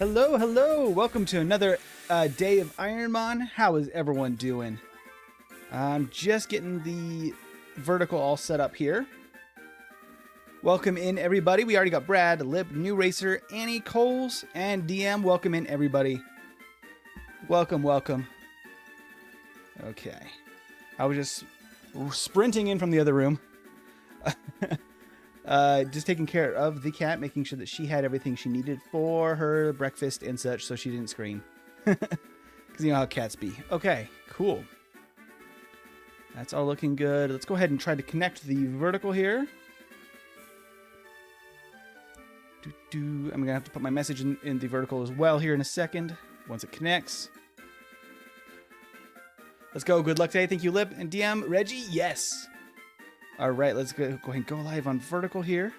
Hello, hello! Welcome to another day of Ironmon. How is everyone doing? I'm just getting the vertical all set up here. Welcome in, everybody. We already got Brad, Lip, New Racer, Annie, Coles, and DM. Welcome in, everybody. Welcome, welcome. Okay. I was just sprinting in from the other room. Just taking care of the cat, making sure that she had everything she needed for her breakfast and such, so she didn't scream. Because you know how cats be. Okay, cool. That's all looking good. Let's go ahead and try to connect the vertical here. I'm going to have to put my message in the vertical as well here in a second, once it connects. Let's go. Good luck today. Thank you, Lip and DM. Reggie, yes. All right, let's go ahead and go live on vertical here.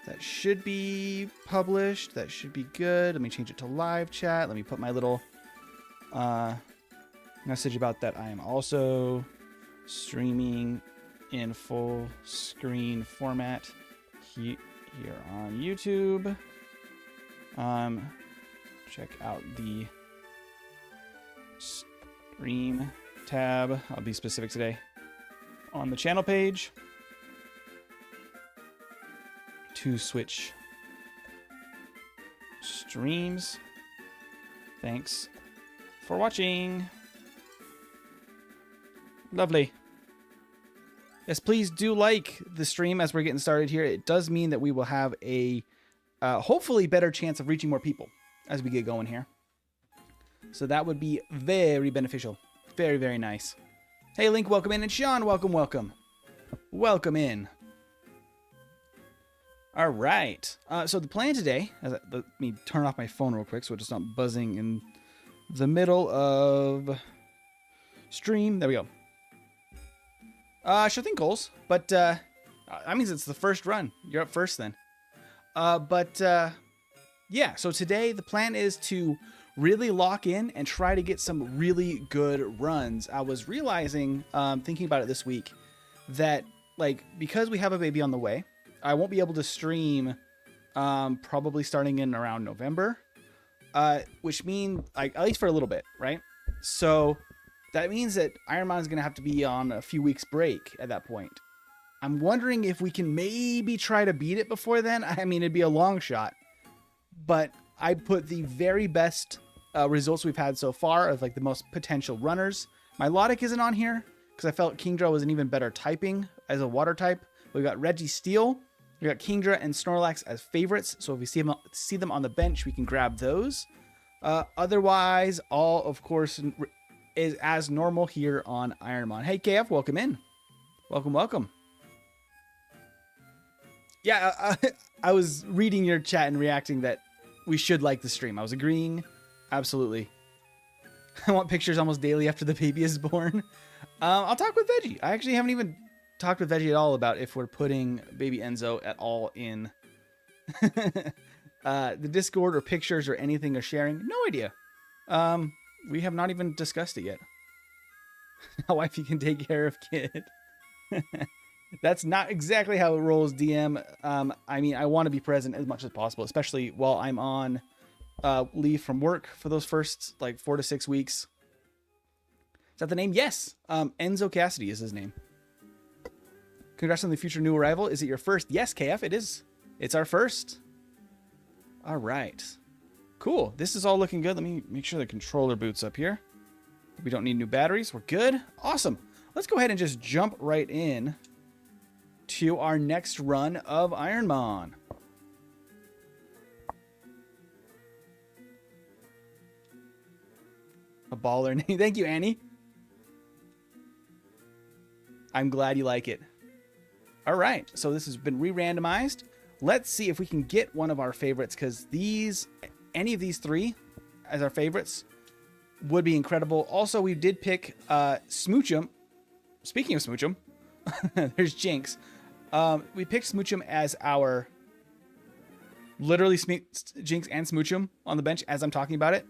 That should be published. That should be good. Let me change it to live chat. Let me put my little message about that. I am also streaming in full screen format here on YouTube. Check out the stream tab. I'll be specific today. On the channel page to switch streams. Thanks for watching. Lovely. Yes, please do like the stream as we're getting started here. It does mean that we will have a hopefully better chance of reaching more people as we get going here. So that would be very beneficial. Very, very nice. Hey, Link, welcome in. And Sean, welcome, welcome. Welcome in. All right. So the plan today, let me turn off my phone real quick so it's not buzzing in the middle of stream. There we go. Sure thing, Coles. But that means it's the first run. You're up first then. Yeah, so today the plan is to really lock in and try to get some really good runs. I was realizing, thinking about it this week, that because we have a baby on the way, I won't be able to stream probably starting in around November, which means at least for a little bit, right? So that means that Ironmon is going to have to be on a few weeks break at that point. I'm wondering if we can maybe try to beat it before then. I mean, it'd be a long shot, but I put the very best results we've had so far of the most potential runners. My Milotic isn't on here because I felt Kingdra was an even better typing as a water type. We got Reggie Steel, we got Kingdra and Snorlax as favorites. So if we see them on the bench, we can grab those. Otherwise, all of course is as normal here on Ironmon. Hey KF, welcome in. Welcome, welcome. Yeah, I was reading your chat and reacting that we should like the stream. I was agreeing. Absolutely. I want pictures almost daily after the baby is born. I'll talk with Veggie. I actually haven't even talked with Veggie at all about if we're putting baby Enzo at all in the Discord or pictures or anything or sharing. No idea. We have not even discussed it yet. How wifey can take care of kid. That's not exactly how it rolls, DM. I mean, I want to be present as much as possible, especially while I'm on leave from work for those first 4 to 6 weeks. Is that the name? Yes. Enzo Cassidy is his name. Congrats on the future new arrival. Is it your first? Yes, KF, it is. It's our first. All right. Cool. This is all looking good. Let me make sure the controller boots up here. We don't need new batteries. We're good. Awesome. Let's go ahead and just jump right in to our next run of Ironmon. A baller name. Thank you, Annie. I'm glad you like it. All right. So this has been re-randomized. Let's see if we can get one of our favorites, because any of these three as our favorites would be incredible. Also, we did pick Smoochum. Speaking of Smoochum, there's Jinx. We picked Smoochum as our literally Jinx and Smoochum on the bench as I'm talking about it.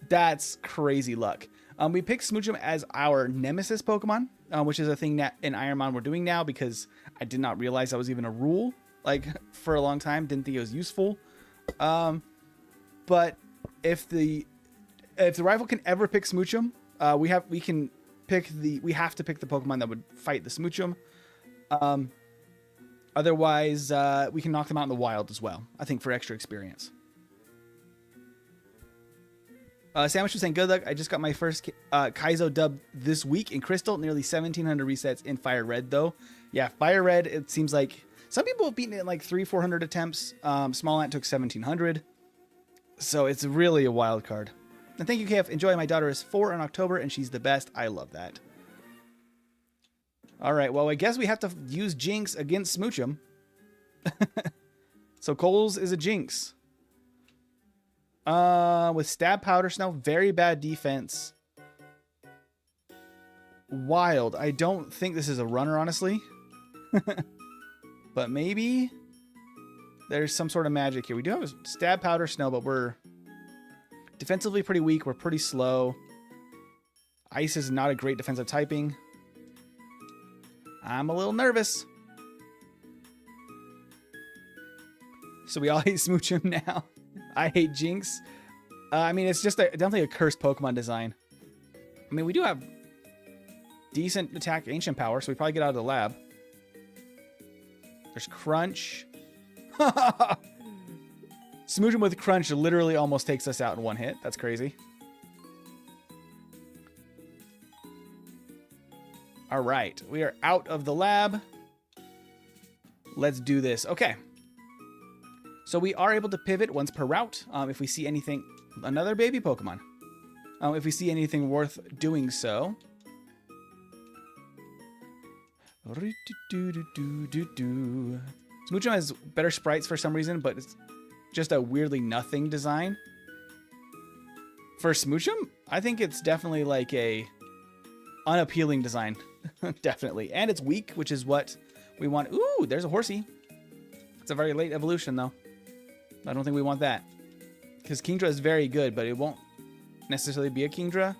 That's crazy luck. We picked Smoochum as our nemesis Pokemon, which is a thing that in Ironmon we're doing now because I did not realize that was even a rule for a long time. Didn't think it was useful. But if the rival can ever pick Smoochum, we have to pick the Pokemon that would fight the Smoochum. Otherwise, we can knock them out in the wild as well, I think, for extra experience. Sandwich was saying, good luck. I just got my first Kaizo dub this week in Crystal. Nearly 1,700 resets in Fire Red, though. Yeah, Fire Red, it seems like some people have beaten it in like 300-400 attempts. Small Ant took 1,700. So it's really a wild card. And thank you, KF. Enjoy. My daughter is 4 in October, and she's the best. I love that. All right, well, I guess we have to use Jinx against Smoochum. So Coles is a Jinx. With Stab Powder Snow, very bad defense. Wild. I don't think this is a runner, honestly. But maybe there's some sort of magic here. We do have a Stab Powder Snow, but we're defensively pretty weak. We're pretty slow. Ice is not a great defensive typing. I'm a little nervous. So we all hate Smoochum now. I hate Jinx. I mean, it's just definitely a cursed Pokemon design. I mean, we do have decent attack ancient power, so we probably get out of the lab. There's Crunch. Smoochum with Crunch literally almost takes us out in one hit. That's crazy. All right, we are out of the lab. Let's do this. Okay. So we are able to pivot once per route if we see anything, another baby Pokemon. If we see anything worth doing so. Smoochum has better sprites for some reason, but it's just a weirdly nothing design. For Smoochum, I think it's definitely like a unappealing design. Definitely. And it's weak, which is what we want. Ooh, there's a Horsey. It's a very late evolution, though. I don't think we want that. Because Kingdra is very good, but it won't necessarily be a Kingdra.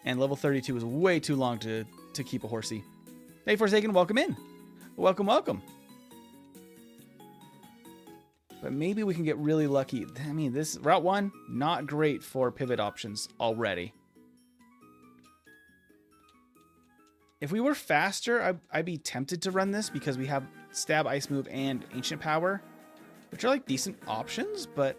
And level 32 is way too long to keep a Horsey. Hey, Forsaken, welcome in. Welcome, welcome. But maybe we can get really lucky. I mean, this Route 1, not great for pivot options already. If we were faster, I'd be tempted to run this because we have Stab, Ice Move, and Ancient Power, which are like decent options, but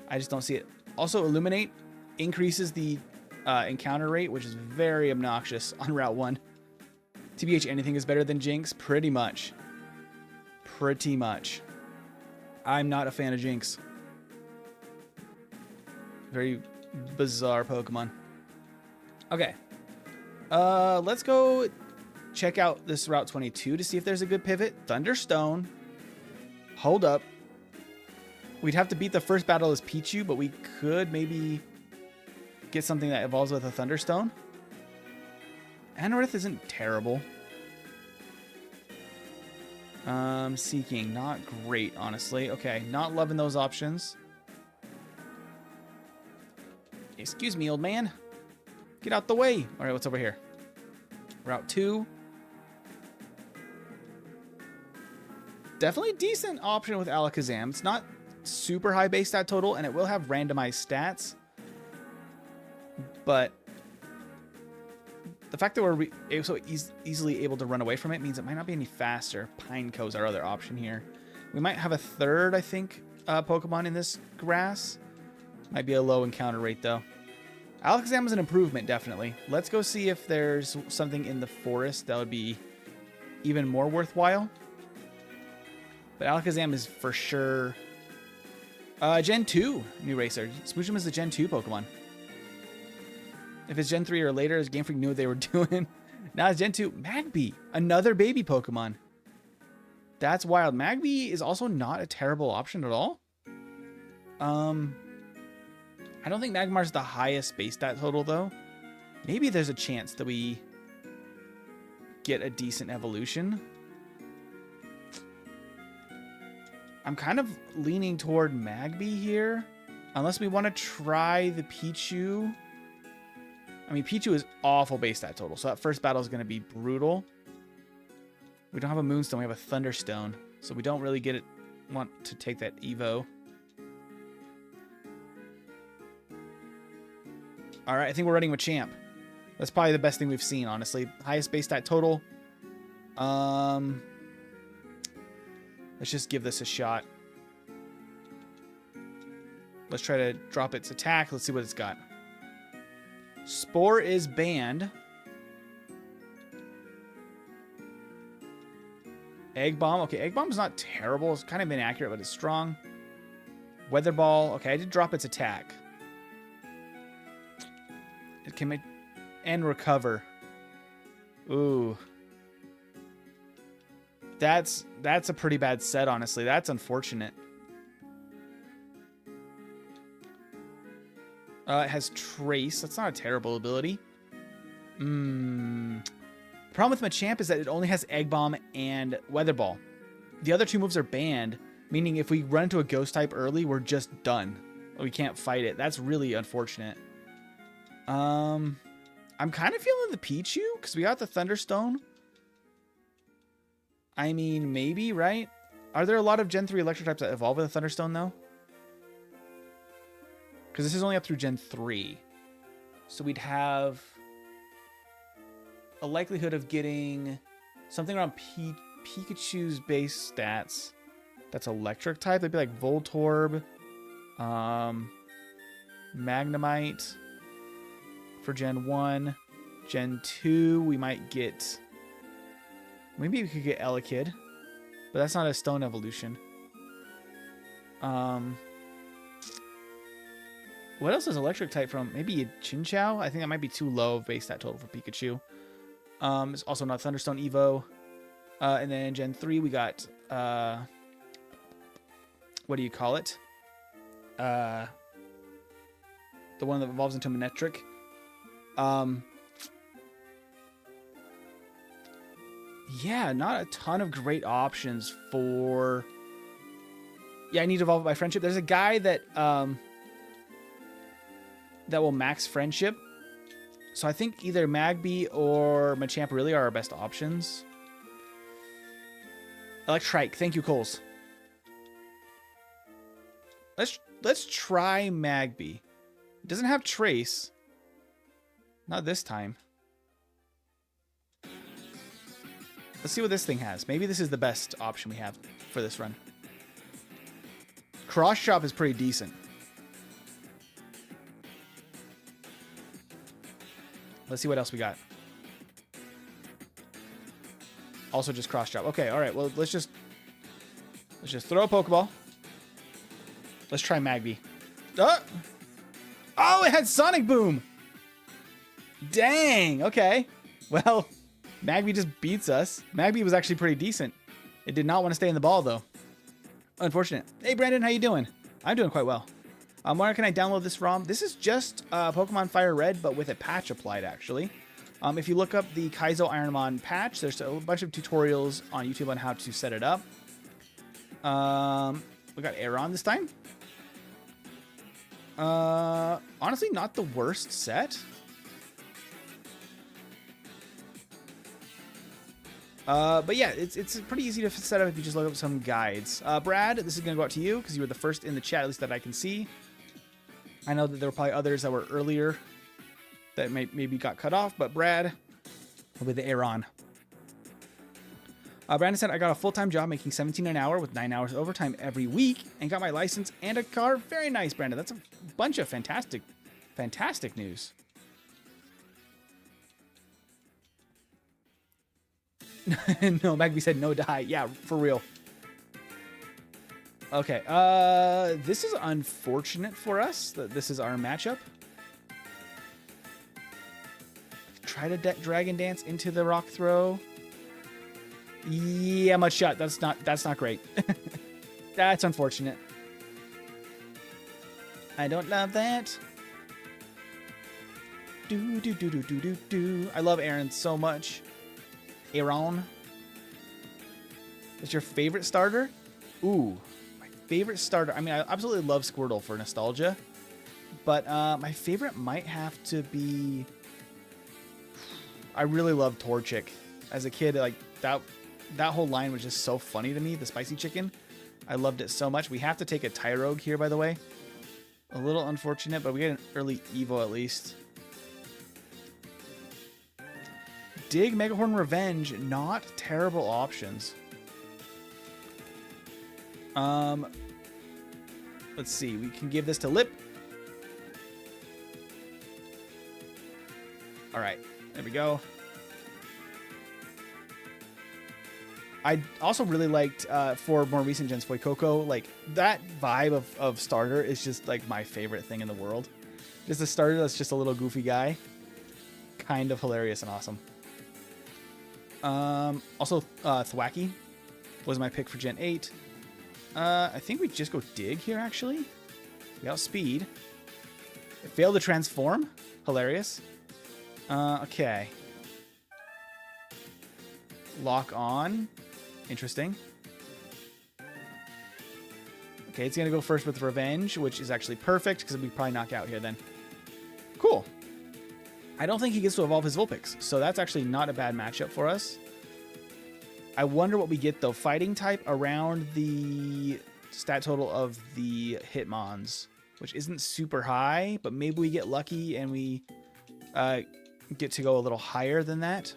I just don't see it. Also, Illuminate increases the encounter rate, which is very obnoxious on Route 1. TBH, anything is better than Jinx? Pretty much. Pretty much. I'm not a fan of Jinx. Very bizarre Pokemon. Okay. Let's go check out this Route 22 to see if there's a good pivot. Thunderstone. Hold up. We'd have to beat the first battle as Pichu, but we could maybe get something that evolves with a Thunderstone. Anorith isn't terrible. Seeking, not great, honestly. Okay, not loving those options. Excuse me, old man. Get out the way. All right, what's over here? Route 2. Definitely decent option with Alakazam. It's not super high base stat total, and it will have randomized stats. But the fact that we're so easily able to run away from it means it might not be any faster. Pineco's our other option here. We might have a third, I think, Pokemon in this grass. Might be a low encounter rate, though. Alakazam is an improvement, definitely. Let's go see if there's something in the forest that would be even more worthwhile. But Alakazam is for sure Gen 2 new racer. Smoochum is the Gen 2 Pokemon. If it's Gen 3 or later, Game Freak knew what they were doing. Now it's Gen 2. Magby, another baby Pokemon. That's wild. Magby is also not a terrible option at all. I don't think Magmar's the highest base stat total, though. Maybe there's a chance that we get a decent evolution. I'm kind of leaning toward Magby here. Unless we want to try the Pichu. I mean, Pichu is awful base stat total, so that first battle is going to be brutal. We don't have a Moonstone, we have a Thunderstone. So we don't really want to take that Evo. All right, I think we're running with Champ. That's probably the best thing we've seen, honestly. Highest base stat total. Let's just give this a shot. Let's try to drop its attack. Let's see what it's got. Spore is banned. Egg Bomb. Okay, Egg Bomb's not terrible. It's kind of inaccurate, but it's strong. Weather Ball. Okay, I did drop its attack. It can make... And recover. Ooh. That's a pretty bad set, honestly. That's unfortunate. It has Trace. That's not a terrible ability. The problem with Machamp is that it only has Egg Bomb and Weather Ball. The other two moves are banned, meaning if we run into a Ghost type early, we're just done. We can't fight it. That's really unfortunate. I'm kind of feeling the Pichu because we got the Thunderstone. I mean, maybe, right? Are there a lot of Gen 3 electric types that evolve with a Thunderstone, though? Because this is only up through Gen 3. So we'd have a likelihood of getting something around Pikachu's base stats that's electric type. They'd be like Voltorb, Magnemite for Gen 1. Gen 2, we might get... Maybe we could get Elekid, but that's not a stone evolution. What else is electric type from? Maybe a Chinchou? I think that might be too low of base stat total for Pikachu. It's also not Thunderstone Evo. And then in Gen 3, we got... what do you call it? The one that evolves into Manectric. Yeah, not a ton of great options for... Yeah, I need to evolve by Friendship. There's a guy that that will max Friendship. So I think either Magby or Machamp really are our best options. Electrike. Thank you, Coles. Let's try Magby. It doesn't have Trace. Not this time. Let's see what this thing has. Maybe this is the best option we have for this run. Cross Chop is pretty decent. Let's see what else we got. Also just Cross Chop. Okay, all right. Well, let's just throw a Pokeball. Let's try Magby. Oh, it had Sonic Boom. Dang. Okay. Well, Magby just beats us. Magby was actually pretty decent. It did not want to stay in the ball, though. Unfortunate. Hey, Brandon, how you doing? I'm doing quite well. Where can I download this ROM? This is just Pokemon FireRed, but with a patch applied, actually. If you look up the Kaizo Ironmon patch, there's a bunch of tutorials on YouTube on how to set it up. We got Aeron this time. Honestly, not the worst set. But yeah, it's pretty easy to set up if you just look up some guides. Brad, this is going to go out to you because you were the first in the chat, at least that I can see. I know that there were probably others that were earlier that maybe got cut off, but Brad will be the Aeron. Brandon said, I got a full-time job making $17 an hour with 9 hours overtime every week and got my license and a car. Very nice, Brandon. That's a bunch of fantastic news. No, Magby said no die. Yeah, for real. Okay, this is unfortunate for us that this is our matchup. Try to Dragon Dance into the Rock Throw. Yeah, Mud Shot. That's not great. That's unfortunate. I don't love that. I love Aaron so much. Aeron. What's your favorite starter? Ooh, my favorite starter. I mean, I absolutely love Squirtle for nostalgia, but my favorite might have to be... I really love Torchic. As a kid, like that whole line was just so funny to me. The spicy chicken, I loved it so much. We have to take a Tyrogue here, by the way. A little unfortunate, but we get an early Evo at least. Dig, Megahorn, Revenge, not terrible options. Let's see. We can give this to Lip. All right. There we go. I also really liked, for more recent gens, Fuecoco. Like, that vibe of starter is just, like, my favorite thing in the world. Just a starter that's just a little goofy guy. Kind of hilarious and awesome. Also, Thwacky was my pick for Gen 8. I think we just go Dig here, actually. We outspeed. It failed to transform. Hilarious. Okay. Lock on. Interesting. Okay, it's going to go first with Revenge, which is actually perfect because we probably knock out here then. Cool. I don't think he gets to evolve his Vulpix, so that's actually not a bad matchup for us. I wonder what we get, though. Fighting type around the stat total of the Hitmons, which isn't super high, but maybe we get lucky and we get to go a little higher than that.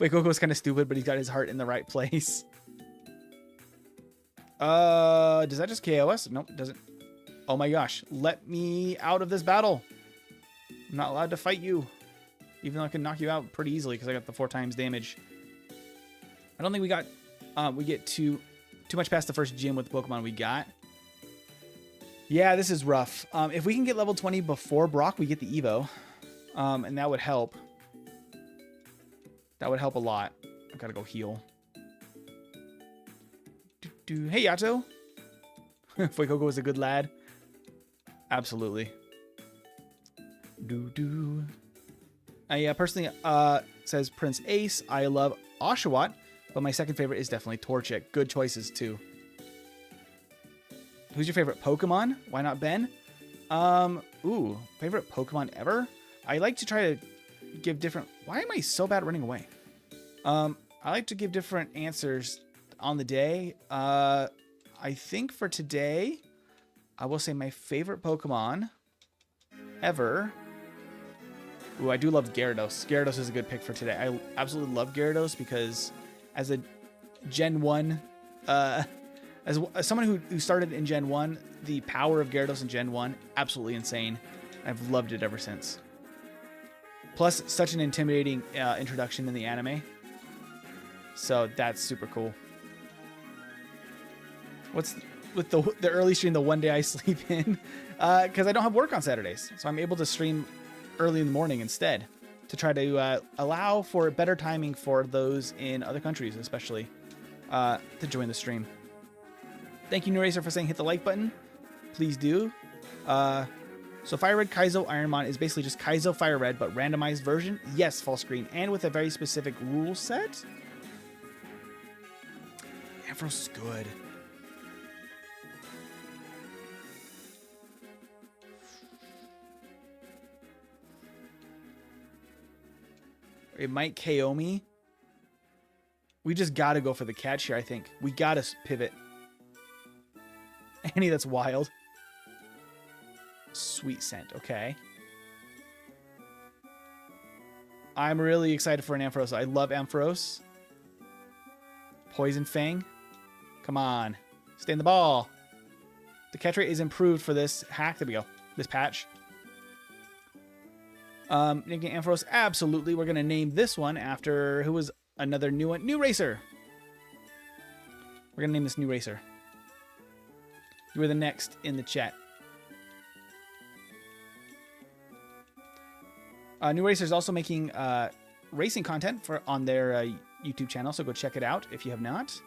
Fuecoco's kind of stupid, but he's got his heart in the right place. Does that just KO us? Nope, it doesn't. Oh my gosh. Let me out of this battle. I'm not allowed to fight you. Even though I can knock you out pretty easily because I got the 4 times damage. I don't think we got... we get too much past the first gym with the Pokemon we got. Yeah, this is rough. If we can get level 20 before Brock, we get the Evo. And that would help. That would help a lot. I gotta go heal. Hey, Yato. Fuecoco is a good lad. Absolutely. I personally, says Prince Ace. I love Oshawott, but my second favorite is definitely Torchic. Good choices, too. Who's your favorite Pokemon? Why not Ben? Favorite Pokemon ever? I like to try to give different... Why am I so bad at running away? I like to give different answers on the day. I think for today, I will say my favorite Pokemon ever... Ooh, I do love Gyarados. Gyarados is a good pick for today. I absolutely love Gyarados because as a Gen 1... As someone who started in Gen 1, the power of Gyarados in Gen 1, absolutely insane. I've loved it ever since. Plus, such an intimidating introduction in the anime. So that's super cool. What's with the early stream, the one day I sleep in? Because I don't have work on Saturdays. So I'm able to stream early in the morning instead to try to allow for better timing for those in other countries, especially, to join the stream. Thank you, Nuracer, for saying hit the like button. Please do. So FireRed Kaizo Ironmon is basically just Kaizo FireRed, but randomized version. Yes, full screen, and with a very specific rule set. Ampharos is good. It might KO me. We just got to go for the catch here, I think. We got to pivot. Annie, that's wild. Sweet scent. Okay. I'm really excited for an Ampharos. I love Ampharos. Poison Fang. Come on. Stay in the ball. The catch rate is improved for this hack. There we go. This patch. Nickname Ampharos. Absolutely. We're going to name this one after who was another new one. New Racer. We're going to name this New Racer. You were the next in the chat. New Racer is also making racing content on their YouTube channel, so go check it out if you have not.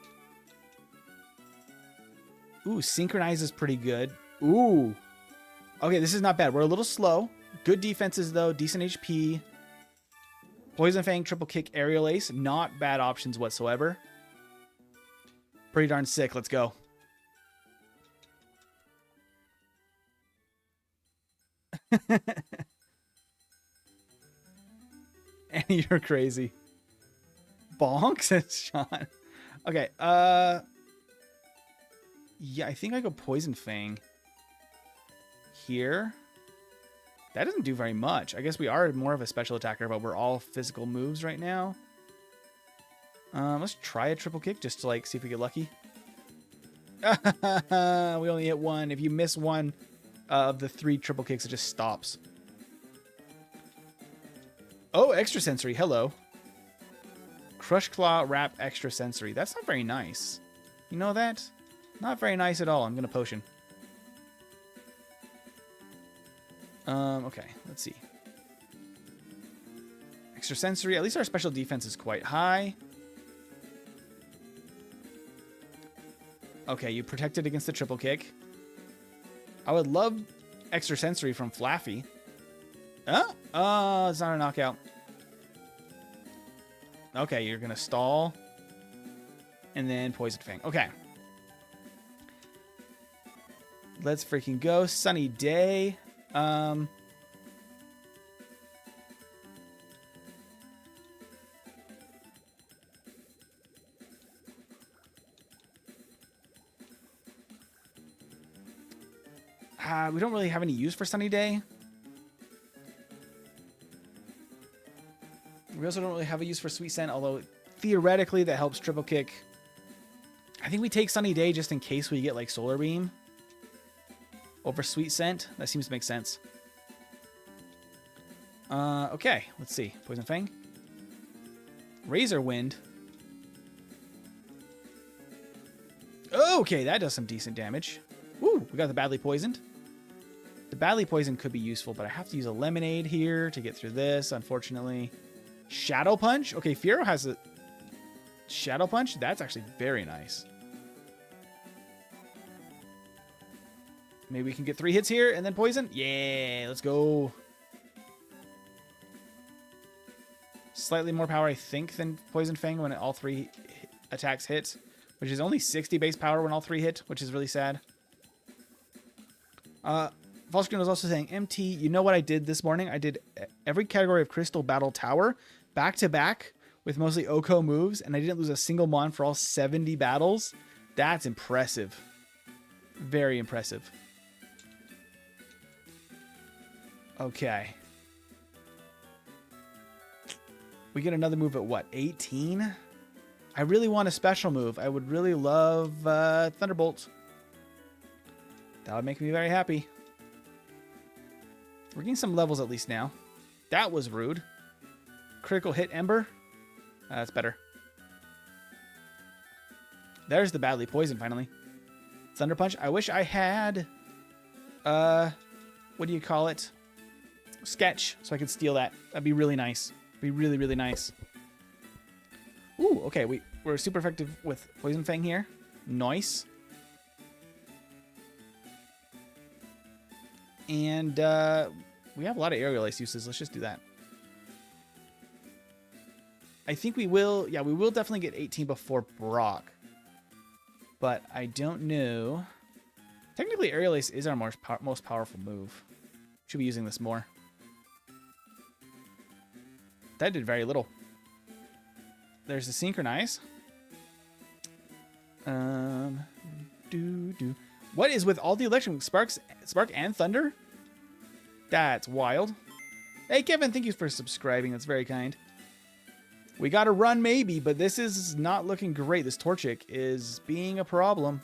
Ooh, Synchronize is pretty good. Ooh. Okay, this is not bad. We're a little slow. Good defenses, though. Decent HP. Poison Fang, Triple Kick, Aerial Ace. Not bad options whatsoever. Pretty darn sick. Let's go. And you're crazy. Bonk, says Sean. Okay, yeah, I think I go Poison Fang here. That doesn't do very much. I guess we are more of a special attacker, but we're all physical moves right now. Let's try a triple kick just to like see if we get lucky. We only hit one. If you miss one of the 3 triple kicks, it just stops. Oh, extrasensory. Hello. Crush Claw Wrap extrasensory. That's not very nice. You know that? Not very nice at all. I'm going to potion. Okay, let's see. Extrasensory. At least our special defense is quite high. Okay, you protected against the triple kick. I would love extrasensory from Flaffy. Oh, it's not a knockout. Okay, you're going to stall. And then Poison Fang. Okay. Let's freaking go. Sunny Day. We don't really have any use for Sunny Day. We also don't really have a use for Sweet Scent, although theoretically that helps triple kick. I think we take Sunny Day just in case we get like Solar Beam over Sweet Scent. That seems to make sense. Okay, let's see. Poison Fang. Razor Wind. Okay, that does some decent damage. Woo, we got the badly poisoned. The badly poisoned could be useful, but I have to use a lemonade here to get through this, unfortunately. Shadow Punch? Okay, Fiero has a Shadow Punch. That's actually very nice. Maybe we can get 3 hits here and then poison. Yeah, let's go. Slightly more power, I think, than Poison Fang when all 3 attacks hit, which is only 60 base power when all 3 hit, which is really sad. Volscreen was also saying, MT, you know what I did this morning? I did every category of Crystal Battle Tower back to back with mostly Oko moves, and I didn't lose a single mon for all 70 battles. That's impressive. Very impressive. Okay. We get another move at what, 18? I really want a special move. I would really love Thunderbolt. That would make me very happy. We're getting some levels at least now. That was rude. Critical hit Ember. That's better. There's the badly poisoned finally. Thunder Punch. I wish I had what do you call it? Sketch, so I could steal that. That'd be really nice. Be really, really nice. Ooh, okay, we're super effective with Poison Fang here. Nice. And we have a lot of aerial ice uses. Let's just do that. I think we will. Yeah, we will definitely get 18 before Brock. But I don't know. Technically, aerial ice is our most powerful move. Should be using this more. That did very little. There's the Synchronize. What is with all the electric spark and thunder? That's wild. Hey, Kevin, thank you for subscribing. That's very kind. We got to run maybe, but this is not looking great. This Torchic is being a problem.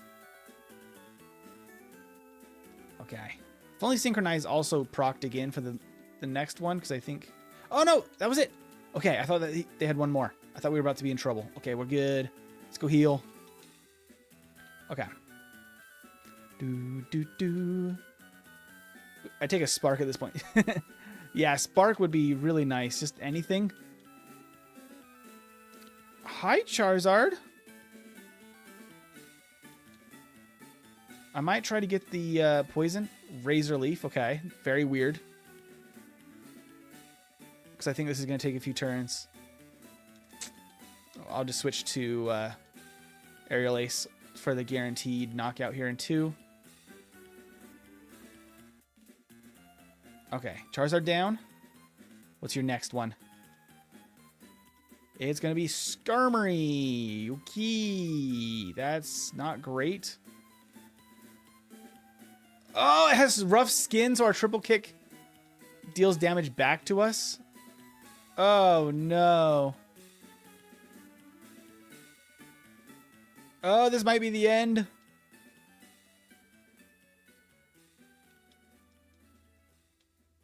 Okay. If only Synchronize also procced again for the next one, because I think... Oh, no, that was it. Okay, I thought that they had one more. I thought we were about to be in trouble. Okay, we're good. Let's go heal. Okay. I take a Spark at this point. Yeah, Spark would be really nice. Just anything. Hi, Charizard. I might try to get the poison. Razor Leaf. Okay, very weird. Because I think this is going to take a few turns. I'll just switch to Aerial Ace for the guaranteed knockout here in 2. Okay, Charizard down. What's your next one? It's going to be Skarmory. Okay, that's not great. Oh, it has rough skin, so our triple kick deals damage back to us. Oh, no. Oh, this might be the end.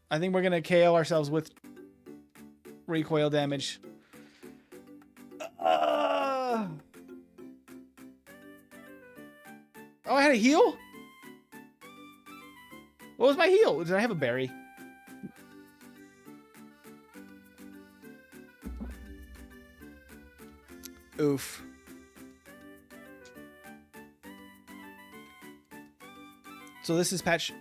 I think we're going to KO ourselves with recoil damage. Oh, I had a heal? What was my heal? Did I have a berry? Oof. So this is patch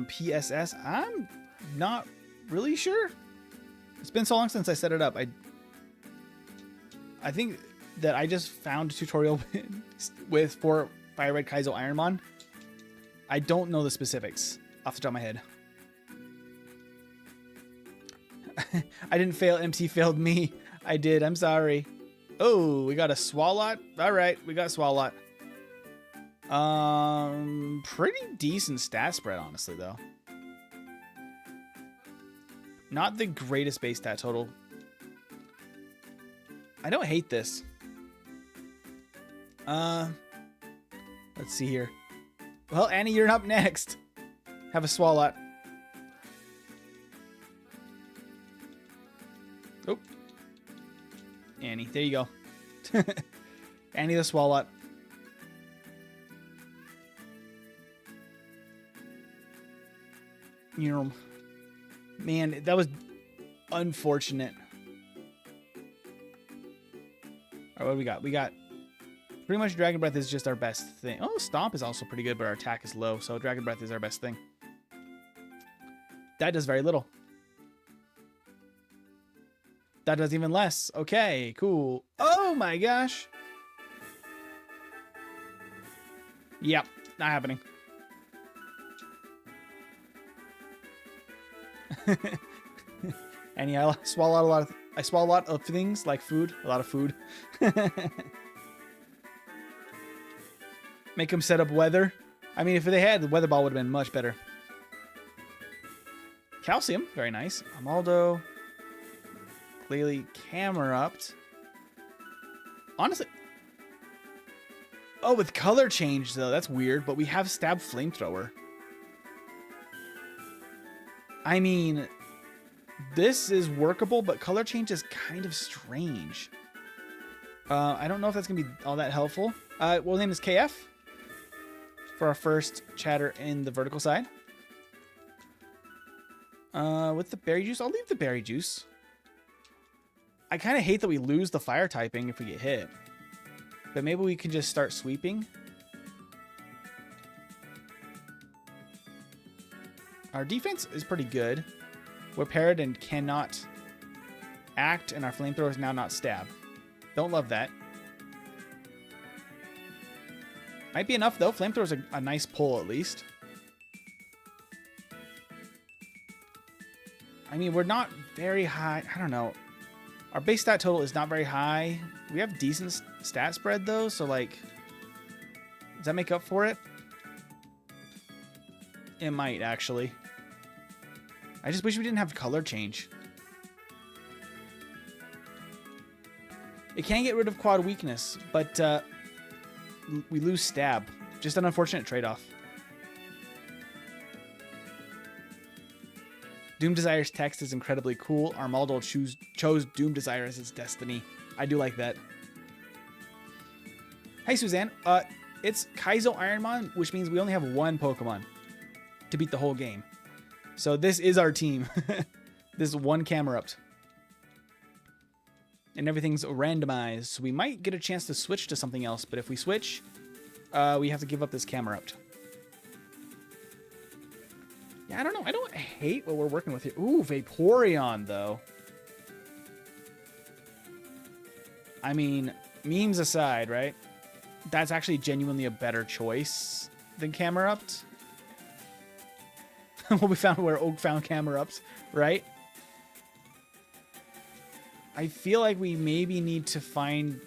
PSS. I'm not really sure. It's been so long since I set it up. I think that I just found a tutorial for FireRed Kaizo Ironmon. I don't know the specifics off the top of my head. I didn't fail. MT failed me. I did. I'm sorry. Oh, we got a Swalot. All right, we got Swalot. Pretty decent stat spread, honestly, though. Not the greatest base stat total. I don't hate this. Let's see here. Well, Annie, you're up next. Have a Swalot. Oh. Annie, there you go. Annie the Swalot. You know, man, that was unfortunate. All right, what do we got? We got pretty much Dragon Breath is just our best thing. Oh, Stomp is also pretty good, but our attack is low, so Dragon Breath is our best thing. That does very little. That does even less. Okay, cool. Oh my gosh. Yep, not happening. And yeah, I swallow a lot of things like food, a lot of food. Make them set up weather. I mean, if they had, the weather ball would have been much better. Calcium, very nice. Amaldo, clearly camera upped. Honestly, oh, with color change though, that's weird. But we have Stab Flamethrower. I mean, this is workable, but color change is kind of strange. I don't know if that's gonna be all that helpful. We'll name this KF for our first chatter in the vertical side. With the berry juice, I'll leave the berry juice. I kind of hate that we lose the fire typing if we get hit, but maybe we can just start sweeping. Our defense is pretty good. We're paired and cannot act, and our flamethrower is now not stab. Don't love that. Might be enough though. Flamethrower is a nice pull at least. I mean, we're not very high. I don't know. Our base stat total is not very high. We have decent stat spread though, so like, does that make up for it? It might actually. I just wish we didn't have color change. It can get rid of quad weakness, but we lose stab. Just an unfortunate trade-off. Doom Desire's text is incredibly cool. Armaldo chose Doom Desire as its destiny. I do like that. Hey, Suzanne. It's Kaizo Ironmon, which means we only have one Pokemon to beat the whole game. So this is our team. This one Camerupt. And everything's randomized. So we might get a chance to switch to something else. But if we switch, we have to give up this Camerupt. Yeah, I don't know. I don't hate what we're working with here. Ooh, Vaporeon, though. I mean, memes aside, right? That's actually genuinely a better choice than Camerupt. What we found where Oak found Camerupts, right? I feel like we maybe need to find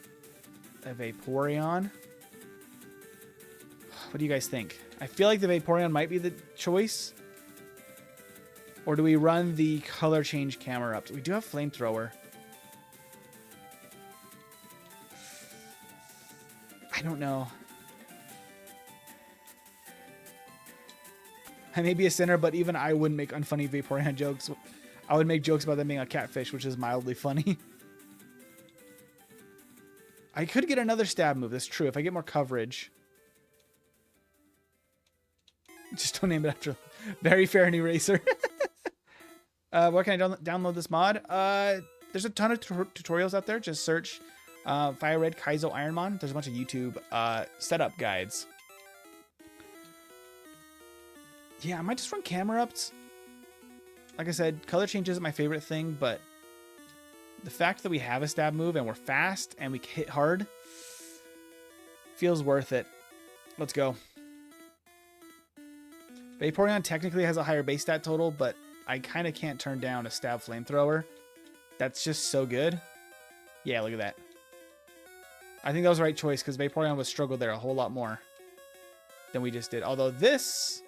a Vaporeon. What do you guys think? I feel like the Vaporeon might be the choice. Or do we run the color change camera up? We do have flamethrower. I don't know. I may be a sinner, but even I wouldn't make unfunny Vaporeon jokes. I would make jokes about them being a catfish, which is mildly funny. I could get another stab move. That's true. If I get more coverage. Just don't name it after. Very fair new racer. Where can I download this mod? There's a ton of tutorials out there. Just search FireRed Kaizo Ironmon. There's a bunch of YouTube setup guides. Yeah, I might just run camera ups. Like I said, color change isn't my favorite thing, but the fact that we have a stab move and we're fast and we hit hard feels worth it. Let's go. Vaporeon technically has a higher base stat total, but I kind of can't turn down a stab flamethrower. That's just so good. Yeah, look at that. I think that was the right choice because Vaporeon would struggle there a whole lot more than we just did. Although this,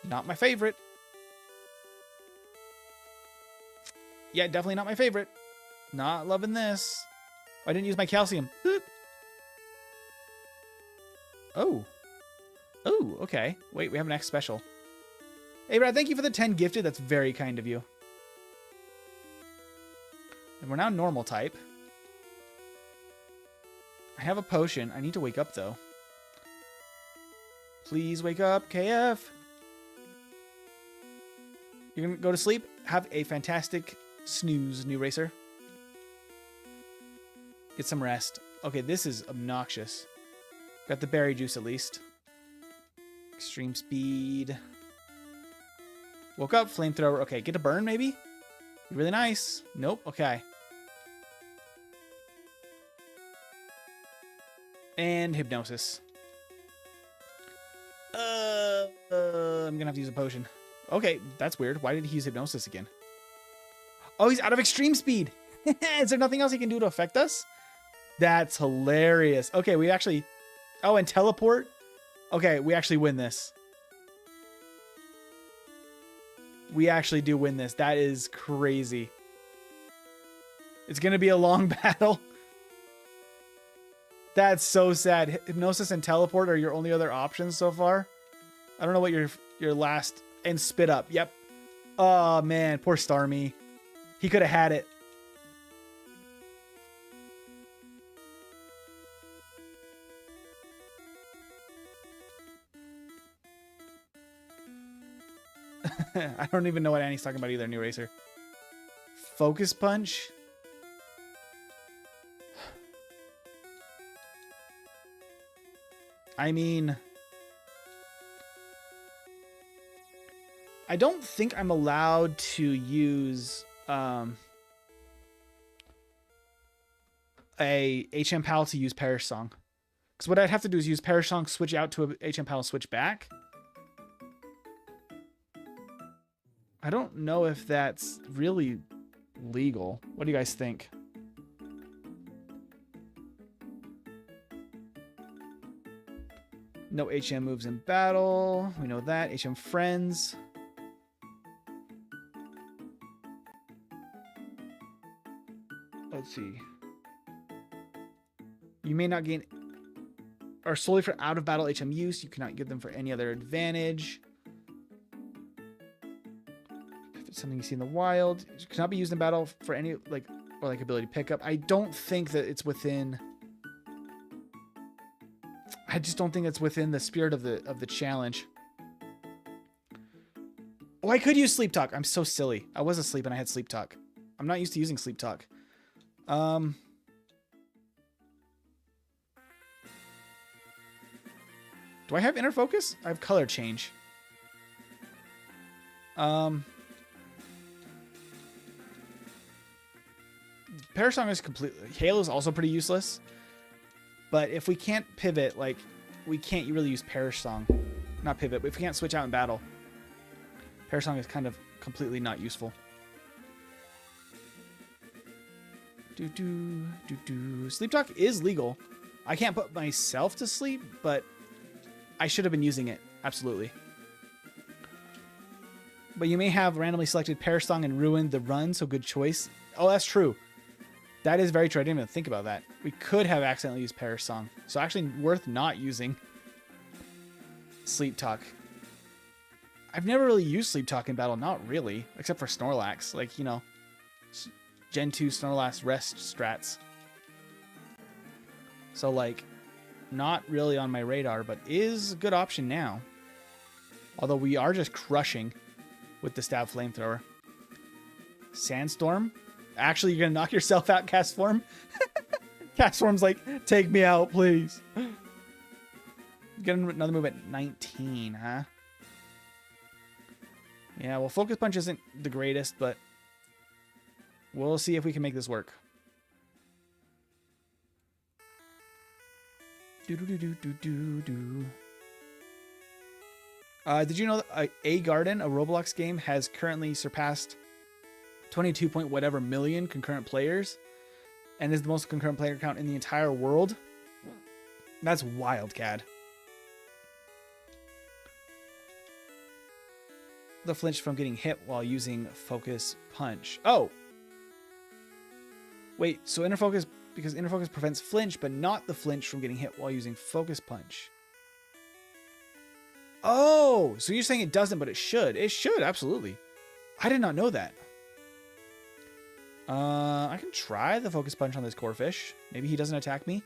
not my favorite. Yeah, definitely not my favorite. Not loving this. I didn't use my calcium. Oh. Oh, okay. Wait, we have an X special. Hey, Brad, thank you for the 10 gifted. That's very kind of you. And we're now normal type. I have a potion. I need to wake up, though. Please wake up, KF. You're going to go to sleep? Have a fantastic snooze, new racer. Get some rest. Okay, this is obnoxious. Got the berry juice, at least. Extreme speed. Woke up, flamethrower. Okay, get a burn, maybe? Really nice. Nope, okay. And hypnosis. I'm gonna have to use a potion. Okay, that's weird. Why did he use hypnosis again? Oh, he's out of extreme speed. Is there nothing else he can do to affect us? That's hilarious. Okay, we actually... Oh, and teleport? Okay, we actually win this. We actually do win this. That is crazy. It's going to be a long battle. That's so sad. Hypnosis and teleport are your only other options so far. I don't know what your last... And spit up. Yep. Oh, man. Poor Starmie. He could have had it. I don't even know what Annie's talking about either, new racer. Focus punch? I mean... I don't think I'm allowed to use a HM Pal to use Perish Song. Because what I'd have to do is use Perish Song, switch out to a HM Pal, switch back. I don't know if that's really legal. What do you guys think? No HM moves in battle. We know that. HM friends. Let's see. You may not gain... Are solely for out of battle HM use. You cannot give them for any other advantage. Something you see in the wild. It cannot be used in battle for any ability pickup. I don't think that it's within... I just don't think it's within the spirit of the challenge. Oh, I could use sleep talk. I'm so silly. I was asleep and I had sleep talk. I'm not used to using sleep talk. Do I have inner focus? I have color change. Parasong is completely... Halo is also pretty useless. But if we can't pivot, like, we can't really use Perish Song. Not pivot, but if we can't switch out in battle, Perish Song is kind of completely not useful. Sleep talk is legal. I can't put myself to sleep, but I should have been using it. Absolutely. But you may have randomly selected Perish Song and ruined the run, so good choice. Oh, that's true. That is very true. I didn't even think about that. We could have accidentally used Perish Song. So actually worth not using Sleep Talk. I've never really used Sleep Talk in battle. Not really. Except for Snorlax. Like, you know, Gen 2 Snorlax rest strats. So, like, not really on my radar, but is a good option now. Although we are just crushing with the Stab Flamethrower. Sandstorm? Actually, you're going to knock yourself out, Castform? Castform's like, take me out, please. Get another move at 19, huh? Yeah, well, Focus Punch isn't the greatest, but we'll see if we can make this work. Did you know that A Garden, a Roblox game, has currently surpassed 22 point whatever million concurrent players and is the most concurrent player count in the entire world? That's wild, Cad. The flinch from getting hit while using Focus Punch. Oh! Wait, so inner focus, because inner focus prevents flinch, but not the flinch from getting hit while using Focus Punch. Oh! So you're saying it doesn't, but it should. It should, absolutely. I did not know that. I can try the Focus Punch on this Corphish. Maybe he doesn't attack me.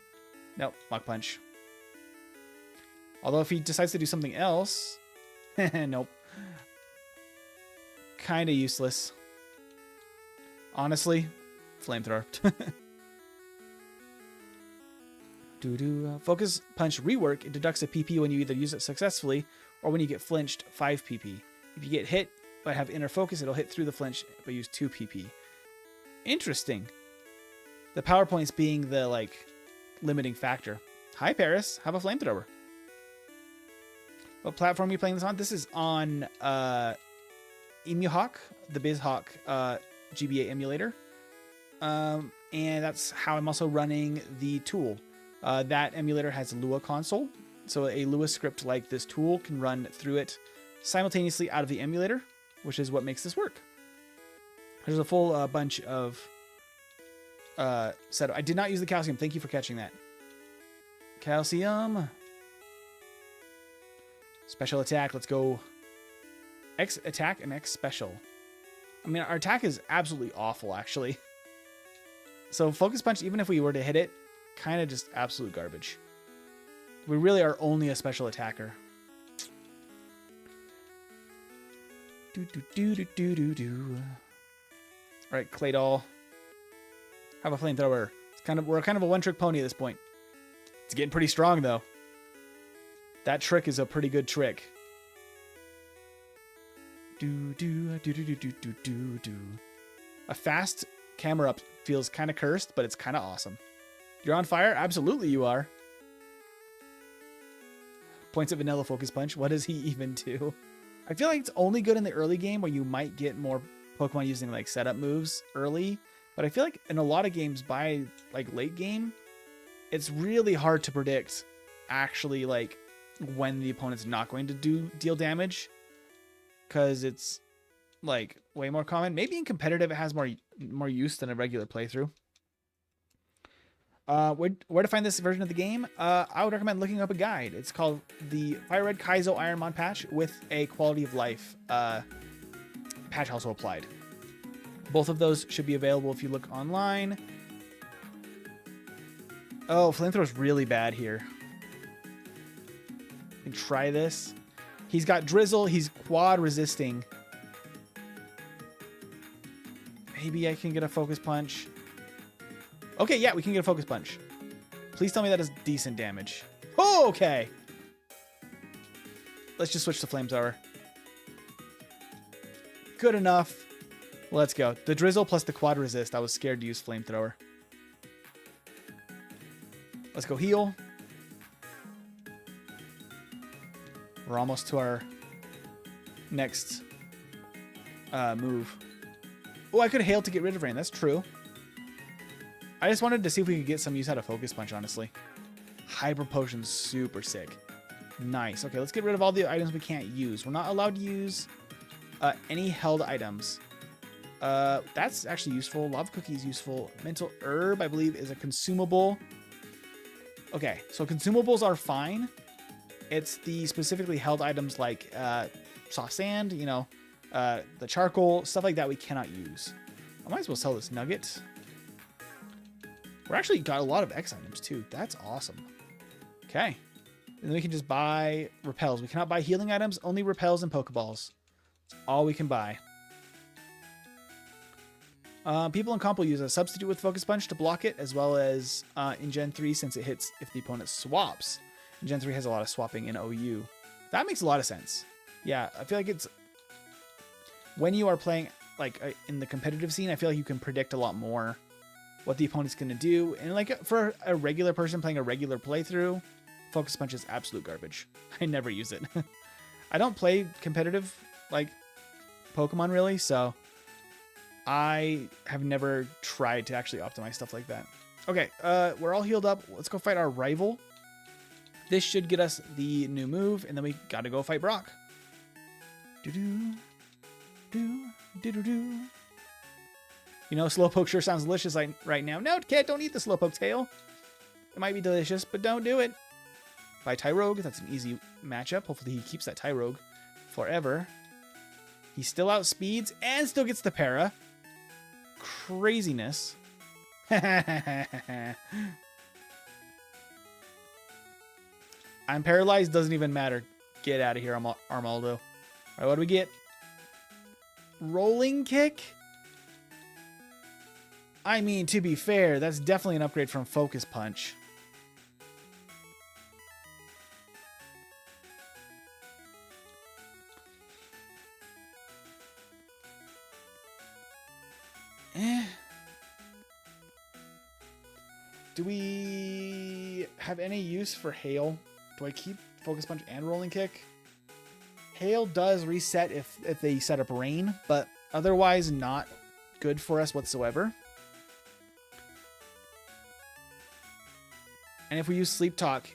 Nope, Mach Punch. Although if he decides to do something else... nope. Kind of useless. Honestly, Flamethrower. Focus Punch rework. It deducts a PP when you either use it successfully or when you get flinched, 5 PP. If you get hit but have inner focus, it'll hit through the flinch but use 2 PP. Interesting. The power points being the, like, limiting factor. Hi, Paris. Have a Flamethrower. What platform are you playing this on? This is on EmuHawk, the BizHawk GBA emulator. And that's how I'm also running the tool. That emulator has a Lua console. So a Lua script like this tool can run through it simultaneously out of the emulator, which is what makes this work. There's a full bunch of setup. I did not use the calcium. Thank you for catching that. Calcium. Special attack. Let's go. X attack and X special. I mean, our attack is absolutely awful, actually. So Focus Punch, even if we were to hit it, kind of just absolute garbage. We really are only a special attacker. Alright, Claydol. Have a Flamethrower. We're kind of a one-trick pony at this point. It's getting pretty strong, though. That trick is a pretty good trick. A fast camera up feels kind of cursed, but it's kind of awesome. You're on fire? Absolutely you are. Points at Vanilla Focus Punch. What does he even do? I feel like it's only good in the early game where you might get more Pokemon using like setup moves early. But I feel like in a lot of games by like late game, it's really hard to predict actually like when the opponent's not going to deal damage. Because it's like way more common. Maybe in competitive it has more use than a regular playthrough. Where to find this version of the game? I would recommend looking up a guide. It's called the FireRed Kaizo Ironmon patch with a quality of life patch also applied. Both of those should be available if you look online. Oh, Flamethrower's really bad here. You can try this. He's got Drizzle. He's quad resisting. Maybe I can get a Focus Punch. Okay, yeah, we can get a Focus Punch. Please tell me that does decent damage. Oh, okay. Let's just switch to Flamethrower. Good enough. Let's go. The Drizzle plus the quad resist. I was scared to use Flamethrower. Let's go heal. We're almost to our next move. Oh, I could hail to get rid of rain. That's true. I just wanted to see if we could get some use out of Focus Punch, honestly. Hyper Potion's super sick. Nice. Okay, let's get rid of all the items we can't use. We're not allowed to use any held items. That's actually useful. Lava cookie is useful. Mental herb, I believe, is a consumable. Okay, so consumables are fine. It's the specifically held items like soft sand, you know, the charcoal, stuff like that we cannot use. I might as well sell this nugget. We're actually got a lot of X items too. That's awesome. Okay. And then we can just buy repels. We cannot buy healing items, only repels and Pokeballs. That's all we can buy. People in comp will use a substitute with Focus Punch to block it, as well as in Gen 3 since it hits if the opponent swaps. And Gen 3 has a lot of swapping in OU. That makes a lot of sense. Yeah, I feel like it's... When you are playing like in the competitive scene, I feel like you can predict a lot more what the opponent's going to do. And like for a regular person playing a regular playthrough, Focus Punch is absolute garbage. I never use it. I don't play competitive like Pokemon really, so I have never tried to actually optimize stuff like that. Okay, we're all healed up. Let's go fight our rival. This should get us the new move, and then we gotta go fight Brock. Do-do, do-do-do-do. You know, Slowpoke sure sounds delicious right now. No, cat, don't eat the Slowpoke tail. It might be delicious, but don't do it. By Tyrogue, that's an easy matchup. Hopefully he keeps that Tyrogue forever. He still outspeeds and still gets the para. Craziness. I'm paralyzed, doesn't even matter. Get out of here, Armaldo. All right, what do we get? Rolling kick? I mean, to be fair, that's definitely an upgrade from Focus Punch. Do we have any use for Hail? Do I keep Focus Punch and Rolling Kick? Hail does reset if they set up Rain, but otherwise not good for us whatsoever. And if we use Sleep Talk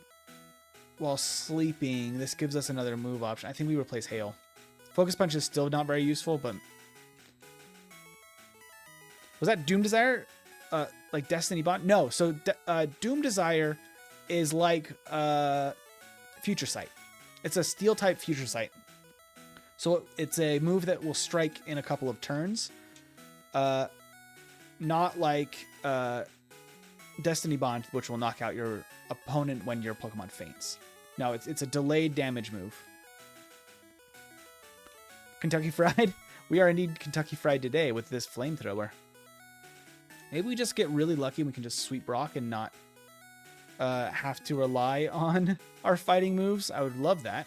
while sleeping, this gives us another move option. I think we replace Hail. Focus Punch is still not very useful, but... Was that Doom Desire? Like Destiny Bond? No, so Doom Desire is like Future Sight. It's a Steel type Future Sight. So it's a move that will strike in a couple of turns. Not like Destiny Bond, which will knock out your opponent when your Pokemon faints. No, it's a delayed damage move. Kentucky Fried? We are indeed Kentucky Fried today with this flamethrower. Maybe we just get really lucky and we can just sweep Brock and not have to rely on our fighting moves. I would love that.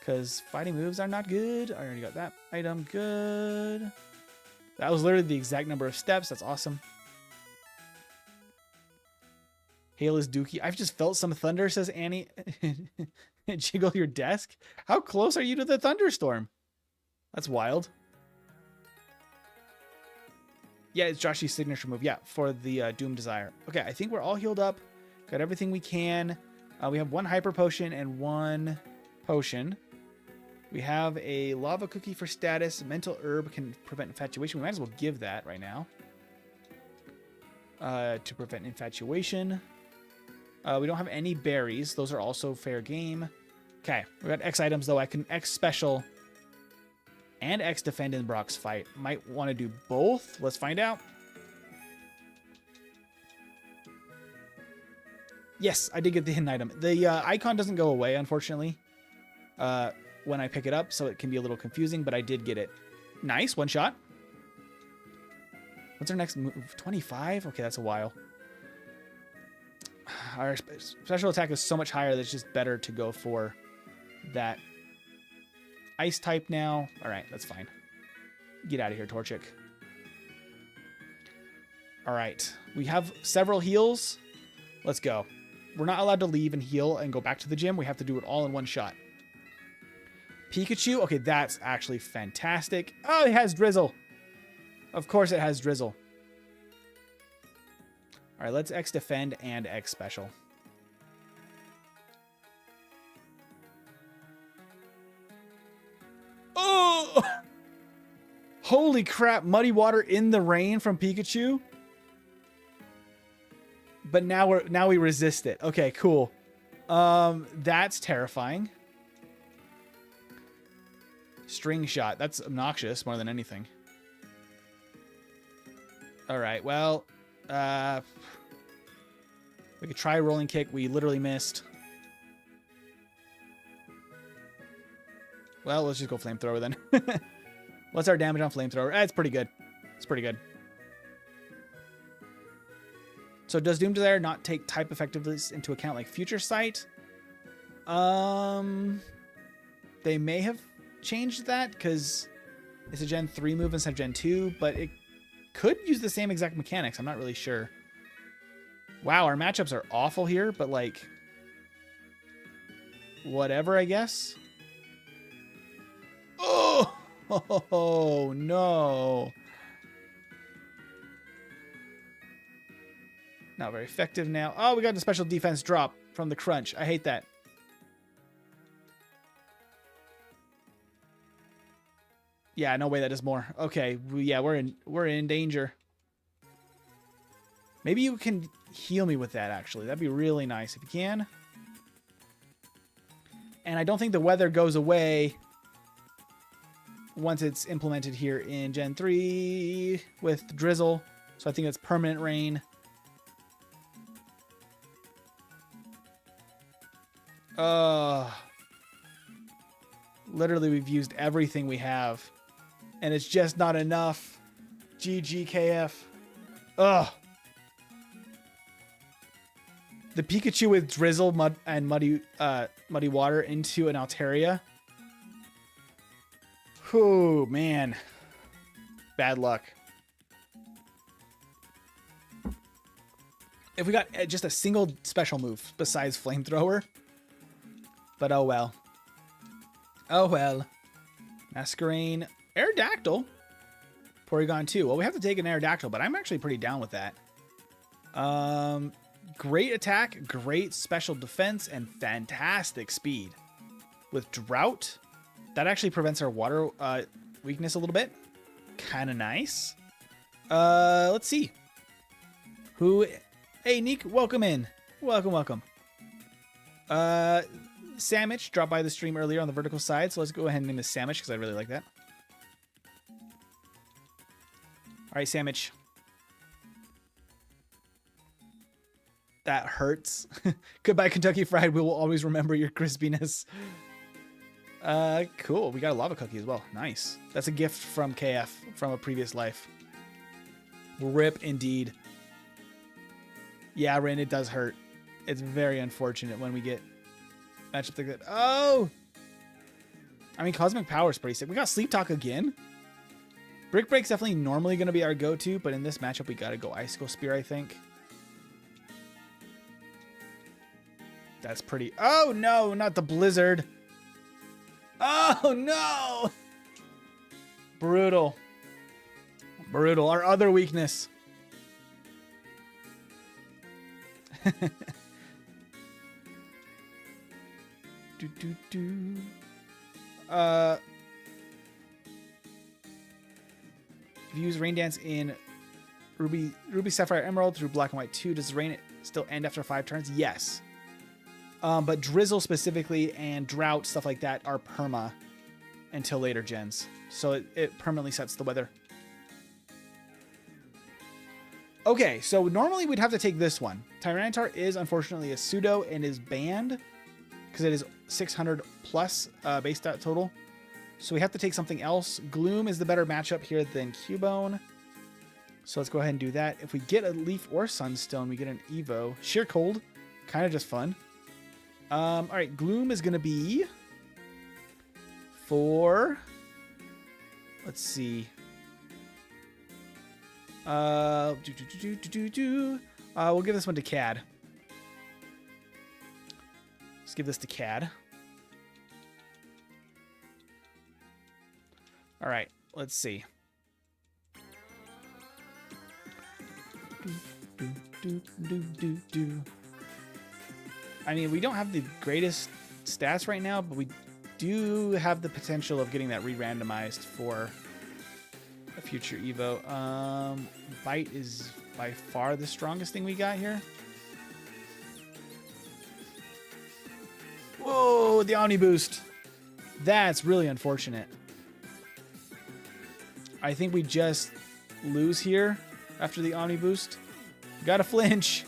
Because fighting moves are not good. I already got that item. Good. That was literally the exact number of steps. That's awesome. Hail is dookie. I've just felt some thunder, says Annie. Jiggle your desk. How close are you to the thunderstorm? That's wild. Yeah, it's Joshy's signature move. Yeah, for the Doom Desire. Okay, I think we're all healed up. Got everything we can. We have one Hyper Potion and one Potion. We have a Lava Cookie for status. Mental Herb can prevent infatuation. We might as well give that right now. To prevent infatuation. We don't have any berries. Those are also fair game. Okay, we got X items though. I can X special and X defend in Brock's fight. Might want to do both. Let's find out. Yes, I did get the hidden item. The icon doesn't go away, unfortunately, when I pick it up, so it can be a little confusing, but I did get it. Nice, one shot. What's our next move? 25? Okay, that's a while. Our special attack is so much higher that it's just better to go for that ice type now. All right, that's fine. Get out of here, Torchic. All right, we have several heals. Let's go. We're not allowed to leave and heal and go back to the gym. We have to do it all in one shot. Pikachu. Okay, that's actually fantastic. Oh, it has Drizzle. Of course it has Drizzle. All right, let's X defend and X special. Oh! Holy crap, muddy water in the rain from Pikachu. But now we resist it. Okay, cool. That's terrifying. String shot. That's obnoxious more than anything. All right, well, we could try rolling kick. We literally missed. Well, let's just go flamethrower then. What's our damage on flamethrower? It's pretty good. It's pretty good. So does Doom Desire not take type effectiveness into account like Future Sight? They may have changed that because it's a Gen 3 move instead of Gen 2, but it could use the same exact mechanics. I'm not really sure. Wow, our matchups are awful here, but like whatever, I guess. Oh no. Not very effective now. Oh, we got a special defense drop from the crunch. I hate that. Yeah, no way that is more. Okay, yeah, we're in danger. Maybe you can heal me with that, actually. That'd be really nice if you can. And I don't think the weather goes away once it's implemented here in Gen 3 with drizzle. So I think it's permanent rain. Literally, we've used everything we have. And it's just not enough. GGKF. Ugh. The Pikachu with drizzle, mud, and muddy water into an Altaria. Oh, man. Bad luck. If we got just a single special move besides Flamethrower. But oh well. Oh well. Masquerain. Aerodactyl. Porygon 2. Well, we have to take an Aerodactyl, but I'm actually pretty down with that. Great attack, great special defense, and fantastic speed. With Drought, that actually prevents our water weakness a little bit. Kind of nice. Let's see. Hey, Neek, welcome in. Welcome. Samich dropped by the stream earlier on the vertical side, so let's go ahead and name this Samich because I really like that. All right, Samich. That hurts. Goodbye, Kentucky Fried. We will always remember your crispiness. Cool. We got a lava cookie as well. Nice. That's a gift from KF from a previous life. Rip indeed. Yeah, Rin, it does hurt. It's very unfortunate when we get matchups like that. Oh! I mean, Cosmic Power is pretty sick. We got Sleep Talk again. Brick Break's definitely normally going to be our go-to, but in this matchup, we got to go Icicle Spear, I think. That's pretty... Oh, no, not the Blizzard. Oh, no! Brutal. Brutal. Our other weakness. If you use Rain Dance in Ruby, Sapphire, Emerald through Black and White 2, does Rain still end after 5 turns? Yes. But Drizzle specifically and Drought, stuff like that, are perma until later gens. So it permanently sets the weather. Okay, so normally we'd have to take this one. Tyranitar is unfortunately a pseudo and is banned because it is 600 plus base stat total. So we have to take something else. Gloom is the better matchup here than Cubone. So let's go ahead and do that. If we get a Leaf or Sunstone, we get an Evo. Sheer Cold, kind of just fun. All right, Gloom is going to be for... Let's see. We'll give this one to Cad. Let's give this to Cad. All right, let's see. I mean, we don't have the greatest stats right now, but we do have the potential of getting that re-randomized for future Evo. Bite is by far the strongest thing we got here. Whoa, the Omni Boost. That's really unfortunate. I think we just lose here after the Omni Boost. Gotta flinch.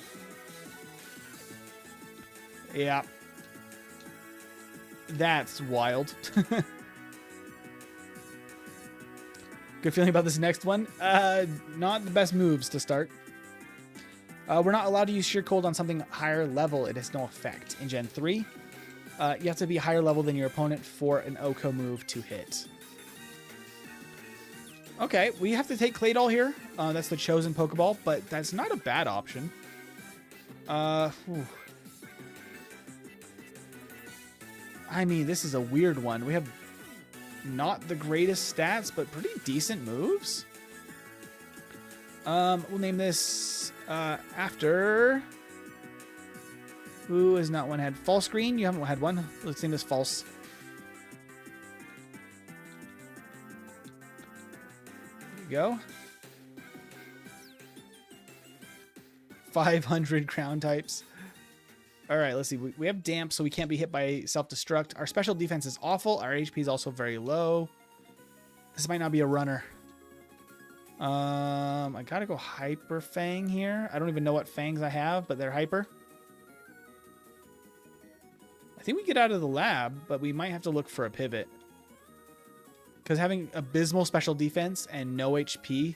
Yeah. That's wild. Good feeling about this next one. Not the best moves to start. We're not allowed to use Sheer Cold on something higher level. It has no effect. In Gen 3, you have to be higher level than your opponent for an OHKO move to hit. Okay, we have to take Claydol here. That's the chosen Pokeball, but that's not a bad option. I mean, this is a weird one. We have not the greatest stats, but pretty decent moves. We'll name this after... Who has not one had? False Green? You haven't had one? Let's name this False. There you go. 500 crown types. All right, let's see. We have Damp, so we can't be hit by Self-Destruct. Our special defense is awful. Our HP is also very low. This might not be a runner. I gotta go Hyper Fang here. I don't even know what Fangs I have, but they're Hyper. I think we get out of the lab, but we might have to look for a pivot. Because having abysmal special defense and no HP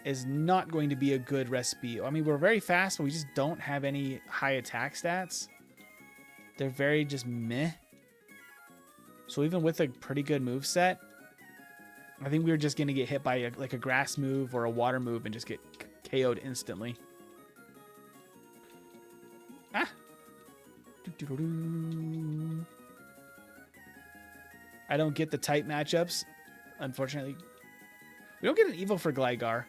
is not going to be a good recipe. I mean, we're very fast, but we just don't have any high attack stats. They're very just meh. So even with a pretty good move set, I think we're just going to get hit by like a grass move or a water move and just get KO'd instantly. Ah! I don't get the type matchups, unfortunately. We don't get an Evo for Gligar.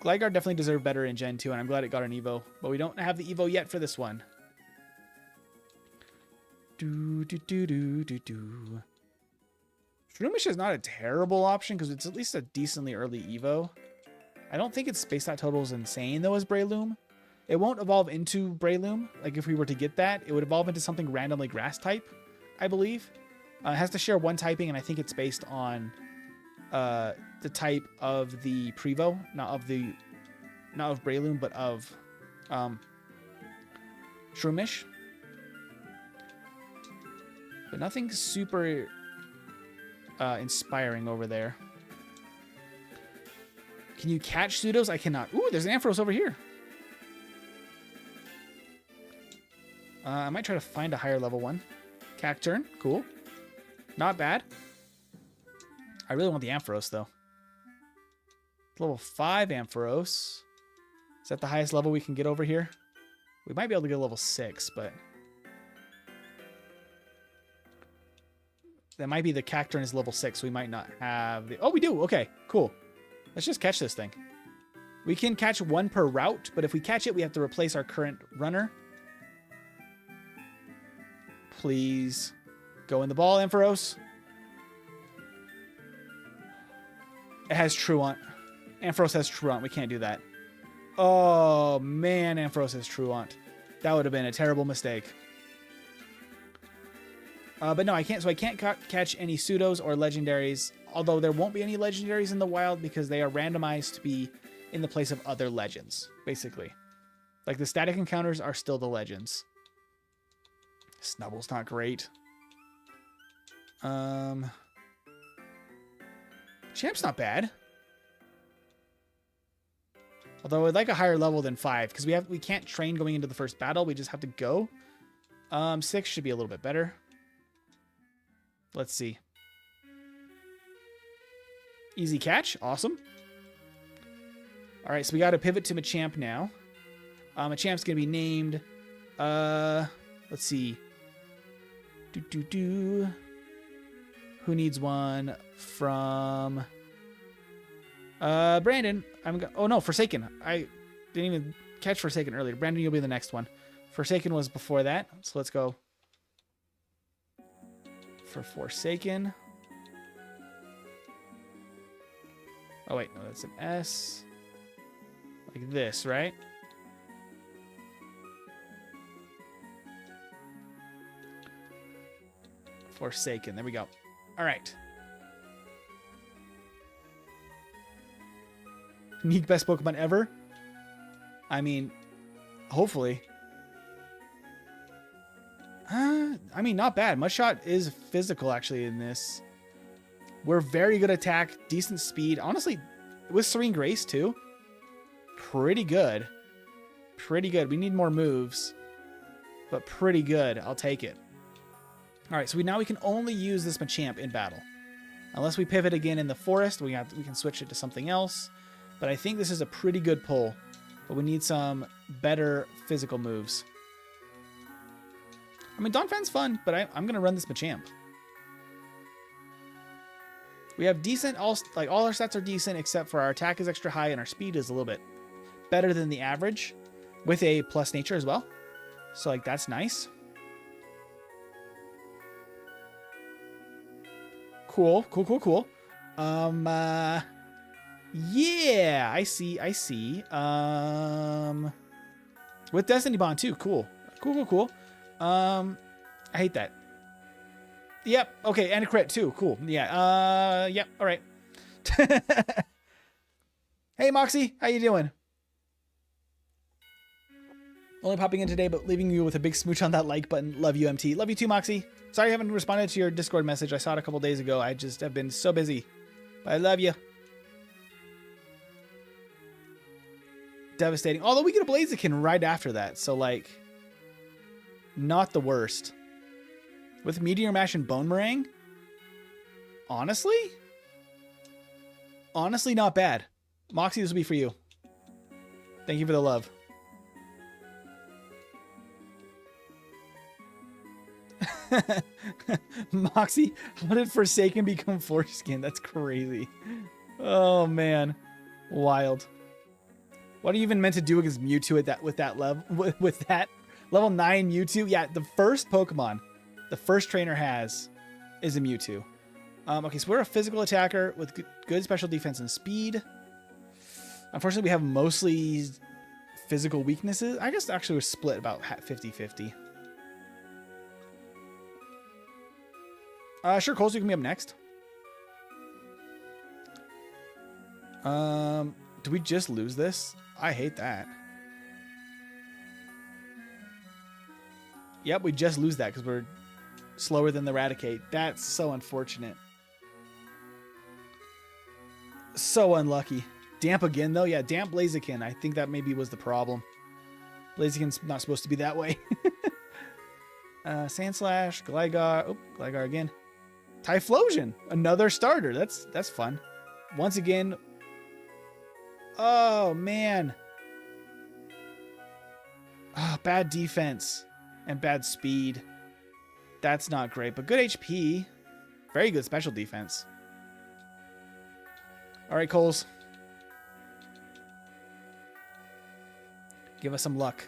Gligar definitely deserved better in Gen 2, and I'm glad it got an Evo. But we don't have the Evo yet for this one. Shroomish is not a terrible option because it's at least a decently early Evo. I don't think its space out total is insane, though, as Breloom. It won't evolve into Breloom. Like, if we were to get that, it would evolve into something randomly grass type, I believe. It has to share one typing, and I think it's based on... the type of the Prevo, not of Breloom, but of Shroomish. But nothing super inspiring over there. Can you catch Pseudos? I cannot. Ooh, there's an Ampharos over here. I might try to find a higher level one. Cacturn, cool. Not bad. I really want the Ampharos, though. Level 5 Ampharos. Is that the highest level we can get over here? We might be able to get a level 6, but... That might be the Cacturn is level 6, so we might not have the... Oh, we do! Okay, cool. Let's just catch this thing. We can catch one per route, but if we catch it, we have to replace our current runner. Please. Go in the ball, Ampharos. It has Truant. Ampharos has Truant. We can't do that. Oh, man, Ampharos has Truant. That would have been a terrible mistake. But no, I can't. So I can't catch any Pseudos or Legendaries. Although there won't be any Legendaries in the wild because they are randomized to be in the place of other Legends, basically. Like the static encounters are still the Legends. Snubble's not great. Champ's not bad. Although I'd like a higher level than 5 because we can't train going into the first battle. We just have to go. 6 should be a little bit better. Let's see. Easy catch. Awesome. All right, so we got to pivot to Machamp now. Machamp's going to be named... let's see. Who needs one from... Brandon. Oh, no, Forsaken. I didn't even catch Forsaken earlier. Brandon, you'll be the next one. Forsaken was before that, so let's go for Forsaken. Oh, wait. No, that's an S. Like this, right? Forsaken. There we go. All right. Unique best Pokemon ever? I mean, hopefully. I mean, not bad. Mudshot is physical, actually, in this. We're very good attack, decent speed. Honestly, with Serene Grace, too. Pretty good. Pretty good. We need more moves. But pretty good. I'll take it. All right, so now we can only use this Machamp in battle. Unless we pivot again in the forest, we can switch it to something else. But I think this is a pretty good pull. But we need some better physical moves. I mean, Donphan's fun, but I'm going to run this Machamp. We have decent, all our stats are decent, except for our attack is extra high and our speed is a little bit better than the average, with a plus nature as well. So, like, that's nice. Cool. Yeah, I see. With Destiny Bond too. Cool. I hate that. Yep. Okay, and a crit too. Cool. Yeah. Yep. All right. Hey, Moxie, how you doing? Only popping in today, but leaving you with a big smooch on that like button. Love you, MT. Love you too, Moxie. Sorry I haven't responded to your Discord message. I saw it a couple days ago. I just have been so busy. But I love you. Devastating. Although we get a Blaziken right after that. So, like, not the worst. With Meteor Mash and Bone Meringue? Honestly, not bad. Moxie, this will be for you. Thank you for the love. Moxie, how did Forsaken become Foreskin? That's crazy. Oh man, wild. What are you even meant to do against Mewtwo at with that level 9 Mewtwo? Yeah, the first Pokemon the first trainer has is a Mewtwo. Okay, so we're a physical attacker with good special defense and speed. Unfortunately, we have mostly physical weaknesses. I guess actually we're split about 50-50. Sure, Coles, you can be up next. Do we just lose this? I hate that. Yep, we just lose that because we're slower than the Raticate. That's so unfortunate. So unlucky. Damp again, though? Yeah, damp Blaziken. I think that maybe was the problem. Blaziken's not supposed to be that way. Sandslash, Gligar. Oh, Gligar again. Typhlosion, another starter. That's fun. Once again. Oh, man. Oh, bad defense and bad speed. That's not great, but good HP. Very good special defense. All right, Coles. Give us some luck.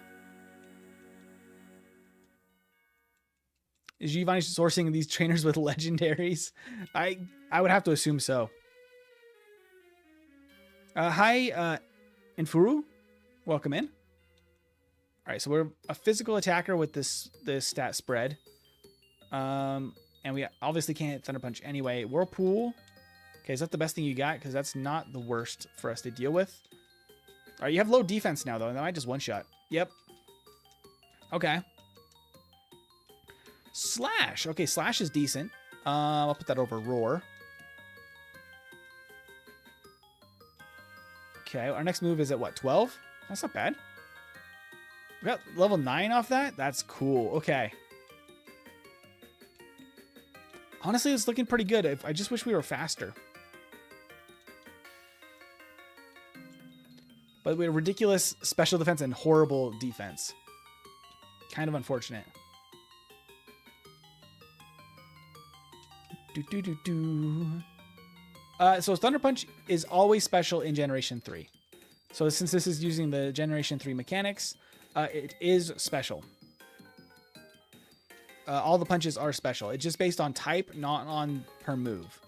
Is Giovanni sourcing these trainers with legendaries? I would have to assume so. Hi, Infuru. Welcome in. All right, so we're a physical attacker with this stat spread. And we obviously can't hit Thunder Punch anyway. Whirlpool. Okay, is that the best thing you got? Because that's not the worst for us to deal with. All right, you have low defense now, though. And that might just one-shot. Yep. Okay. Slash. Okay, Slash is decent. I'll put that over Roar. Okay, our next move is at what, 12? That's not bad. We got level 9 off that? That's cool. Okay. Honestly, it's looking pretty good. I just wish we were faster. But we have ridiculous special defense and horrible defense. Kind of unfortunate. So Thunder Punch is always special in Generation 3. So since this is using the Generation 3 mechanics, it is special. All the punches are special. It's just based on type, not on per move.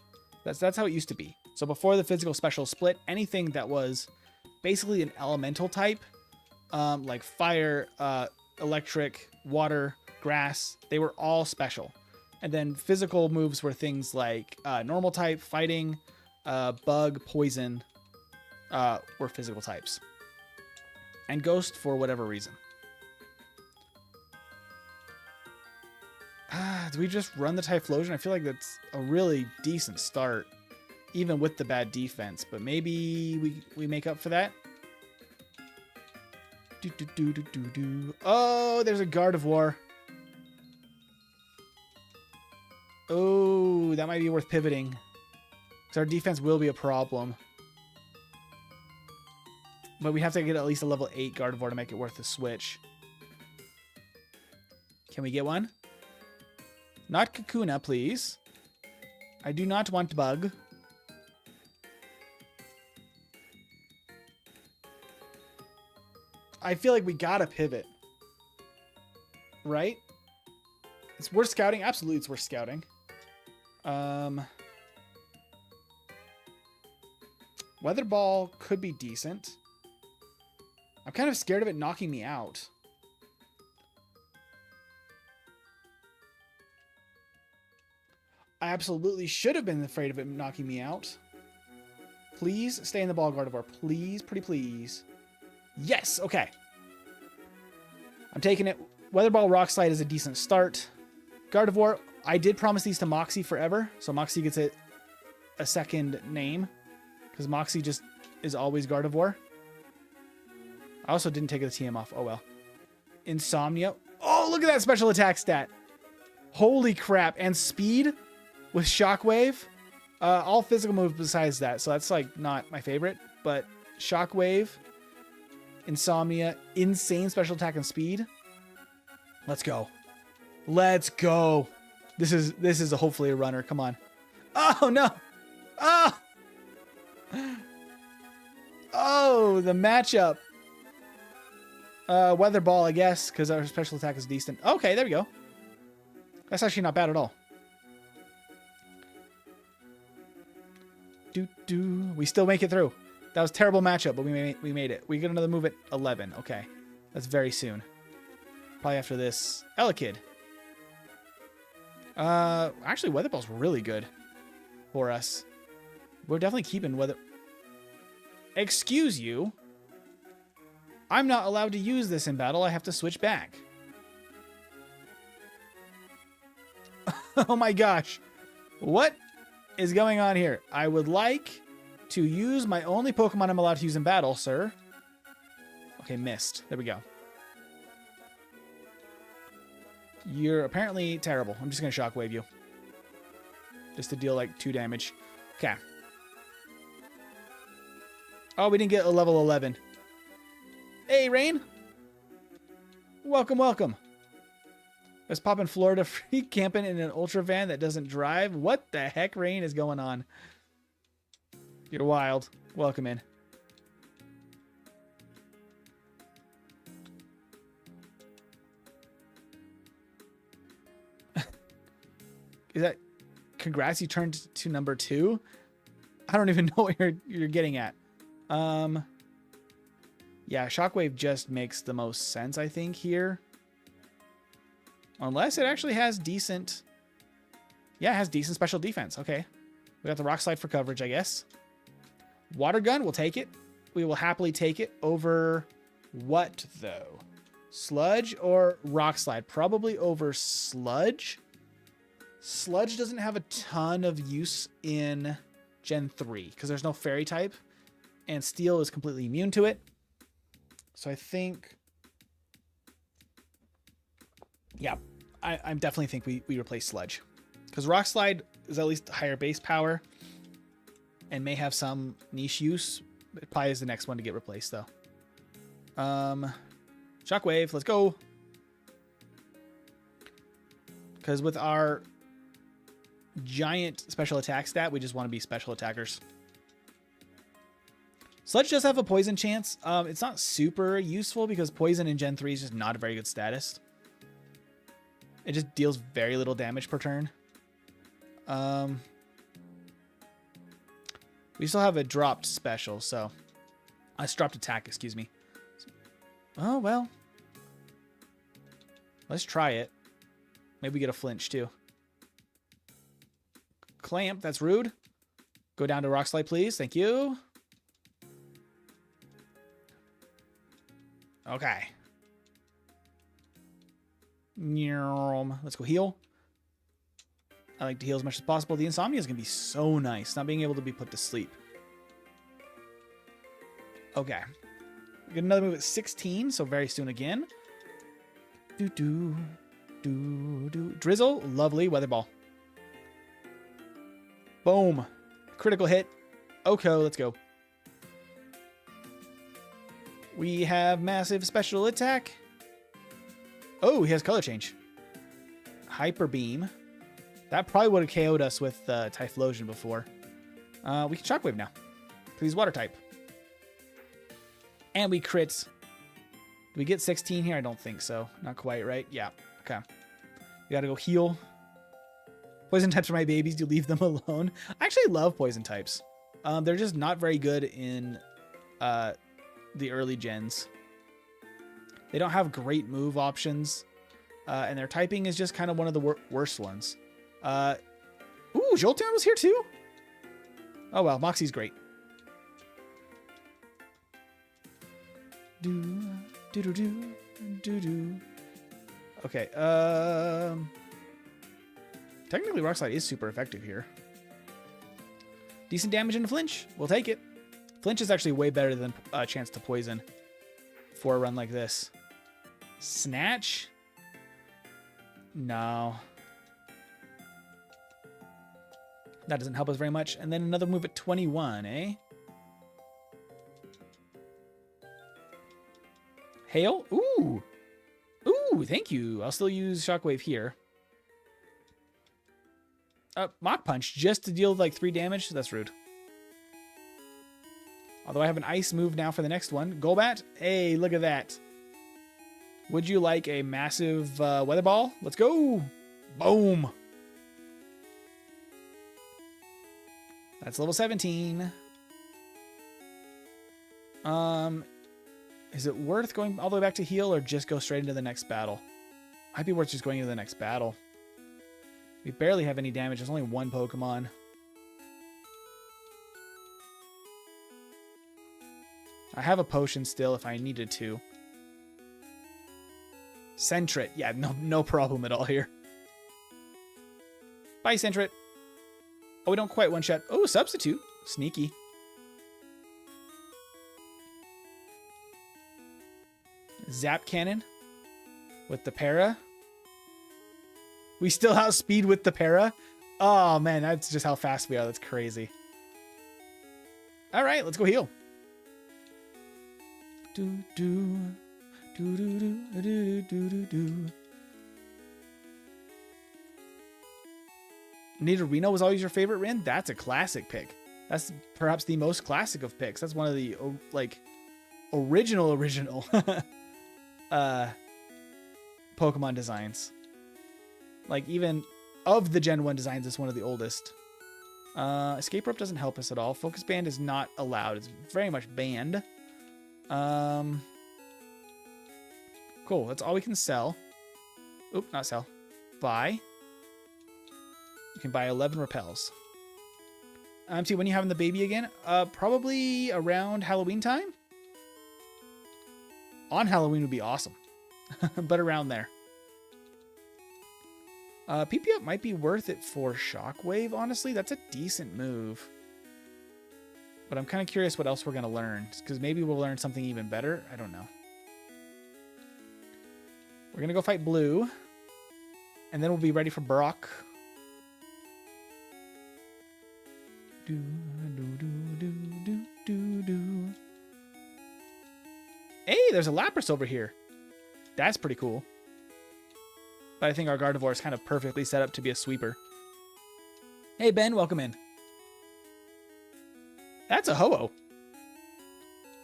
That's how it used to be. So before the physical special split, anything that was basically an elemental type, like fire, electric, water, grass, they were all special. And then physical moves were things like normal type, fighting, bug, poison, were physical types. And ghost for whatever reason. Do we just run the Typhlosion? I feel like that's a really decent start, even with the bad defense. But maybe we make up for that. Oh, there's a Gardevoir. Oh, that might be worth pivoting, because our defense will be a problem. But we have to get at least a level 8 Gardevoir to make it worth the switch. Can we get one? Not Kakuna, please. I do not want Bug. I feel like we gotta pivot. Right? It's worth scouting. Absolutely, it's worth scouting. Weather Ball could be decent. I'm kind of scared of it knocking me out. I absolutely should have been afraid of it knocking me out. Please stay in the ball, Gardevoir. Please, pretty please. Yes, okay. I'm taking it. Weather Ball, Rock Slide is a decent start. Gardevoir, I did promise these to Moxie forever, so Moxie gets a second name, because Moxie just is always Gardevoir. I also didn't take the TM off. Oh, well. Insomnia. Oh, look at that special attack stat. Holy crap. And speed with Shockwave. All physical moves besides that, so that's like not my favorite, but Shockwave, Insomnia, insane special attack and speed. Let's go. Let's go. This is hopefully a runner. Come on. Oh, no. Oh. Oh, the matchup. Weather Ball, I guess, because our special attack is decent. Okay, there we go. That's actually not bad at all. We still make it through. That was a terrible matchup, but we made it. We get another move at 11. Okay. That's very soon. Probably after this. Elekid. Actually, Weather Ball's really good for us. We're definitely keeping Weather... Excuse you? I'm not allowed to use this in battle. I have to switch back. Oh my gosh. What is going on here? I would like to use my only Pokemon I'm allowed to use in battle, sir. Okay, missed. There we go. You're apparently terrible. I'm just going to Shockwave you. Just to deal like 2 damage. Okay. Oh, we didn't get a level 11. Hey, Rain. Welcome, welcome. Let's pop in Florida free camping in an Ultra van that doesn't drive. What the heck, Rain, is going on? You're wild. Welcome in. Is that... Congrats, you turned to number 2? I don't even know what you're getting at. Yeah, Shockwave just makes the most sense, I think, here. Unless it actually has decent... Yeah, it has decent special defense. Okay. We got the Rock Slide for coverage, I guess. Water Gun, we'll take it. We will happily take it over... What, though? Sludge or Rock Slide? Probably over Sludge. Sludge doesn't have a ton of use in Gen 3 because there's no fairy type, and Steel is completely immune to it. So I think, yeah, I definitely think we replace Sludge because Rock Slide is at least higher base power and may have some niche use. It probably is the next one to get replaced though. Shockwave, let's go. Because with our giant special attack stat, we just want to be special attackers. Sludge does have a poison chance. It's not super useful because poison in Gen 3 is just not a very good status. It just deals very little damage per turn. We still have a dropped special, so... dropped attack, excuse me. Oh, well. Let's try it. Maybe we get a flinch, too. Clamp, that's rude. Go down to Rock Slide, please. Thank you. Okay. Let's go heal. I like to heal as much as possible. The insomnia is going to be so nice. Not being able to be put to sleep. Okay. We get another move at 16, so very soon again. Drizzle. Lovely. Weather ball. Boom. Critical hit. Oko, let's go. We have massive special attack. Oh, he has color change. Hyper beam. That probably would have KO'd us with Typhlosion before. We can Shockwave now. Because he's water type. And we crits. Do we get 16 here? I don't think so. Not quite, right? Yeah. Okay. We gotta go heal. Poison types are my babies. Do leave them alone. I actually love poison types. They're just not very good in the early gens. They don't have great move options. And their typing is just kind of one of the worst ones. Ooh, Jolteon was here too? Oh well, Moxie's great. Okay, technically Rock Slide is super effective here. Decent damage in a flinch. We'll take it. Flinch is actually way better than a chance to poison for a run like this. Snatch? No. That doesn't help us very much. And then another move at 21, eh? Hail? Ooh. Ooh, thank you. I'll still use Shockwave here. Mach Punch, just to deal like 3 damage? That's rude. Although I have an ice move now for the next one. Golbat? Hey, look at that. Would you like a massive weather ball? Let's go. Boom. That's level 17. Is it worth going all the way back to heal or just go straight into the next battle? Might be worth just going into the next battle. We barely have any damage. There's only one Pokemon. I have a potion still if I needed to. Sentret. Yeah, no problem at all here. Bye, Sentret. Oh, we don't quite one-shot. Oh, substitute. Sneaky. Zap Cannon with the para. We still outspeed with the para. Oh, man, that's just how fast we are. That's crazy. All right, let's go heal. Nidorino was always your favorite, Rin? That's a classic pick. That's perhaps the most classic of picks. That's one of the, like, original Pokemon designs. Like, even of the Gen 1 designs, it's one of the oldest. Escape Rope doesn't help us at all. Focus Band is not allowed. It's very much banned. Cool. That's all we can sell. Oop, not sell. Buy. You can buy 11 repels. See, when you having the baby again? Probably around Halloween time. On Halloween would be awesome. But around there. PP up might be worth it for Shockwave, honestly. That's a decent move. But I'm kind of curious what else we're going to learn. Because maybe we'll learn something even better. I don't know. We're going to go fight Blue. And then we'll be ready for Brock. Hey, there's a Lapras over here. That's pretty cool. But I think our Gardevoir is kind of perfectly set up to be a sweeper. Hey, Ben, welcome in. That's a Ho-Oh.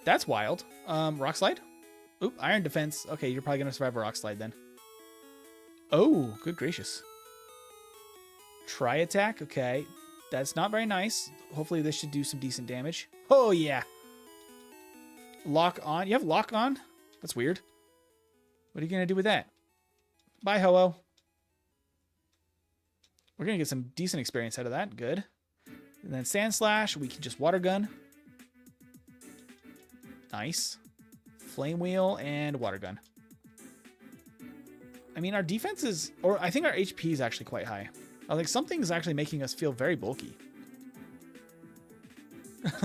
That's wild. Rock Slide? Oop, Iron Defense. Okay, you're probably going to survive a Rock Slide then. Oh, good gracious. Tri-Attack? Okay. That's not very nice. Hopefully this should do some decent damage. Oh, yeah. Lock on. You have lock on? That's weird. What are you going to do with that? Bye, Ho-Oh. We're going to get some decent experience out of that. Good. And then Sand Slash. We can just Water Gun. Nice. Flame Wheel and Water Gun. I mean, our defense is... Or I think our HP is actually quite high. I think something's actually making us feel very bulky.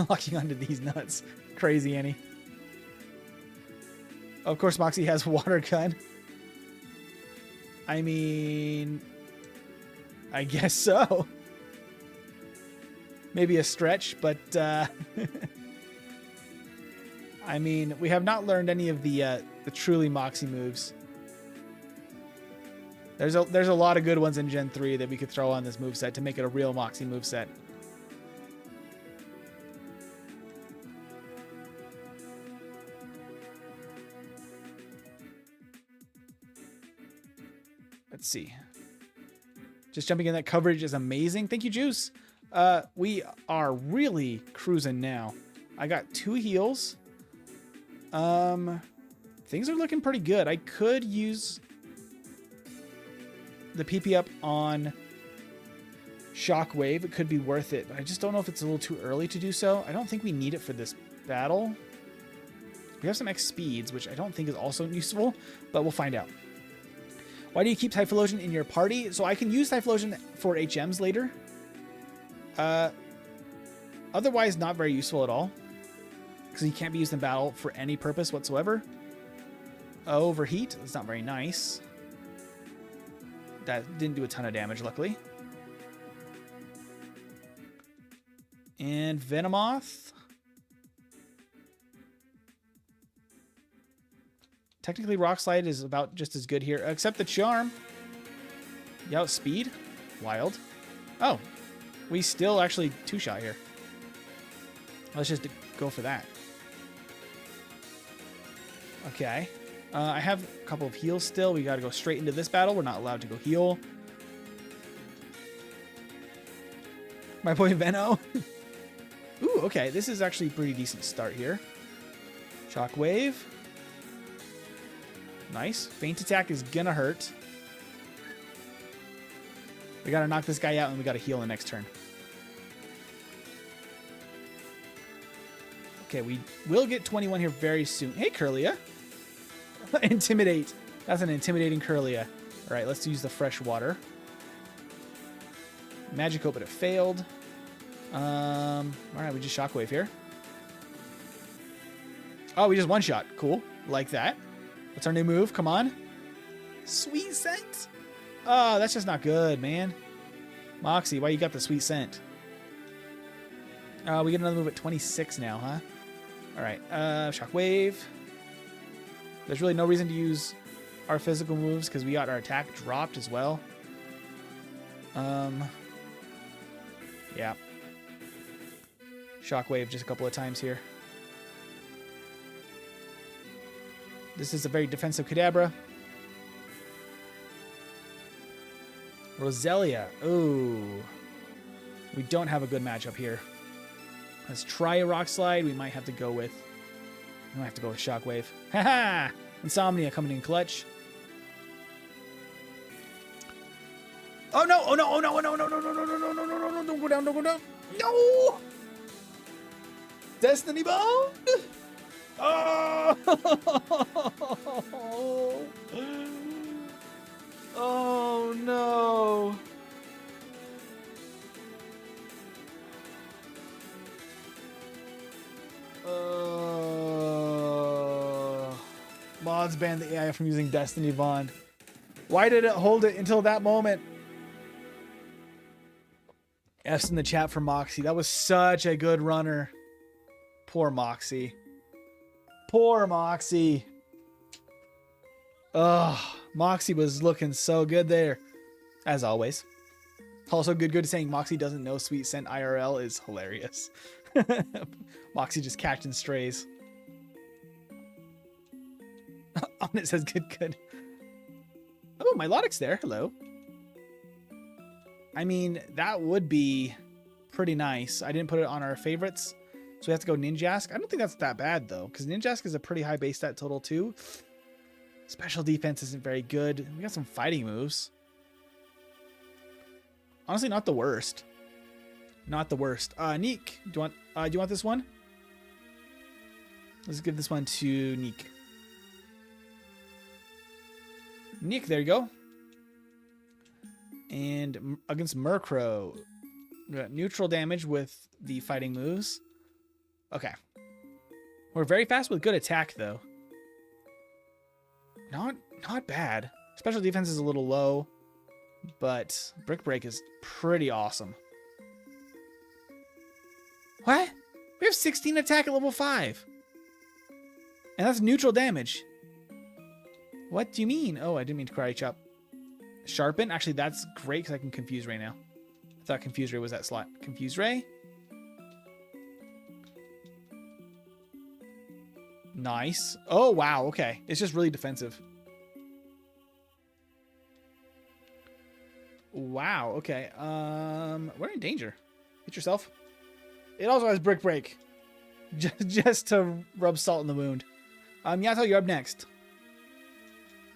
Locking onto these nuts. Crazy, Annie. Of course, Moxie has Water Gun. I mean... I guess so. Maybe a stretch, but... I mean, we have not learned any of the truly Moxie moves. There's a lot of good ones in Gen 3 that we could throw on this moveset to make it a real Moxie moveset. Let's see. Just jumping in that coverage is amazing. Thank you, Juice. We are really cruising now. I got 2 heals. Things are looking pretty good. I could use the PP up on Shockwave. It could be worth it, but I just don't know if it's a little too early to do so. I don't think we need it for this battle. We have some X speeds, which I don't think is also useful, but we'll find out. Why do you keep Typhlosion in your party? So I can use Typhlosion for HMs later. Otherwise, not very useful at all. Because he can't be used in battle for any purpose whatsoever. Overheat. That's not very nice. That didn't do a ton of damage, luckily. And Venomoth. Technically, Rock Slide is about just as good here, except the Charm. You outspeed? Wild. Oh, we still actually 2-shot here. Let's just go for that. Okay. I have a couple of heals still. We got to go straight into this battle. We're not allowed to go heal. My boy Veno. Ooh, okay. This is actually a pretty decent start here. Shockwave. Nice. Feint Attack is going to hurt. We got to knock this guy out and we got to heal the next turn. Okay, we will get 21 here very soon. Hey, Curlia. Intimidate. That's an intimidating Curlia. All right, let's use the fresh water. Magic Hope, but it failed. All right, we just Shockwave here. Oh, we just one-shot. Cool. Like that. What's our new move? Come on. Sweet Scent. Oh, that's just not good, man. Moxie, why you got the Sweet Scent? We get another move at 26 now, huh? All right, Shockwave. There's really no reason to use our physical moves because we got our attack dropped as well. Yeah. Shockwave just a couple of times here. This is a very defensive Kadabra. Roselia. Ooh. We don't have a good matchup here. Let's try a Rock Slide. We might have to go with... I might have to go with Shockwave. Haha! Insomnia coming in clutch. Oh no! Oh no! Oh no! Oh no! No! No! No! No! No! No! No! No! No! Don't go down! Don't go down! No! Destiny Bond! Oh! Oh no! Mods banned the AI from using Destiny Bond. Why did it hold it until that moment? F's in the chat for Moxie. That was such a good runner. Poor Moxie. Poor Moxie. Ugh. Moxie was looking so good there. As always. Also, good saying Moxie doesn't know Sweet Scent IRL is hilarious. Moxie just catching strays. On it says good. Oh, my Lodic's there. Hello. I mean, that would be pretty nice. I didn't put it on our favorites, so we have to go Ninjask. I don't think that's that bad, though, because Ninjask is a pretty high base stat total, too. Special defense isn't very good. We got some fighting moves. Honestly, not the worst. Not the worst. Neek, do you want this one? Let's give this one to Neek. Neek, there you go. And against Murkrow, we got neutral damage with the fighting moves. Okay. We're very fast with good attack, though. Not bad. Special defense is a little low, but Brick Break is pretty awesome. What? We have 16 attack at level 5. And that's neutral damage. What do you mean? Oh, I didn't mean to karate chop. Sharpen? Actually, that's great because I can Confuse Ray now. I thought Confuse Ray was that slot. Confuse Ray. Nice. Oh, wow. Okay. It's just really defensive. Wow. Okay. We're in danger. Hit yourself. It also has Brick Break. Just to rub salt in the wound. Yato, you're up next.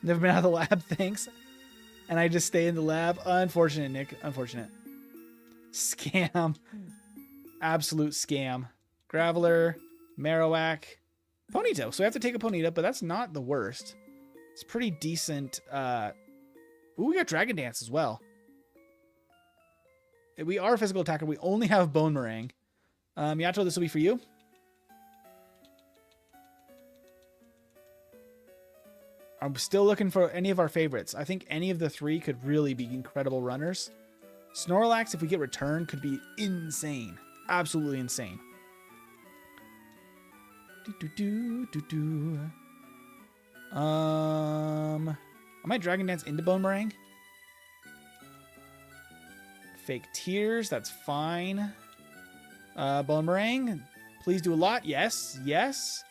Never been out of the lab, thanks. And I just stay in the lab. Unfortunate, Nick. Unfortunate. Scam. Absolute scam. Graveler. Marowak. Ponyta. So we have to take a Ponyta, but that's not the worst. It's pretty decent. Ooh, we got Dragon Dance as well. We are a physical attacker. We only have Bone Meringue. Yato, this will be for you. I'm still looking for any of our favorites. I think any of the three could really be incredible runners. Snorlax, if we get return, could be insane. Absolutely insane. I might Dragon Dance into Bone Meringue. Fake Tears, that's fine. Bone Meringue, please do a lot. Yes, yes.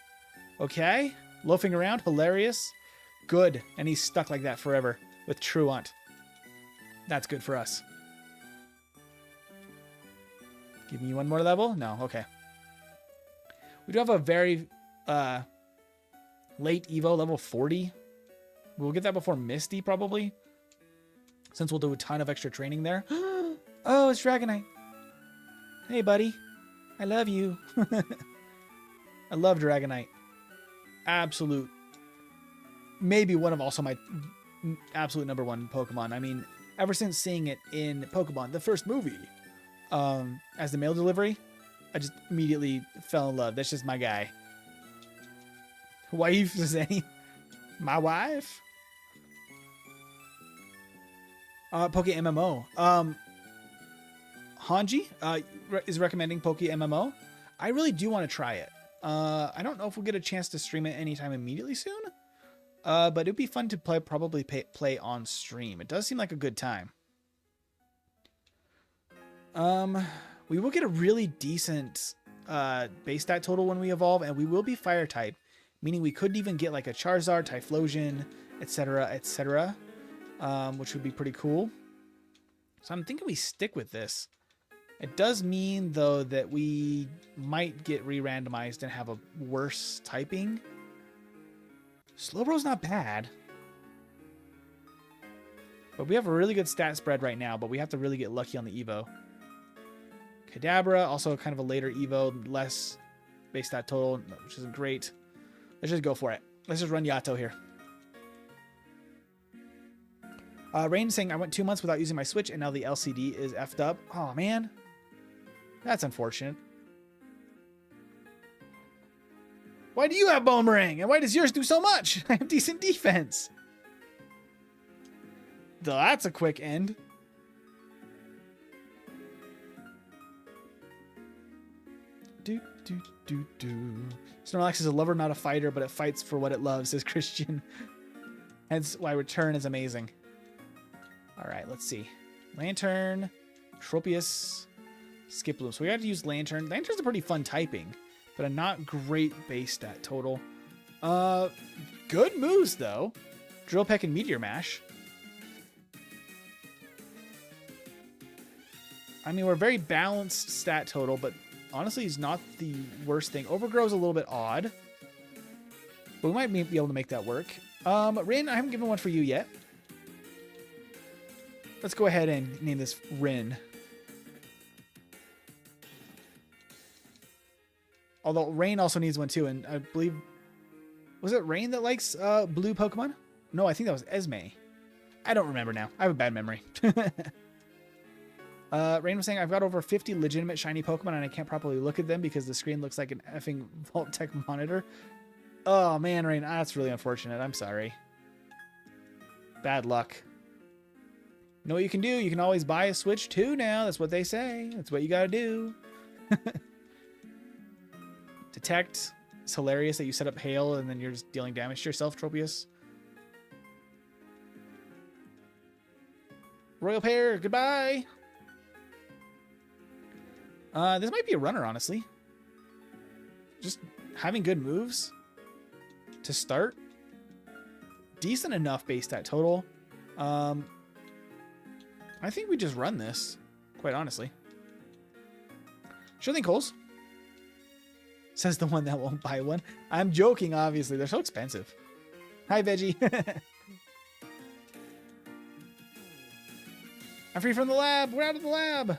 Okay. Loafing around, hilarious. Good. And he's stuck like that forever with Truant. That's good for us. Give me one more level? No, okay. We do have a very late Evo, level 40. We'll get that before Misty, probably. Since we'll do a ton of extra training there. Oh, it's Dragonite. Hey, buddy. I love you. I love Dragonite. Absolute. Maybe one of also my absolute #1 Pokemon. I mean, ever since seeing it in Pokemon, the first movie, as the mail delivery, I just immediately fell in love. That's just my guy. Wife, is any? My wife? Poke MMO. Hanji is recommending Poke MMO. I really do want to try it. I don't know if we'll get a chance to stream it anytime immediately soon. But it'd be fun to probably play on stream. It does seem like a good time. We will get a really decent base stat total when we evolve, and we will be fire type, meaning we could even get like a Charizard, Typhlosion, etc., etc., which would be pretty cool. So I'm thinking we stick with this. It does mean, though, that we might get re-randomized and have a worse typing. Slowbro's not bad. But we have a really good stat spread right now, but we have to really get lucky on the Evo. Kadabra, also kind of a later Evo, less base stat total, which isn't great. Let's just go for it. Let's just run Yato here. Rain saying, I went 2 months without using my Switch, and now the LCD is effed up. Oh, man. That's unfortunate. Why do you have Boomerang? And why does yours do so much? I have decent defense. That's a quick end. Snorlax is a lover, not a fighter, but it fights for what it loves, says Christian. Hence why Return is amazing. All right, let's see. Lantern, Tropius, Skiploom. So we have to use Lantern. Lantern's a pretty fun typing, but a not great base stat total. Good moves, though. Drill Peck and Meteor Mash. I mean, we're very balanced stat total, but honestly, he's not the worst thing. Overgrow's a little bit odd, but we might be able to make that work. Rin, I haven't given one for you yet. Let's go ahead and name this Rin. Although Rain also needs one too, and I believe... Was it Rain that likes blue Pokemon? No, I think that was Esme. I don't remember now. I have a bad memory. Rain was saying, I've got over 50 legitimate shiny Pokemon and I can't properly look at them because the screen looks like an effing Vault Tech monitor. Oh man, Rain, that's really unfortunate. I'm sorry. Bad luck. You know what you can do? You can always buy a Switch 2 now. That's what they say. That's what you gotta do. Detect. It's hilarious that you set up Hail and then you're just dealing damage to yourself, Tropius. Royal Pair, goodbye. This might be a runner, honestly. Just having good moves to start. Decent enough base stat total. I think we just run this, quite honestly. Sure thing, Coles. Says the one that won't buy one. I'm joking, obviously. They're so expensive. Hi, Veggie. I'm free from the lab. We're out of the lab.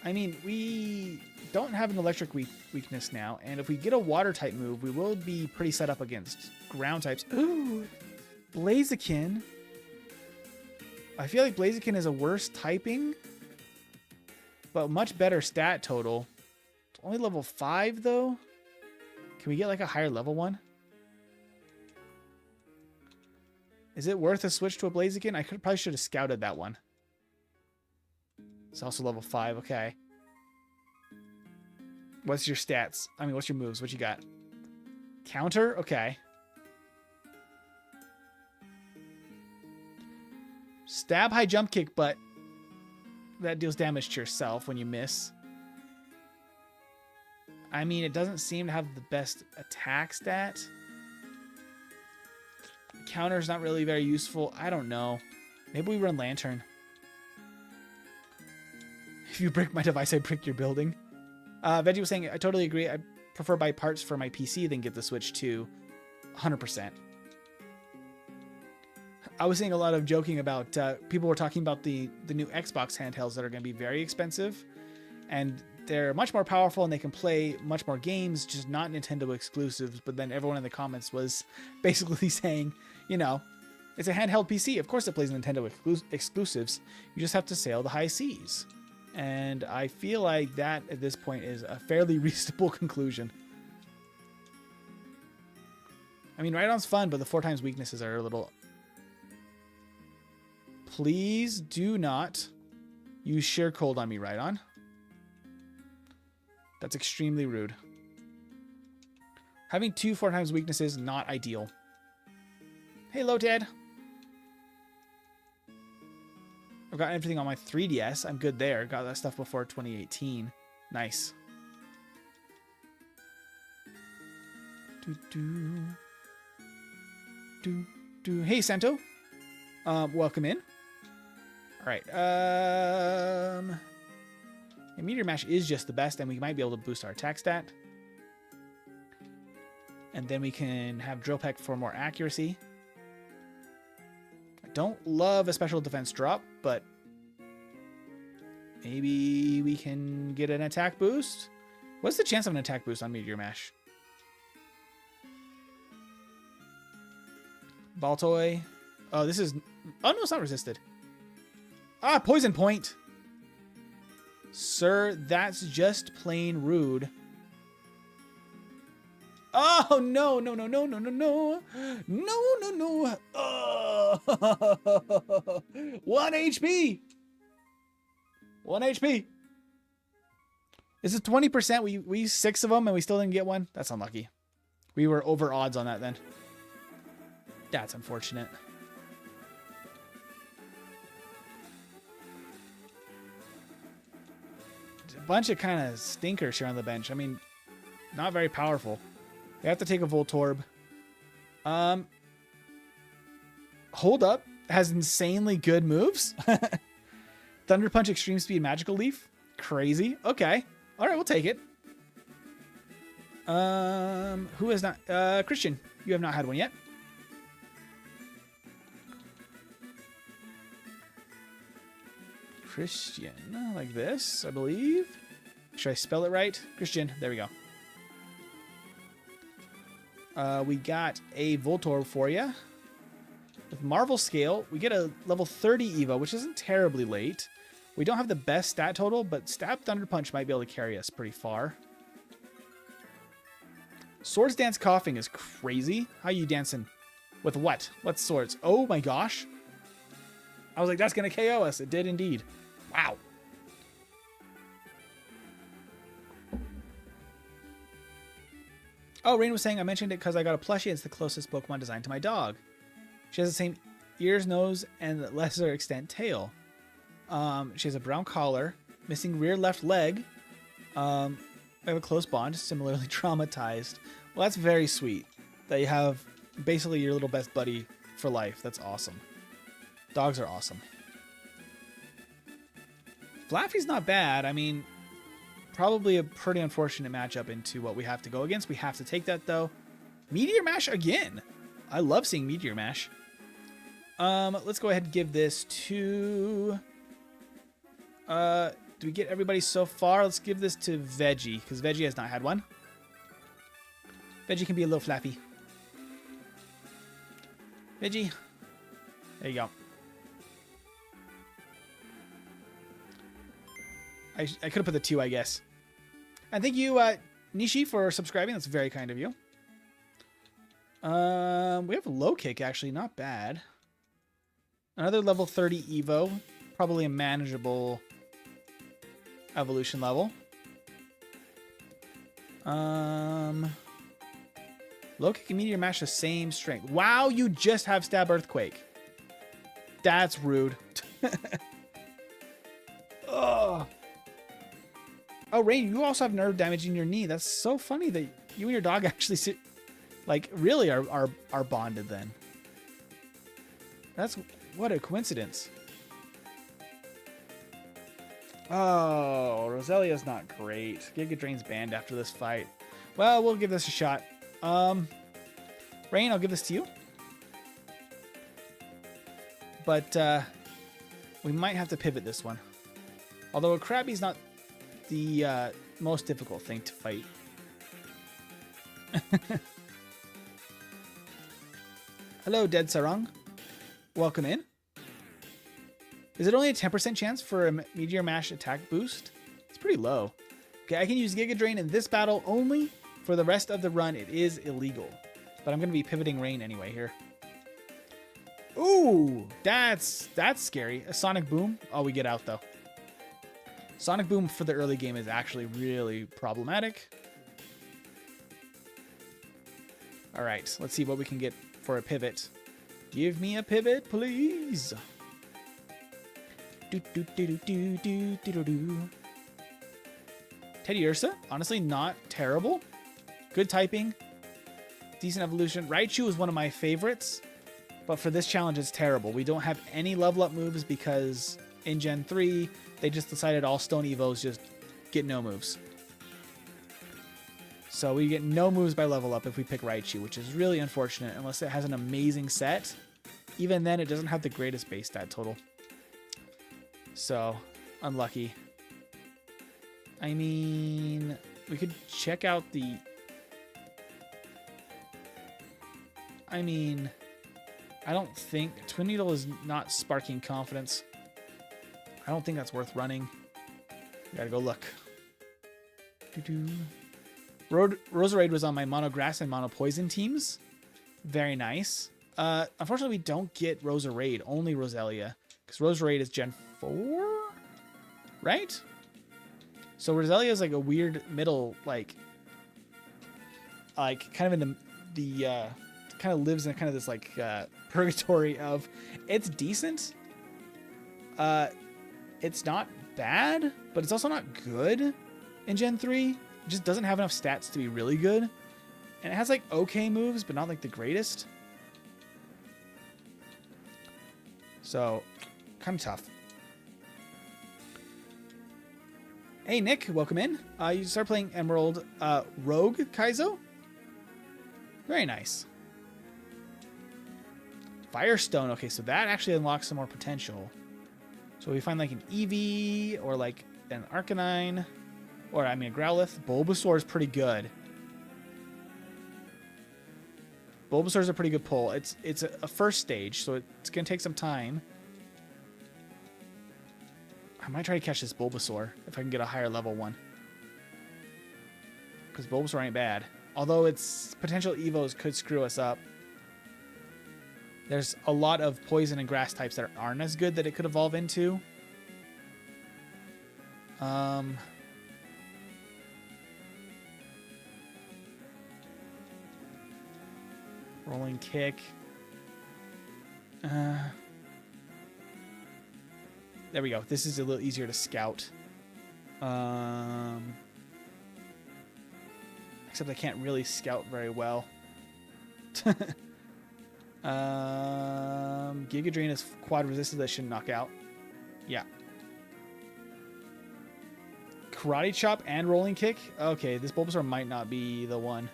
I mean, we don't have an electric weakness now, and if we get a water type move, we will be pretty set up against ground types. Ooh, Blaziken. I feel like Blaziken is a worse typing, but much better stat total. It's only level 5 though. Can we get like a higher level one? Is it worth a switch to a Blaziken? I probably should have scouted that one. It's also level 5. Okay. What's your stats? I mean, what's your moves? What you got? Counter? Okay. Stab, high jump kick, but that deals damage to yourself when you miss. I mean, it doesn't seem to have the best attack stat. Counter's not really very useful. I don't know. Maybe we run Lantern. If you brick my device, I brick your building. Veggie was saying, I totally agree. I prefer buy parts for my PC than get the Switch 2. 100%. I was seeing a lot of joking about, people were talking about the new Xbox handhelds that are going to be very expensive. And they're much more powerful and they can play much more games, just not Nintendo exclusives. But then everyone in the comments was basically saying, you know, it's a handheld PC. Of course it plays Nintendo exclusives. You just have to sail the high seas. And I feel like that at this point is a fairly reasonable conclusion. I mean, Rhydon's fun, but the 4 times weaknesses are a little... Please do not use Sheer Cold on me, Rhydon. That's extremely rude. Having 2 4 times weaknesses, not ideal. Hey, Lotad. I've got everything on my 3DS. I'm good there. Got that stuff before 2018. Nice. Hey, Santo. Welcome in. All right. Meteor Mash is just the best, and we might be able to boost our attack stat. And then we can have Drill Peck for more accuracy. I don't love a special defense drop, but maybe we can get an attack boost. What's the chance of an attack boost on Meteor Mash? Baltoy. Oh, this is... Oh, no, it's not resisted. Ah, Poison Point. Sir, that's just plain rude. Oh, no, no, no, no, no, no, no. No, no, no. Oh. 1 HP. 1 HP. This is 20%. We used 6 of them and we still didn't get one. That's unlucky. We were over odds on that then. That's unfortunate. A bunch of kind of stinkers here on the bench. I mean, not very powerful. We have to take a Voltorb. Hold Up has insanely good moves. Thunder Punch, Extreme Speed, Magical Leaf. Crazy. Okay. All right, we'll take it. Who has not? Christian, you have not had one yet. Christian, like this, I believe. Should I spell it right? Christian, there we go. We got a Voltorb for you. With Marvel Scale, we get a level 30 Evo, which isn't terribly late. We don't have the best stat total, but Stab Thunder Punch might be able to carry us pretty far. Swords Dance Coughing is crazy. How you dancing? With what? What swords? Oh my gosh. I was like, that's going to KO us. It did indeed. Wow. Oh, Rain was saying I mentioned it because I got a plushie. It's the closest Pokemon design to my dog. She has the same ears, nose, and lesser extent tail. She has a brown collar, missing rear left leg. I have a close bond, similarly traumatized. Well, that's very sweet that you have basically your little best buddy for life. That's awesome. Dogs are awesome. Flaffy's not bad. I mean, probably a pretty unfortunate matchup into what we have to go against. We have to take that, though. Meteor Mash again. I love seeing Meteor Mash. Let's go ahead and give this to... do we get everybody so far? Let's give this to Veggie, because Veggie has not had one. Veggie can be a little flappy. Veggie. There you go. I could have put the 2, I guess. And thank you, Nishi, for subscribing. That's very kind of you. We have a low kick, actually. Not bad. Another level 30 Evo. Probably a manageable evolution level. Low kick and Meteor Mash the same strength. Wow, you just have Stab Earthquake. That's rude. Ugh. Oh, Rain, you also have nerve damage in your knee. That's so funny that you and your dog actually really are bonded then. That's what a coincidence. Oh, Roselia's not great. Giga Drain's banned after this fight. Well, we'll give this a shot. Rain, I'll give this to you. But we might have to pivot this one. Although a Krabby's not the most difficult thing to fight. Hello, Dead Sarang. Welcome in. Is it only a 10% chance for a Meteor Mash attack boost? It's pretty low. Okay, I can use Giga Drain in this battle only. For the rest of the run, it is illegal. But I'm going to be pivoting Rain anyway here. Ooh, that's scary. A Sonic Boom. Oh, we get out though. Sonic Boom for the early game is actually really problematic. All right, let's see what we can get for a pivot. Give me a pivot, please. Teddy Ursa, honestly, not terrible. Good typing. Decent evolution. Raichu is one of my favorites, but for this challenge, it's terrible. We don't have any level up moves because in Gen 3, they just decided all Stone Evos just get no moves. So we get no moves by level up if we pick Raichu, which is really unfortunate unless it has an amazing set. Even then, it doesn't have the greatest base stat total. So, unlucky. I mean, we could check out the... I mean, I don't think... Twin Needle is not sparking confidence. I don't think that's worth running. We gotta go look. Roserade was on my Mono Grass and Mono Poison teams. Very nice. Unfortunately, we don't get Roserade, only Roselia. Because Roserade is Gen 4? Right? So Roselia is like a weird middle, like kind of in the kind of lives in kind of this like purgatory of it's decent. It's not bad, but it's also not good in Gen 3. It just doesn't have enough stats to be really good. And it has like okay moves, but not like the greatest. So, kind of tough. Hey, Nick, welcome in. You start playing Emerald Rogue Kaizo? Very nice. Firestone. Okay, so that actually unlocks some more potential. So we find like an Eevee or like an Arcanine or, I mean, a Growlithe. Bulbasaur is pretty good. Bulbasaur is a pretty good pull. It's a first stage, so it's going to take some time. I might try to catch this Bulbasaur if I can get a higher level one. Because Bulbasaur ain't bad. Although its potential Evos could screw us up. There's a lot of poison and grass types that aren't as good that it could evolve into. Rolling kick. There we go. This is a little easier to scout. Except I can't really scout very well. Giga Drain is quad resisted. That should knock out. Yeah. Karate Chop and Rolling Kick. Okay, this Bulbasaur might not be the one.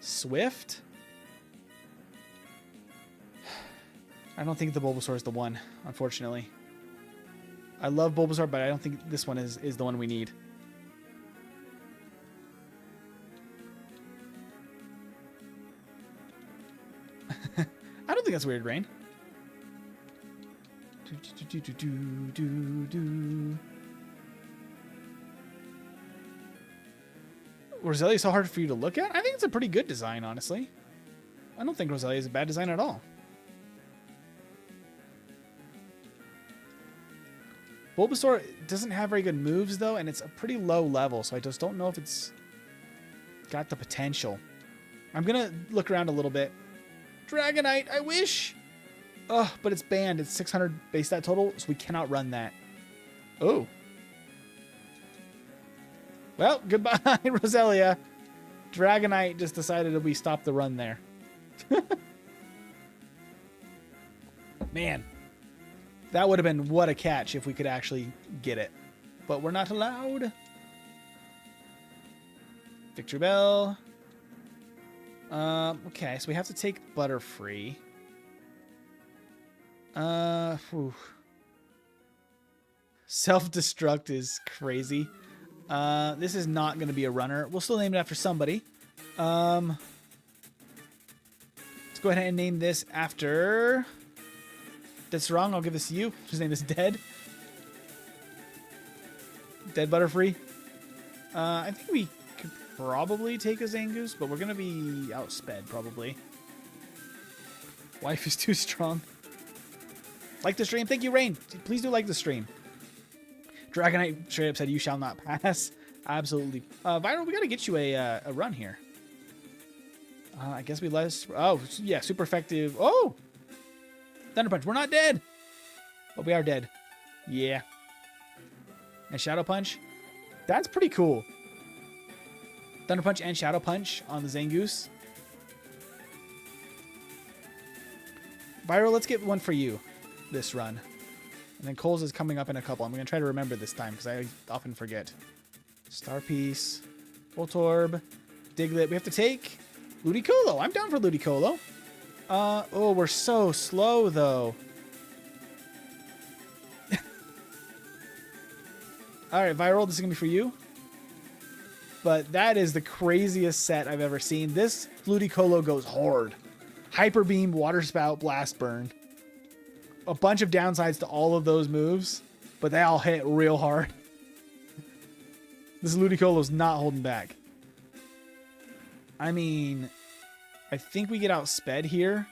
Swift? I don't think the Bulbasaur is the one, unfortunately. I love Bulbasaur, but I don't think this one is the one we need. I don't think that's weird, Rain. Roselia is so hard for you to look at? I think it's a pretty good design, honestly. I don't think Roselia is a bad design at all. Bulbasaur doesn't have very good moves, though, and it's a pretty low level, so I just don't know if it's got the potential. I'm going to look around a little bit. Dragonite, I wish! Oh, but it's banned. It's 600 base stat total, so we cannot run that. Oh. Well, goodbye, Roselia. Dragonite just decided that we stopped the run there. Man. That would have been what a catch if we could actually get it. But we're not allowed. Victory Bell. Okay, so we have to take Butterfree. Self-destruct is crazy. This is not going to be a runner. We'll still name it after somebody. Let's go ahead and name this after... That's wrong. I'll give this to you. His name is Dead. Dead Butterfree. I think we could probably take a Zangoose, but we're going to be outsped, probably. Wife is too strong. Like the stream. Thank you, Rain. Please do like the stream. Dragonite straight up said, you shall not pass. Absolutely. Viral, we got to get you a run here. I guess we let us... Oh, yeah. Super effective. Oh! Thunder Punch. We're not dead. But we are dead. Yeah. And Shadow Punch. That's pretty cool. Thunder Punch and Shadow Punch on the Zangoose. Viral, let's get one for you this run. And then Cole's is coming up in a couple. I'm going to try to remember this time because I often forget. Star Piece. Voltorb. Diglett. We have to take Ludicolo. I'm down for Ludicolo. Oh, we're so slow, though. Alright, Viral, this is going to be for you. But that is the craziest set I've ever seen. This Ludicolo goes hard. Hyper Beam, Water Spout, Blast Burn. A bunch of downsides to all of those moves, but they all hit real hard. This Ludicolo's not holding back. I mean... I think we get outsped here.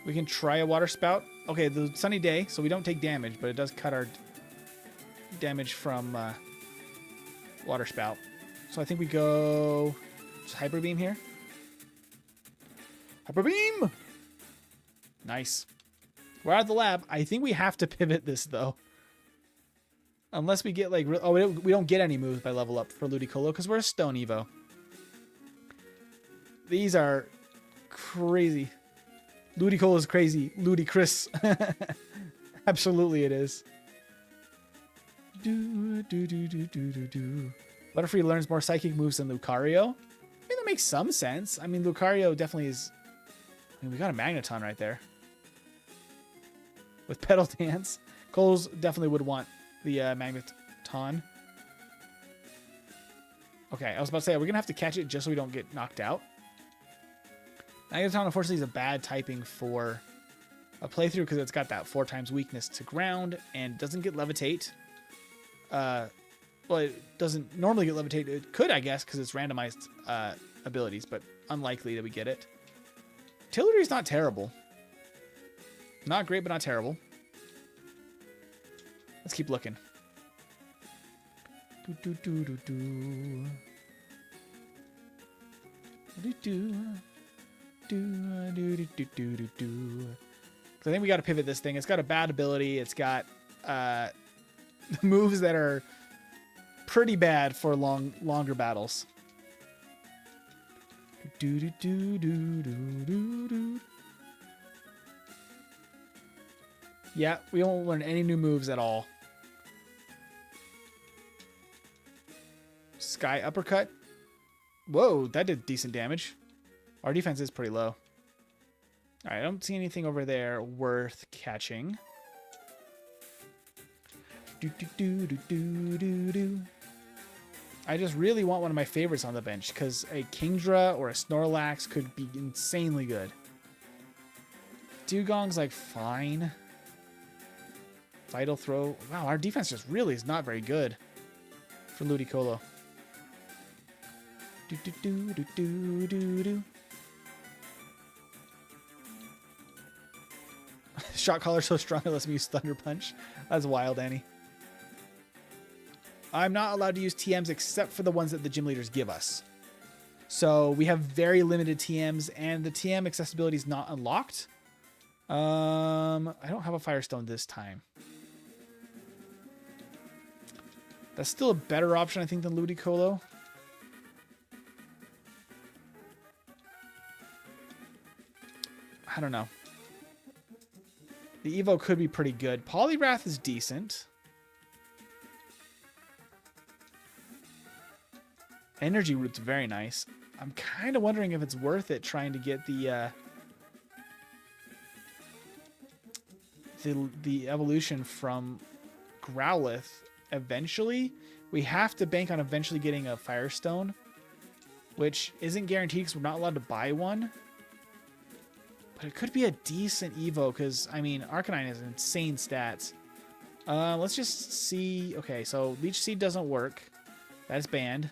We can try a Water Spout. Okay, the Sunny Day, so we don't take damage, but it does cut our damage from Water Spout. So I think we go just Hyper Beam here. Hyper Beam! Nice. We're out of the lab. I think we have to pivot this, though. Unless we get, like... Oh, we don't get any moves by level up for Ludicolo, because we're a Stone Evo. These are crazy. Ludicolo is crazy. Ludicrous. Absolutely it is. Butterfree learns more psychic moves than Lucario. I mean, that makes some sense. I mean, Lucario definitely is... I mean, we got a Magneton right there. With Petal Dance. Coles definitely would want the Magneton. Okay, I was about to say, we're going to have to catch it just so we don't get knocked out. Magneton, unfortunately, is a bad typing for a playthrough because it's got that 4 times weakness to ground and doesn't get Levitate. Well, it doesn't normally get Levitate. It could, I guess, because it's randomized abilities, but unlikely that we get it. Artillery's not terrible. Not great, but not terrible. Let's keep looking. So I think we got to pivot this thing. It's got a bad ability. It's got moves that are pretty bad for longer battles. Yeah, we won't learn any new moves at all. Sky Uppercut. Whoa, that did decent damage. Our defense is pretty low. All right, I don't see anything over there worth catching. I just really want one of my favorites on the bench because a Kingdra or a Snorlax could be insanely good. Dugong's like fine. Vital Throw. Wow, our defense just really is not very good for Ludicolo. Shot Caller so strong it lets me use Thunder Punch. That's wild, Annie. I'm not allowed to use TMs except for the ones that the gym leaders give us. So we have very limited TMs, and the TM accessibility is not unlocked. I don't have a Firestone this time. That's still a better option, I think, than Ludicolo. I don't know. The Evo could be pretty good. Poliwrath is decent. Energy Root's very nice. I'm kind of wondering if it's worth it trying to get the evolution from Growlithe eventually. We have to bank on eventually getting a Firestone, which isn't guaranteed because we're not allowed to buy one. But it could be a decent Evo because, I mean, Arcanine has insane stats. Let's just see. Okay, so Leech Seed doesn't work. That's banned.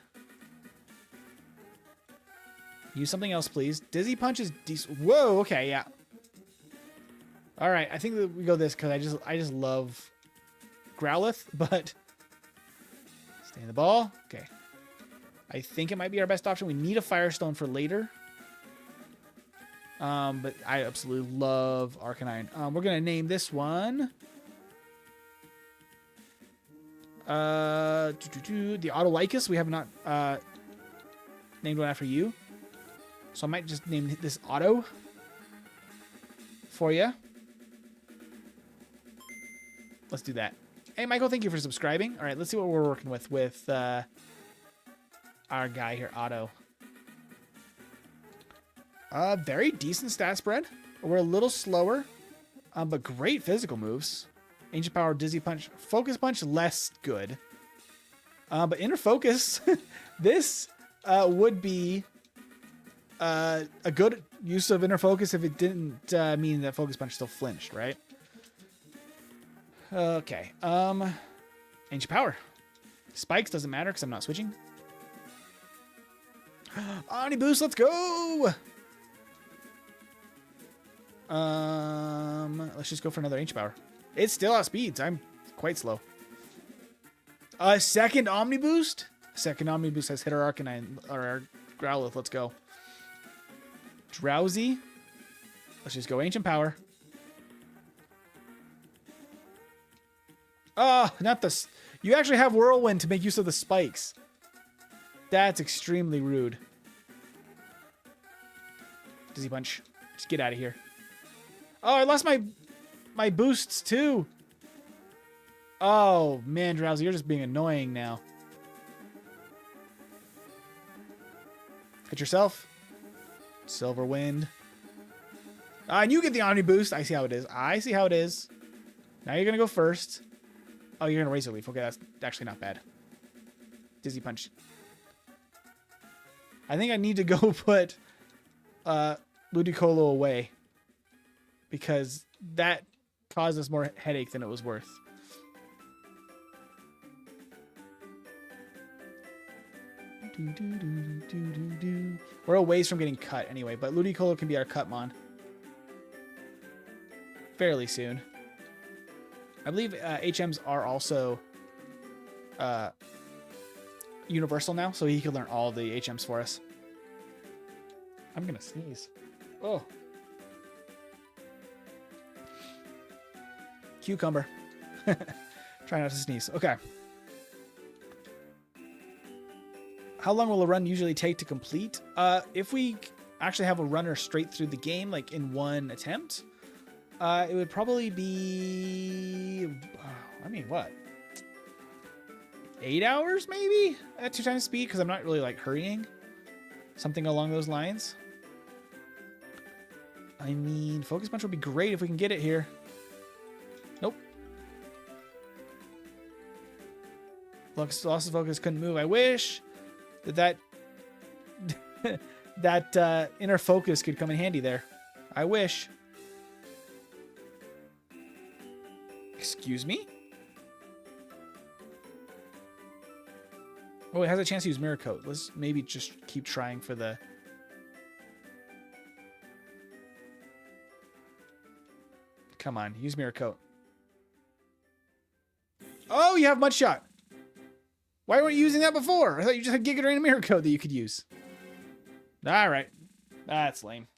Use something else, please. Dizzy Punch is decent. Whoa, okay, yeah. All right, I think that we go this because I just love Growlithe, but stay in the ball. Okay. I think it might be our best option. We need a Firestone for later. But I absolutely love Arcanine. We're going to name this one. The Autolycus. We have not named one after you. So I might just name this Auto for you. Let's do that. Hey, Michael, thank you for subscribing. All right, let's see what we're working with our guy here, Auto. Very decent stat spread. We're a little slower, but great physical moves. Ancient Power, Dizzy Punch, Focus Punch, less good. But Inner Focus, this would be a good use of Inner Focus if it didn't mean that Focus Punch still flinched, right? Okay. Ancient Power. Spikes doesn't matter because I'm not switching. Omni Boost, let's go! Let's just go for another Ancient Power. It still outspeeds. I'm quite slow. A second Omni Boost? Second Omni Boost has hit our Arcanine, or our Growlithe. Let's go. Drowsy. Let's just go Ancient Power. Oh, not this. You actually have Whirlwind to make use of the spikes. That's extremely rude. Dizzy punch. Just get out of here. Oh, I lost my boosts too. Oh man, Drowsy, you're just being annoying now. Hit yourself. Silver Wind. And you get the Omni boost. I see how it is. I see how it is. Now you're gonna go first. Oh, you're gonna Razor Leaf. Okay, that's actually not bad. Dizzy punch. I think I need to go put Ludicolo away because that caused us more headache than it was worth. We're a ways from getting cut anyway, but Ludicolo can be our Cutmon fairly soon. I believe HMs are also universal now, so he can learn all the HMs for us. I'm gonna sneeze. Oh. Cucumber. Try not to sneeze. Okay. How long will a run usually take to complete? If we actually have a runner straight through the game, like in one attempt, it would probably be, I mean, what? 8 hours maybe at 2 times speed, because I'm not really like hurrying. Something along those lines. I mean, Focus Punch would be great if we can get it here. Nope. Lost of focus, couldn't move. I wish that that inner focus could come in handy there. I wish. Excuse me? Oh, it has a chance to use Mirror Coat. Let's maybe just keep trying for the... Come on, use Mirror Coat. Oh, you have Mud Shot. Why weren't you using that before? I thought you just had Giga Drain and Mirror Coat that you could use. All right. That's lame.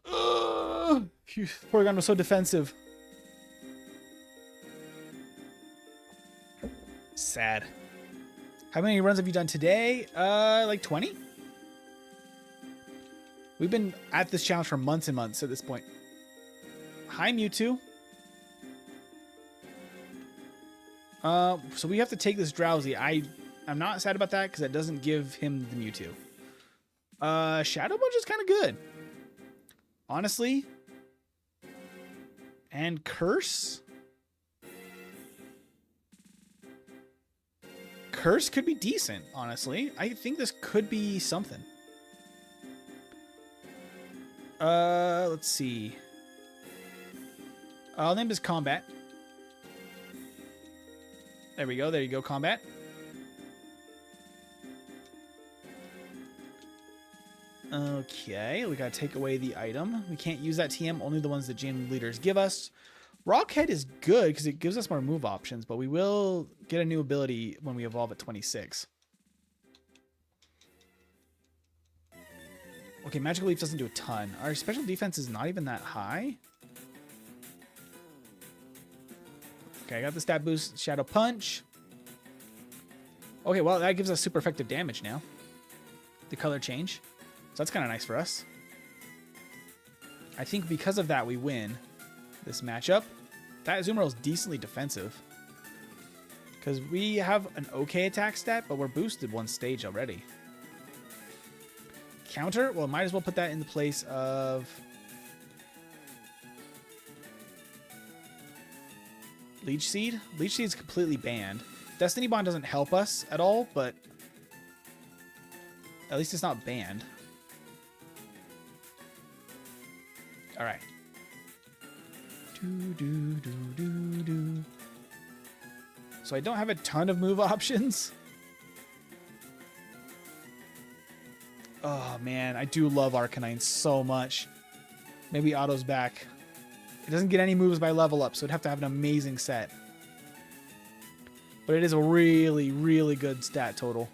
Porygon was so defensive. Sad. How many runs have you done today? Like 20? We've been at this challenge for months and months at this point. Hi, Mewtwo. So we have to take this Drowsy. I'm not sad about that because that doesn't give him the Mewtwo. Shadow Punch is kind of good. Honestly. And Curse. Curse could be decent, honestly. I think this could be something. Let's see. I'll name this Combat. There we go. There you go, Combat. Okay, we gotta take away the item. We can't use that TM, only the ones that gym leaders give us. Rockhead is good because it gives us more move options, but we will get a new ability when we evolve at 26. Okay, Magical Leaf doesn't do a ton. Our special defense is not even that high. Okay, I got the stat boost, Shadow Punch. Okay, well, that gives us super effective damage now. The color change. So that's kind of nice for us. I think because of that, we win this matchup. That Azumarill is decently defensive. Because we have an okay attack stat, but we're boosted one stage already. Counter? Well, might as well put that in the place of... Leech Seed? Leech Seed is completely banned. Destiny Bond doesn't help us at all, but at least it's not banned. All right. So I don't have a ton of move options. Oh man, I do love Arcanine so much. Maybe Otto's back. It doesn't get any moves by level up, so it'd have to have an amazing set. But it is a really, really good stat total.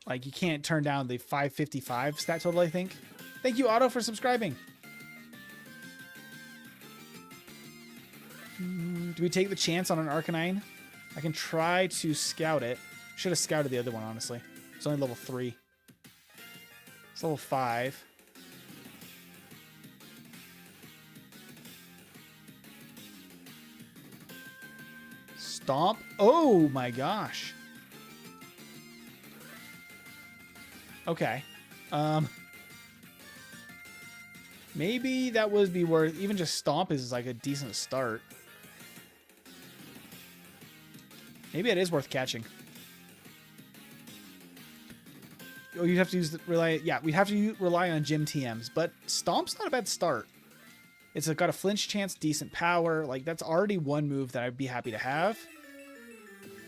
Like, you can't turn down the 555 stat total, I think. Thank you, Otto, for subscribing. Do we take the chance on an Arcanine? I can try to scout it. Should have scouted the other one, honestly. It's only level 3. It's level 5. Stomp. Oh my gosh. Okay. Maybe that would be worth... Even just Stomp is like a decent start. Maybe it is worth catching. Oh, you'd have to use rely. Yeah, we'd have to rely on Gym TMs, but Stomp's not a bad start. It's got a flinch chance, decent power. Like, that's already one move that I'd be happy to have.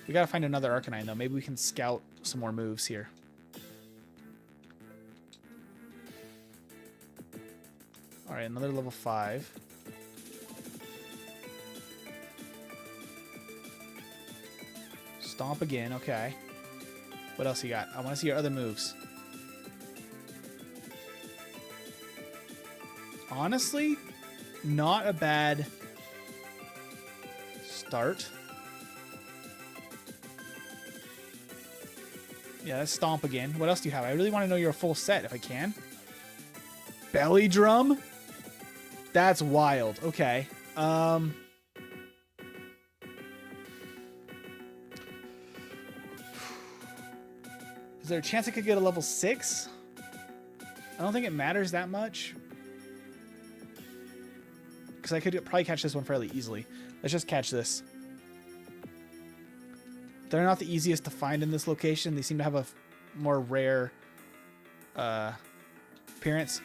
We gotta find another Arcanine, though. Maybe we can scout some more moves here. All right, another level 5. Stomp again, okay. What else you got? I want to see your other moves. Honestly, not a bad start. Yeah, that's Stomp again. What else do you have? I really want to know your full set if I can. Belly Drum? That's wild. Okay. Is there a chance I could get a level 6? I don't think it matters that much. Because I could probably catch this one fairly easily. Let's just catch this. They're not the easiest to find in this location. They seem to have a more rare appearance.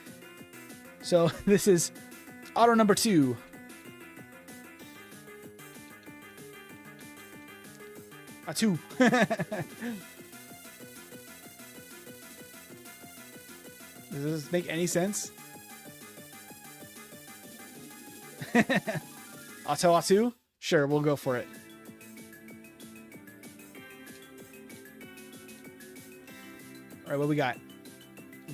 So this is auto number 2. A 2. Does this make any sense? Auto? Sure, we'll go for it. All right, what we got?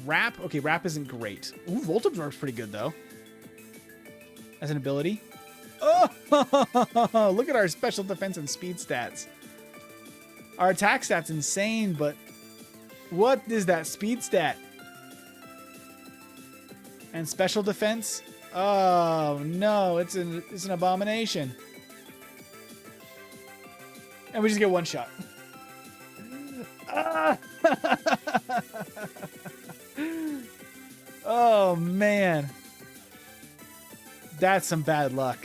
Wrap. Okay, Wrap isn't great. Ooh, Volt Absorb's pretty good, though. As an ability. Oh, look at our special defense and speed stats. Our attack stat's insane, but what is that speed stat? And special defense? Oh no, it's an abomination. And we just get one shot. Oh man. That's some bad luck.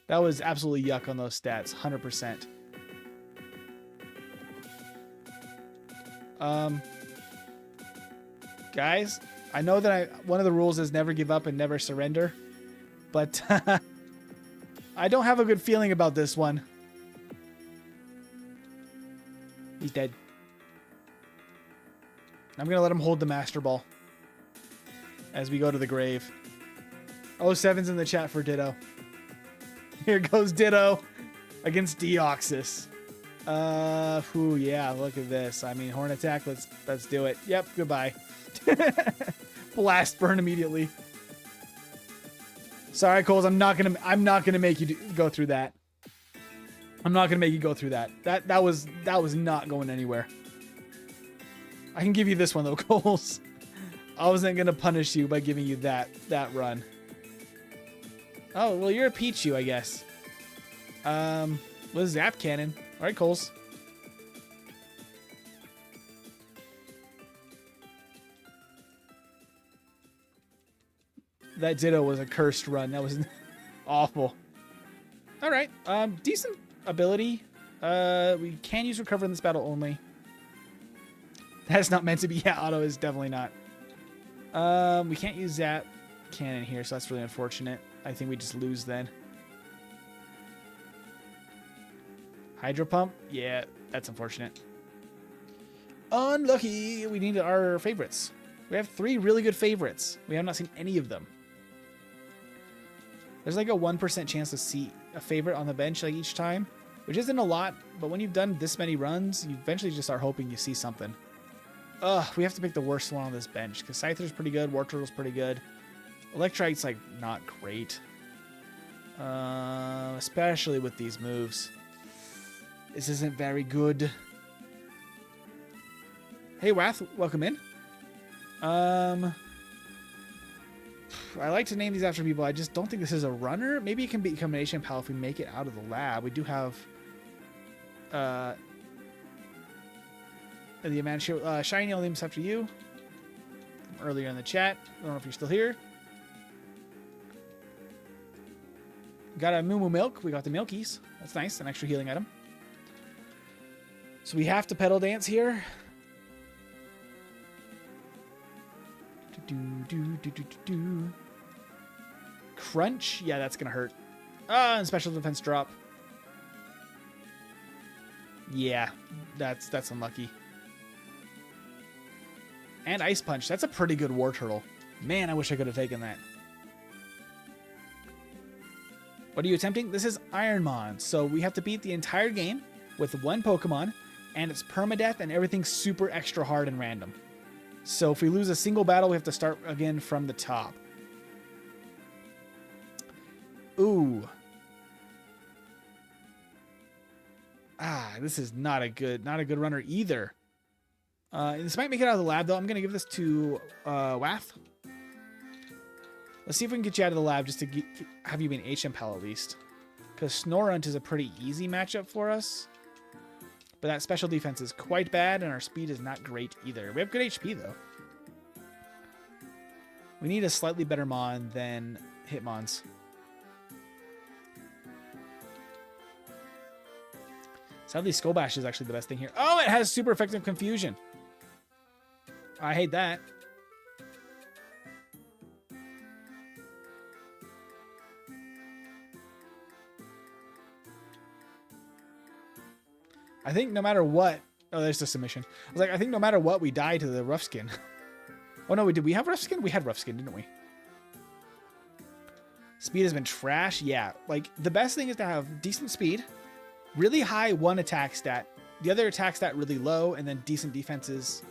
That was absolutely yuck on those stats, 100%. Guys, I know that one of the rules is never give up and never surrender, but I don't have a good feeling about this one. He's dead. I'm going to let him hold the Master Ball as we go to the grave. Oh, 7's in the chat for Ditto. Here goes Ditto against Deoxys. Ooh, yeah, look at this. I mean, Horn Attack, let's do it. Yep, goodbye. Blast Burn immediately. Sorry, Coles, I'm not gonna make you go through that. I'm not gonna make you go through that. That was not going anywhere. I can give you this one though, Coles. I wasn't gonna punish you by giving you that run. Oh, well, you're a Pichu, I guess. With Zap Cannon. All right, Coles. That Ditto was a cursed run. That was awful. All right. Decent ability. We can use Recover in this battle only. That's not meant to be. Yeah, auto is definitely not. We can't use Zap Cannon here, so that's really unfortunate. I think we just lose then. Hydro Pump? Yeah, that's unfortunate. Unlucky. We need our favorites. We have 3 really good favorites. We have not seen any of them. There's like a 1% chance to see a favorite on the bench like each time, which isn't a lot, but when you've done this many runs, you eventually just start hoping you see something. Ugh, we have to pick the worst one on this bench, because Scyther's pretty good, Wartortle's pretty good. Electrite's like not great. Especially with these moves. This isn't very good. Hey, Wath, welcome in. I like to name these after people. I just don't think this is a runner. Maybe it can become an HM pal if we make it out of the lab. We do have the amount of Shiny, I'll name this after you. From earlier in the chat. I don't know if you're still here. Got a Moo Moo Milk. We got the Milkies. That's nice. An extra healing item. So we have to pedal dance here. Crunch. Yeah, that's gonna hurt. And special defense drop. Yeah, that's unlucky. And ice punch. That's a pretty good war turtle. Man, I wish I could have taken that. What are you attempting? This is Ironmon. So we have to beat the entire game with one Pokemon, and it's permadeath, and everything's super extra hard and random. So if we lose a single battle, we have to start again from the top. Ooh. This is not a good runner either. This might make it out of the lab, though. I'm going to give this to Wath. Let's see if we can get you out of the lab just to have you be an HM pal at least. Because Snorunt is a pretty easy matchup for us. But that special defense is quite bad, and our speed is not great either. We have good HP, though. We need a slightly better Mon than Hitmons. Sadly, Skull Bash is actually the best thing here. Oh, it has super effective confusion. I hate that. I think no matter what... Oh, there's the submission. I was like, I think no matter what, we die to the rough skin. Oh, no, did we have rough skin? We had rough skin, didn't we? Speed has been trash. Yeah, like, the best thing is to have decent speed, really high one attack stat, the other attack stat really low, and then decent defenses.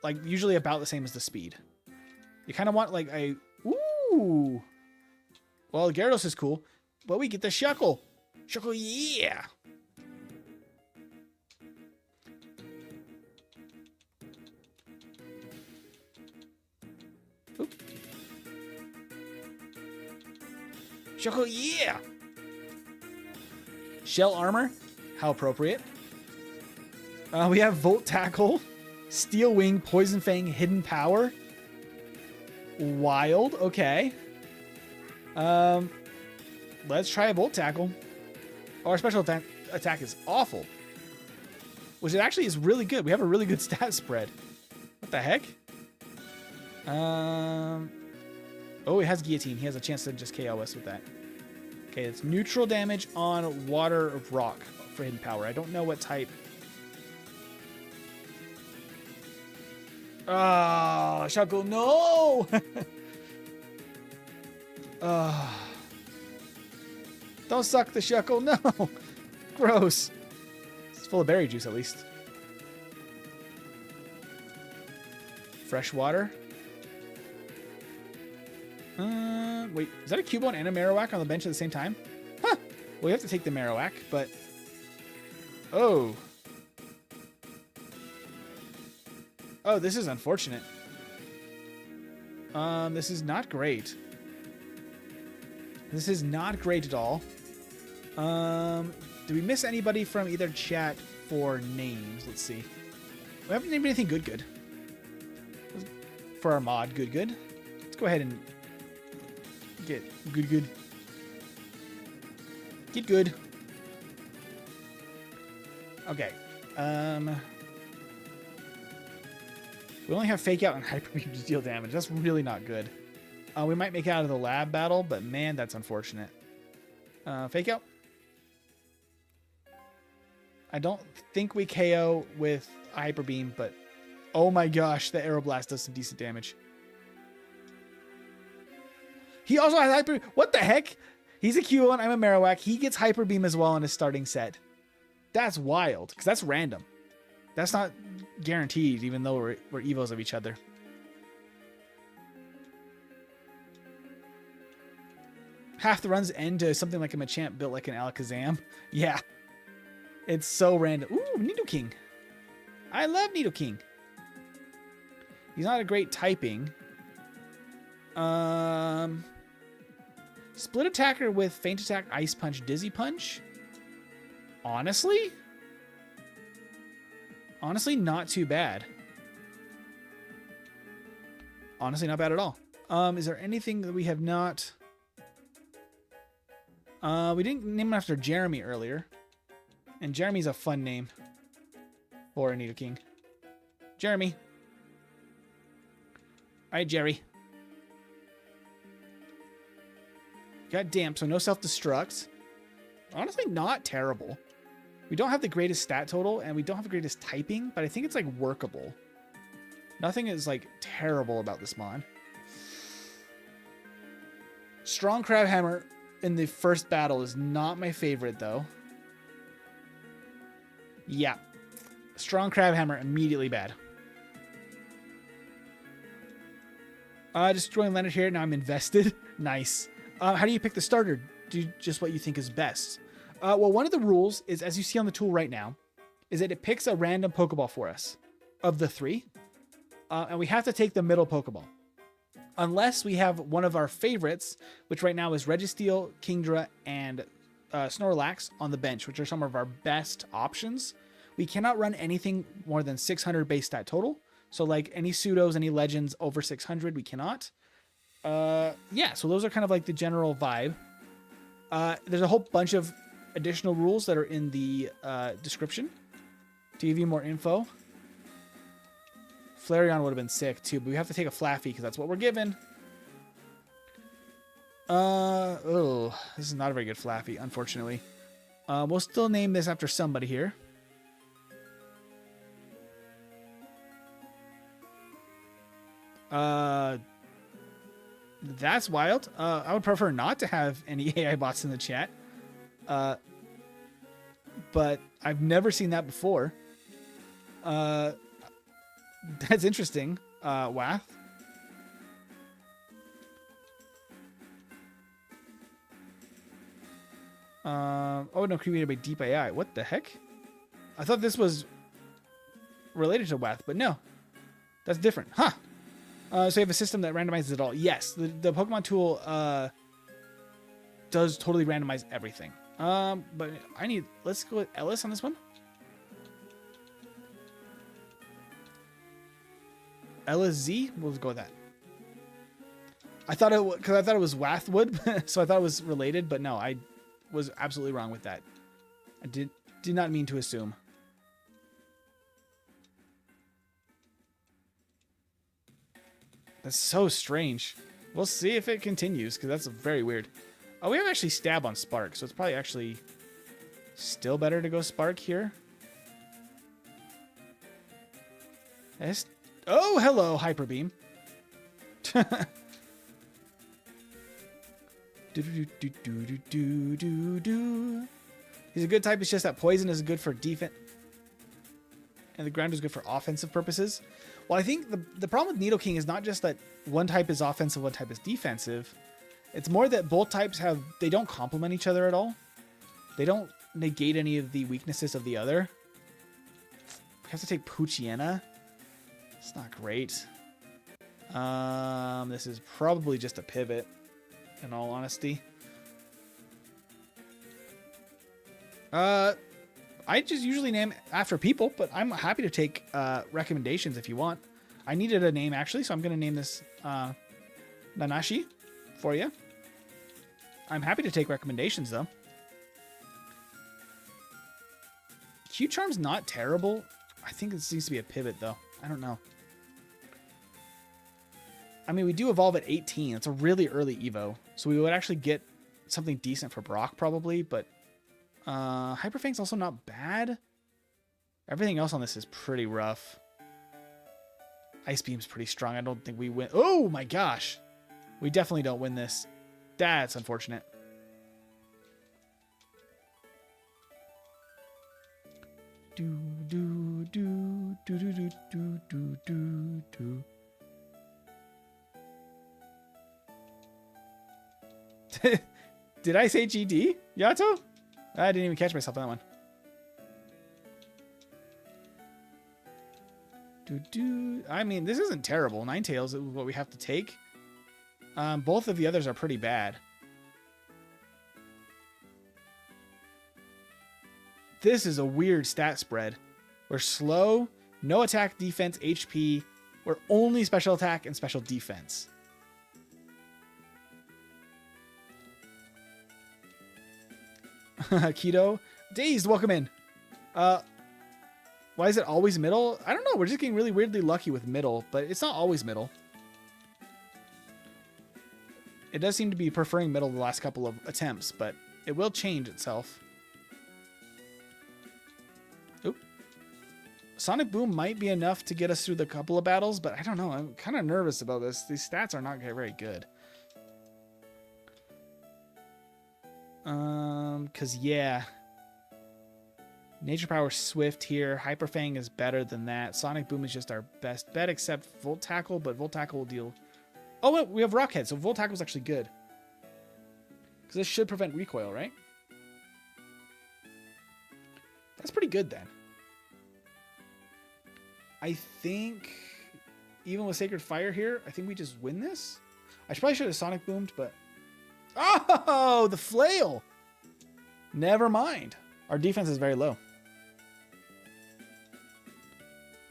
Like, usually about the same as the speed. You kind of want, like, a... Ooh! Well, Gyarados is cool, but we get the Shuckle. Shuckle, yeah! Oop. Shuckle, yeah! Shell Armor, how appropriate. We have Volt Tackle, Steel Wing, Poison Fang, Hidden Power. Wild, okay. Let's try a Volt Tackle. Our special attack is awful. Which it actually is really good. We have a really good stat spread. What the heck? Oh, it has Guillotine. He has a chance to just KO us with that. Okay, it's neutral damage on Water of Rock for Hidden Power. I don't know what type. Oh, Shuckle, no! Don't suck the Shuckle, no! Gross. It's full of berry juice, at least. Fresh water. Wait, is that a Cubone and a Marowak on the bench at the same time? Huh! Well, we have to take the Marowak, but... Oh. Oh, this is unfortunate. This is not great. This is not great at all. Did we miss anybody from either chat for names? Let's see. We haven't named anything good. For our mod, good. Let's go ahead and get good. Get good. Okay. We only have Fake Out and Hyper Beam to deal damage. That's really not good. We might make it out of the lab battle, but man, that's unfortunate. Fake Out. I don't think we KO with Hyper Beam, but oh my gosh, the Aeroblast does some decent damage. He also has Hyper... What the heck? He's a Q1, I'm a Marowak. He gets Hyper Beam as well in his starting set. That's wild, because that's random. That's not guaranteed, even though we're Evos of each other. Half the runs end to something like a Machamp built like an Alakazam. Yeah. It's so random. Ooh, Nidoking. I love Nidoking. He's not a great typing. Split attacker with feint attack, ice punch, dizzy punch. Honestly, not too bad. Honestly, not bad at all. Is there anything that we have not? We didn't name him after Jeremy earlier. And Jeremy's a fun name for a Nidoking. Jeremy. All right, Jerry. Got damp, so no self-destruct. Honestly, not terrible. We don't have the greatest stat total, and we don't have the greatest typing, but I think it's, like, workable. Nothing is, like, terrible about this mon. Strong Crabhammer in the first battle is not my favorite, though. Yeah. Strong Crabhammer, immediately bad. Destroying Leonard here, now I'm invested. Nice. How do you pick the starter? Do just what you think is best. Well, one of the rules is, as you see on the tool right now, is that it picks a random Pokeball for us of the 3. And we have to take the middle Pokeball. Unless we have one of our favorites, which right now is Registeel, Kingdra, and Snorlax on the bench, which are some of our best options. We cannot run anything more than 600 base stat total. So like any pseudos, any legends over 600, we cannot. Yeah, so those are kind of like the general vibe. There's a whole bunch of additional rules that are in the description to give you more info. Flareon would have been sick too, but we have to take a Flaffy because that's what we're given. Oh, this is not a very good Flaffy, unfortunately. We'll still name this after somebody here. That's wild. I would prefer not to have any AI bots in the chat. But I've never seen that before. That's interesting. Wath. Oh no, created by Deep AI. What the heck? I thought this was related to Wath, but no. That's different. Huh. So you have a system that randomizes it all. Yes, the Pokemon tool does totally randomize everything. But let's go with Ellis on this one. Ellis Z, we'll go with that. I thought it was Wathwood, so I thought it was related, but no, I was absolutely wrong with that. I did not mean to assume. That's so strange. We'll see if it continues, because that's very weird. Oh, we have actually Stab on Spark, so it's probably actually still better to go Spark here. Oh, hello, Hyper Beam. He's a good type, it's just that Poison is good for defense. And the ground is good for offensive purposes. Well, I think the problem with Nidoking is not just that one type is offensive, one type is defensive. It's more that both types they don't complement each other at all. They don't negate any of the weaknesses of the other. We have to take Poochyena. It's not great. This is probably just a pivot, in all honesty. I just usually name after people, but I'm happy to take recommendations if you want. I needed a name, actually, so I'm going to name this Nanashi for you. I'm happy to take recommendations, though. Q-Charm's not terrible. I think it needs to be a pivot, though. I don't know. I mean, we do evolve at 18. It's a really early Evo, so we would actually get something decent for Brock, probably, but Hyper Fang's also not bad. Everything else on this is pretty rough. Ice Beam's pretty strong. I don't think we win. Oh my gosh. We definitely don't win this. That's unfortunate. Do do do do do do do do do do. Did I say GD, Yato? I didn't even catch myself on that one. I mean, this isn't terrible. Ninetales is what we have to take. Both of the others are pretty bad. This is a weird stat spread. We're slow, no attack, defense, HP. We're only special attack and special defense. Keto. Dazed, welcome in. Why is it always middle? I don't know. We're just getting really weirdly lucky with middle, but it's not always middle. It does seem to be preferring middle the last couple of attempts, but it will change itself. Oop. Sonic Boom might be enough to get us through the couple of battles, but I don't know. I'm kind of nervous about this. These stats are not very good. Cause yeah. Nature Power Swift here. Hyper Fang is better than that. Sonic Boom is just our best bet, except Volt Tackle, but Volt Tackle will deal... Oh, wait, we have Rockhead, so Volt Tackle is actually good. Because this should prevent recoil, right? That's pretty good, then. I think, even with Sacred Fire here, I think we just win this. I probably should have Sonic Boomed, but... Oh, the Flail! Never mind. Our defense is very low.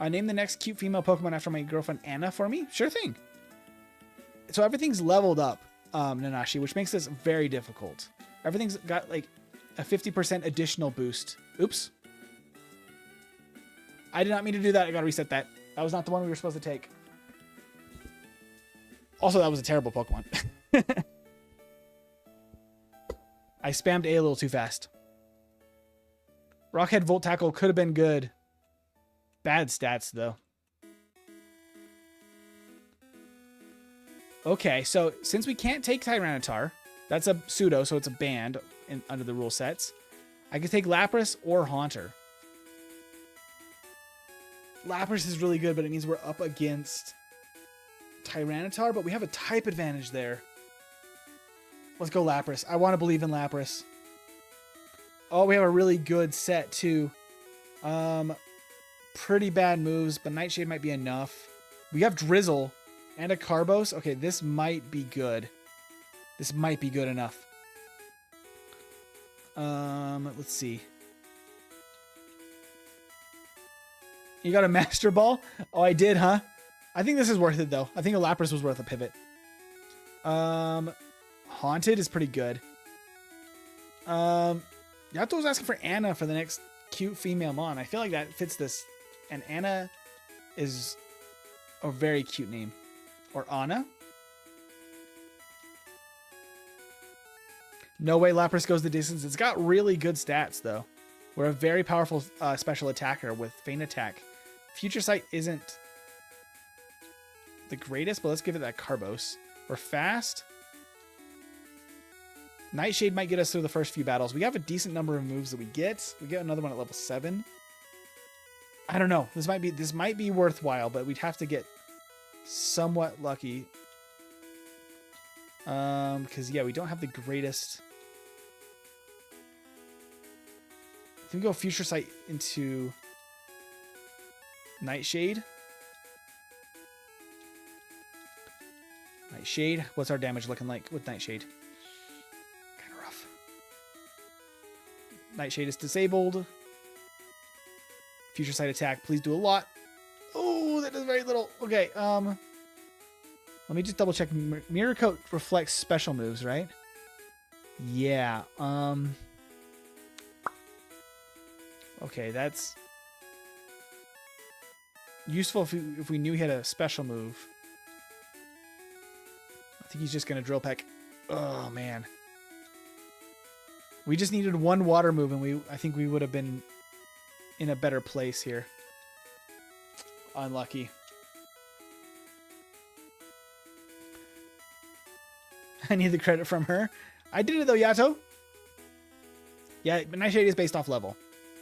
Name the next cute female Pokemon after my girlfriend Anna for me? Sure thing. So everything's leveled up, Nanashi, which makes this very difficult. Everything's got like a 50% additional boost. Oops. I did not mean to do that. I gotta reset that. That was not the one we were supposed to take. Also, that was a terrible Pokemon. I spammed A little too fast. Rockhead Volt Tackle could have been good. Bad stats, though. Okay, so since we can't take Tyranitar, that's a pseudo, so it's a banned under the rule sets. I could take Lapras or Haunter. Lapras is really good, but it means we're up against Tyranitar, but we have a type advantage there. Let's go Lapras. I want to believe in Lapras. Oh, we have a really good set, too. Pretty bad moves, but Nightshade might be enough. We have Drizzle and a Carbos. Okay, this might be good. This might be good enough. Let's see. You got a Master Ball? Oh, I did, huh? I think this is worth it, though. I think a Lapras was worth a pivot. Haunted is pretty good. Yato was asking for Anna for the next cute female Mon. I feel like that fits this. And Anna is a very cute name. Or Anna. No way Lapras goes the distance. It's got really good stats, though. We're a very powerful special attacker with Feint Attack. Future Sight isn't the greatest, but let's give it that Carbos. We're fast. Nightshade might get us through the first few battles. We have a decent number of moves that we get. We get another one at level 7. I don't know. This might be worthwhile, but we'd have to get somewhat lucky. Because yeah, we don't have the greatest. I think we go Future Sight into Nightshade. Nightshade. What's our damage looking like with Nightshade? Kind of rough. Nightshade is disabled. Future Sight attack. Please do a lot. Oh, that does very little. Okay. Let me just double check. Mirror Coat reflects special moves, right? Yeah. Okay, that's useful if we knew he had a special move. I think he's just gonna Drill Peck. Oh man. We just needed one water move, and I think we would have been in a better place here. Unlucky. I need the credit from her. I did it though, Yato. Yeah, but Nightshade is based off level.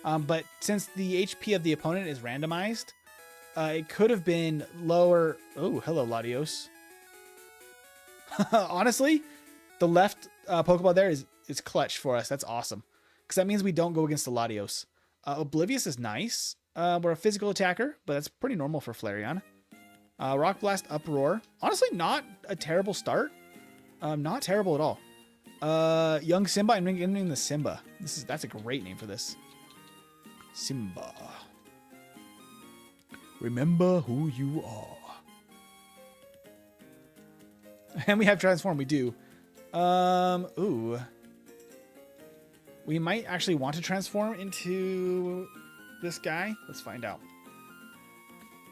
But since the HP of the opponent is randomized, it could have been lower. Oh, hello, Latios. Honestly, the left Pokeball there is is clutch for us. That's awesome. Because that means we don't go against the Latios. Oblivious is nice. We're a physical attacker, but that's pretty normal for Flareon. Rock Blast, Uproar. Honestly, not a terrible start. Not terrible at all. Young Simba. I'm naming the Simba. That's a great name for this. Simba. Remember who you are. And we have Transform. We do. Ooh. We might actually want to transform into this guy. Let's find out.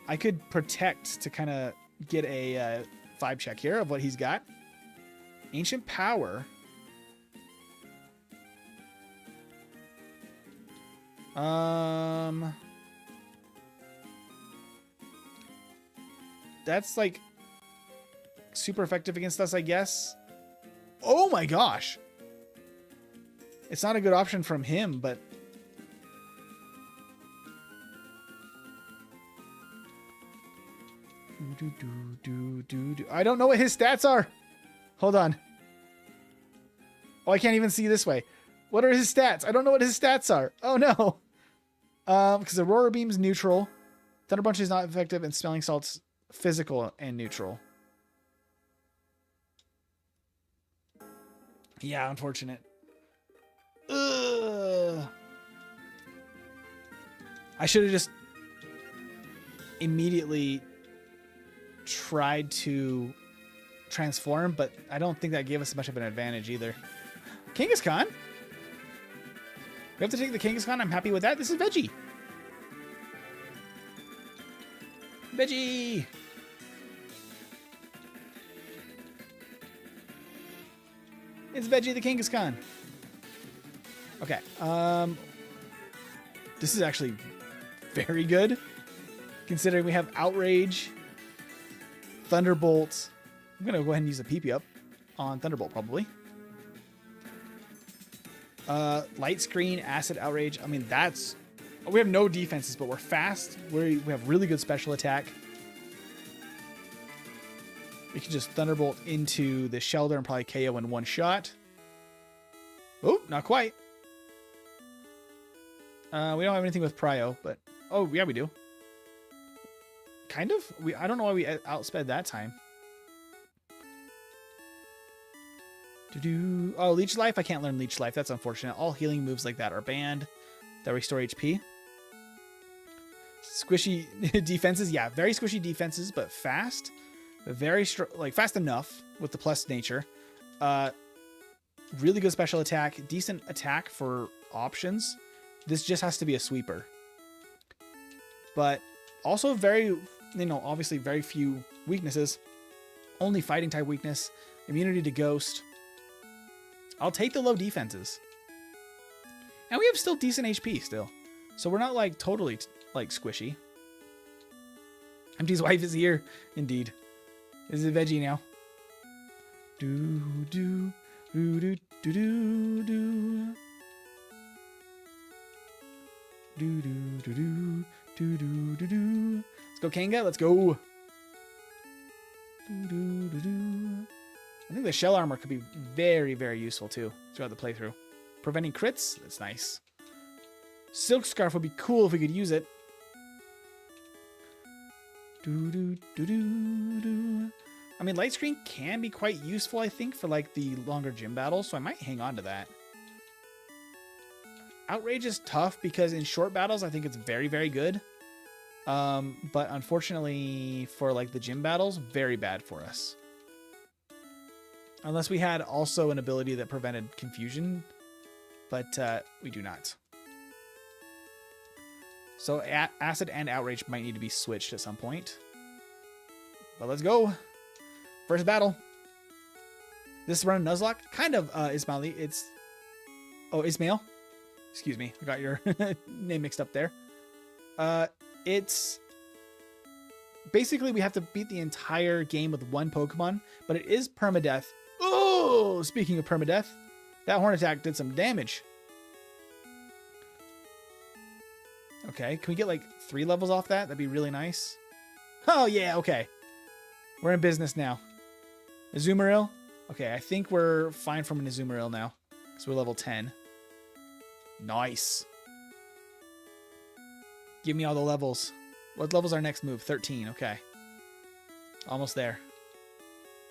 I could Protect to kind of get a vibe check here of what he's got. Ancient Power. That's like super effective against us, I guess. Oh my gosh. It's not a good option from him, but I don't know what his stats are. Hold on. Oh, I can't even see this way. What are his stats? I don't know what his stats are. Oh no. Because Aurora Beam's neutral. Thunder Punch is not effective, and Smelling Salt's physical and neutral. Yeah, unfortunate. Ugh. I should have just immediately tried to transform, but I don't think that gave us much of an advantage either. Kangaskhan? We have to take the Kangaskhan. I'm happy with that. This is Veggie. Veggie! It's Veggie the Kangaskhan. Okay. This is actually very good, considering we have Outrage, Thunderbolt. I'm going to go ahead and use a PP up on Thunderbolt, probably. Light Screen, Acid, Outrage. I mean, that's... We have no defenses, but we're fast. We have really good special attack. We can just Thunderbolt into the Shelter and probably KO in one shot. Oh, not quite. We don't have anything with Prio, but... Oh, yeah, we do. Kind of? I don't know why we outsped that time. Oh, Leech Life? I can't learn Leech Life. That's unfortunate. All healing moves like that are banned that restore HP. Squishy defenses. Yeah, very squishy defenses, but fast. Very fast enough with the plus nature. Really good special attack. Decent attack for options. This just has to be a sweeper. But also very, obviously very few weaknesses. Only fighting type weakness. Immunity to Ghost. I'll take the low defenses. And we have still decent HP still. So we're not like totally squishy. Empty's wife is here. Indeed. This is a Veggie now. Do do do do do do do. Do do do do do do do do. Let's go, Kanga. Let's go. Do do do do. I think the shell armor could be very, very useful too throughout the playthrough. Preventing crits, that's nice. Silk Scarf would be cool if we could use it. Do do do do do. I mean, Light Screen can be quite useful, I think, for like the longer gym battles, so I might hang on to that. Outrage is tough because in short battles, I think it's very, very good. But unfortunately for like the gym battles, very bad for us. Unless we had also an ability that prevented confusion, but we do not. So Acid and Outrage might need to be switched at some point. But let's go. First battle. This run Nuzlocke, kind of Ismaili. It's... Oh, Ismail. Excuse me. I got your name mixed up there. It's... Basically, we have to beat the entire game with one Pokemon, but it is Permadeath. Oh, speaking of Permadeath, that Horn Attack did some damage. Okay, can we get like 3 levels off that? That'd be really nice. Oh, yeah, okay. We're in business now. Azumarill? Okay, I think we're fine from an Azumarill now. So we're level 10. Nice. Give me all the levels. What level's our next move? 13. Okay. Almost there.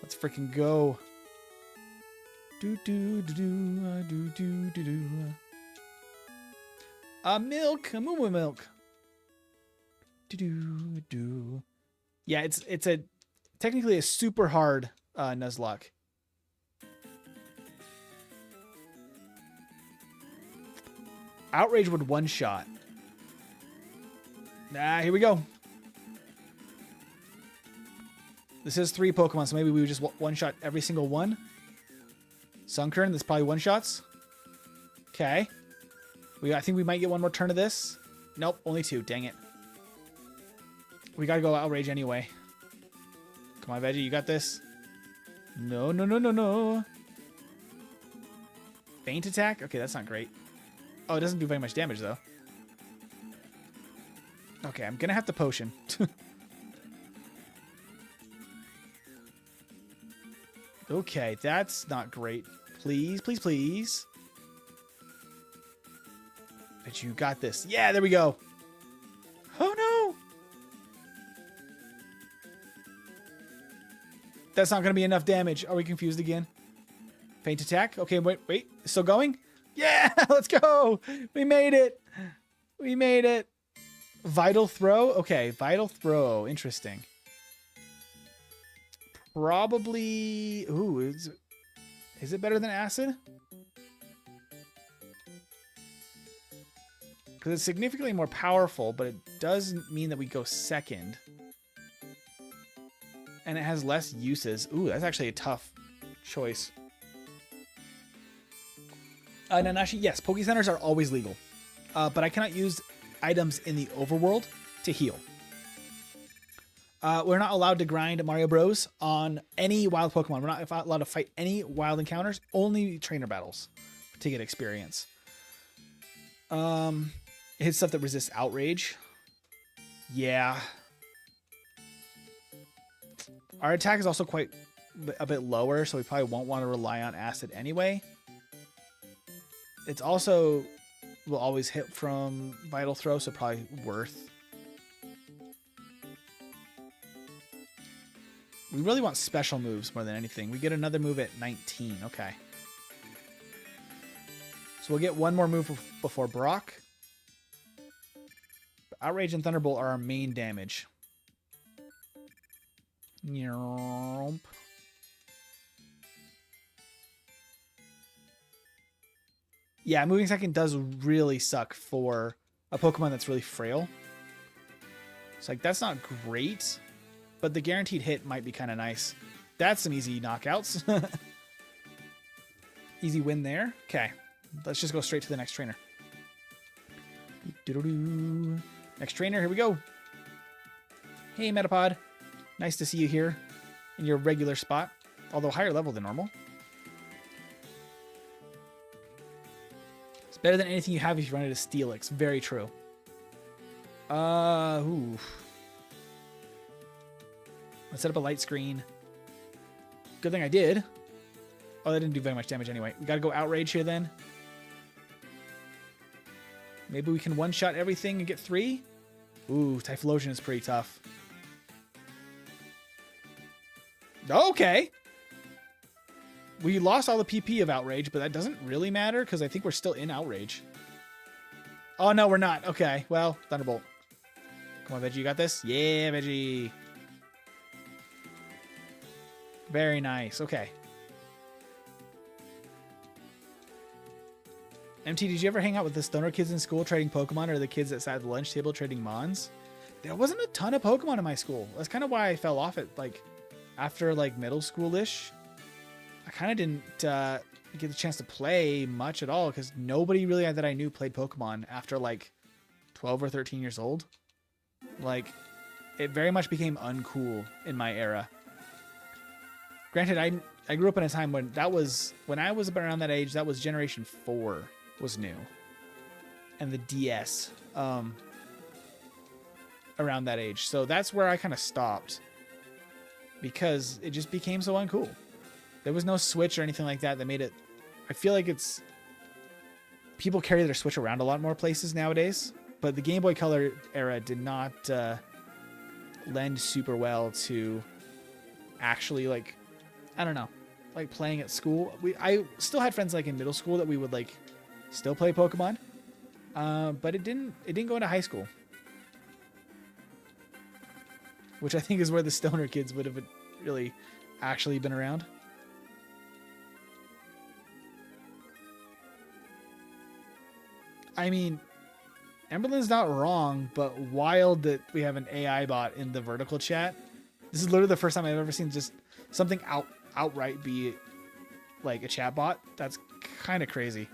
Let's freaking go. Do do do do do do do do. Milk, a moo milk. Do do do. Yeah, it's a technically a super hard Nuzlocke. Outrage would one shot. Here we go. This is 3 Pokemon, so maybe we would just one shot every single one. Sunkern, that's probably one shots. Okay. I think we might get one more turn of this. Nope, only 2. Dang it. We gotta go Outrage anyway. Come on, Veggie, you got this. No, no, no, no, no. Faint attack? Okay, that's not great. Oh, it doesn't do very much damage, though. Okay, I'm gonna have to potion. Okay, that's not great. Please, please, please. But you got this. Yeah, there we go. Oh, no. That's not going to be enough damage. Are we confused again? Faint attack. Okay, wait. Still going? Yeah, let's go. We made it. We made it. Vital throw. Okay, vital throw. Interesting. Probably. Ooh, is it better than acid? Because it's significantly more powerful, but it doesn't mean that we go second. And it has less uses. Ooh, that's actually a tough choice. And then actually, yes, Poke Centers are always legal. But I cannot use items in the overworld to heal. We're not allowed to grind Mario Bros. On any wild Pokemon. We're not allowed to fight any wild encounters. Only trainer battles to get experience. It hits stuff that resists Outrage. Yeah. Our attack is also quite a bit lower, so we probably won't want to rely on Acid anyway. It's also will always hit from Vital Throw, so probably worth. We really want special moves more than anything. We get another move at 19. Okay. So we'll get one more move before Brock. Outrage and Thunderbolt are our main damage. Yeah, moving second does really suck for a Pokemon that's really frail. It's like, that's not great, but the guaranteed hit might be kind of nice. That's some easy knockouts. Easy win there. Okay, let's just go straight to the next trainer. Next trainer, here we go. Hey, Metapod. Nice to see you here in your regular spot, although higher level than normal. It's better than anything you have if you run it as Steelix. Very true. Ooh. Let's set up a light screen. Good thing I did. Oh, that didn't do very much damage anyway. We gotta go Outrage here then. Maybe we can one-shot everything and get 3? Ooh, Typhlosion is pretty tough. Okay. We lost all the PP of Outrage, but that doesn't really matter because I think we're still in Outrage. Oh, no, we're not. Okay, well, Thunderbolt. Come on, Veggie, you got this? Yeah, Veggie. Very nice. Okay. MT, did you ever hang out with the stoner kids in school trading Pokemon or the kids that sat at the lunch table trading Mons? There wasn't a ton of Pokemon in my school. That's kind of why I fell off it, like, after, like, middle school-ish. I kind of didn't get the chance to play much at all because nobody really that I knew played Pokemon after, like, 12 or 13 years old. Like, it very much became uncool in my era. Granted, I grew up in a time when when I was around that age, that was Generation 4 was new. And the DS around that age. So that's where I kind of stopped. Because it just became so uncool. There was no Switch or anything like that that made it... I feel like it's people carry their Switch around a lot more places nowadays, but the Game Boy Color era did not lend super well to actually, like, I don't know, like playing at school. I still had friends like in middle school that we would like still play Pokemon, but it didn't go into high school, which I think is where the stoner kids would have really actually been around. I mean, Emberlin's not wrong, but wild that we have an AI bot in the vertical chat. This is literally the first time I've ever seen just something outright be like a chat bot. That's kind of crazy.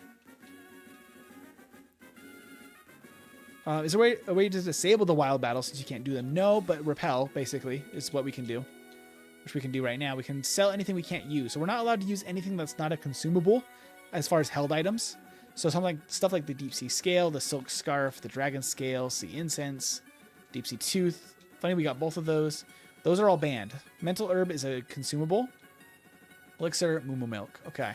Is there a way to disable the wild battles since you can't do them? No, but repel basically is what we can do, which we can do right now. We can sell anything we can't use. So we're not allowed to use anything that's not a consumable as far as held items. So stuff like the deep sea scale, the silk scarf, the dragon scale, sea incense, deep sea tooth. Funny, we got both of those. Those are all banned. Mental herb is a consumable. Elixir, moo milk. Okay.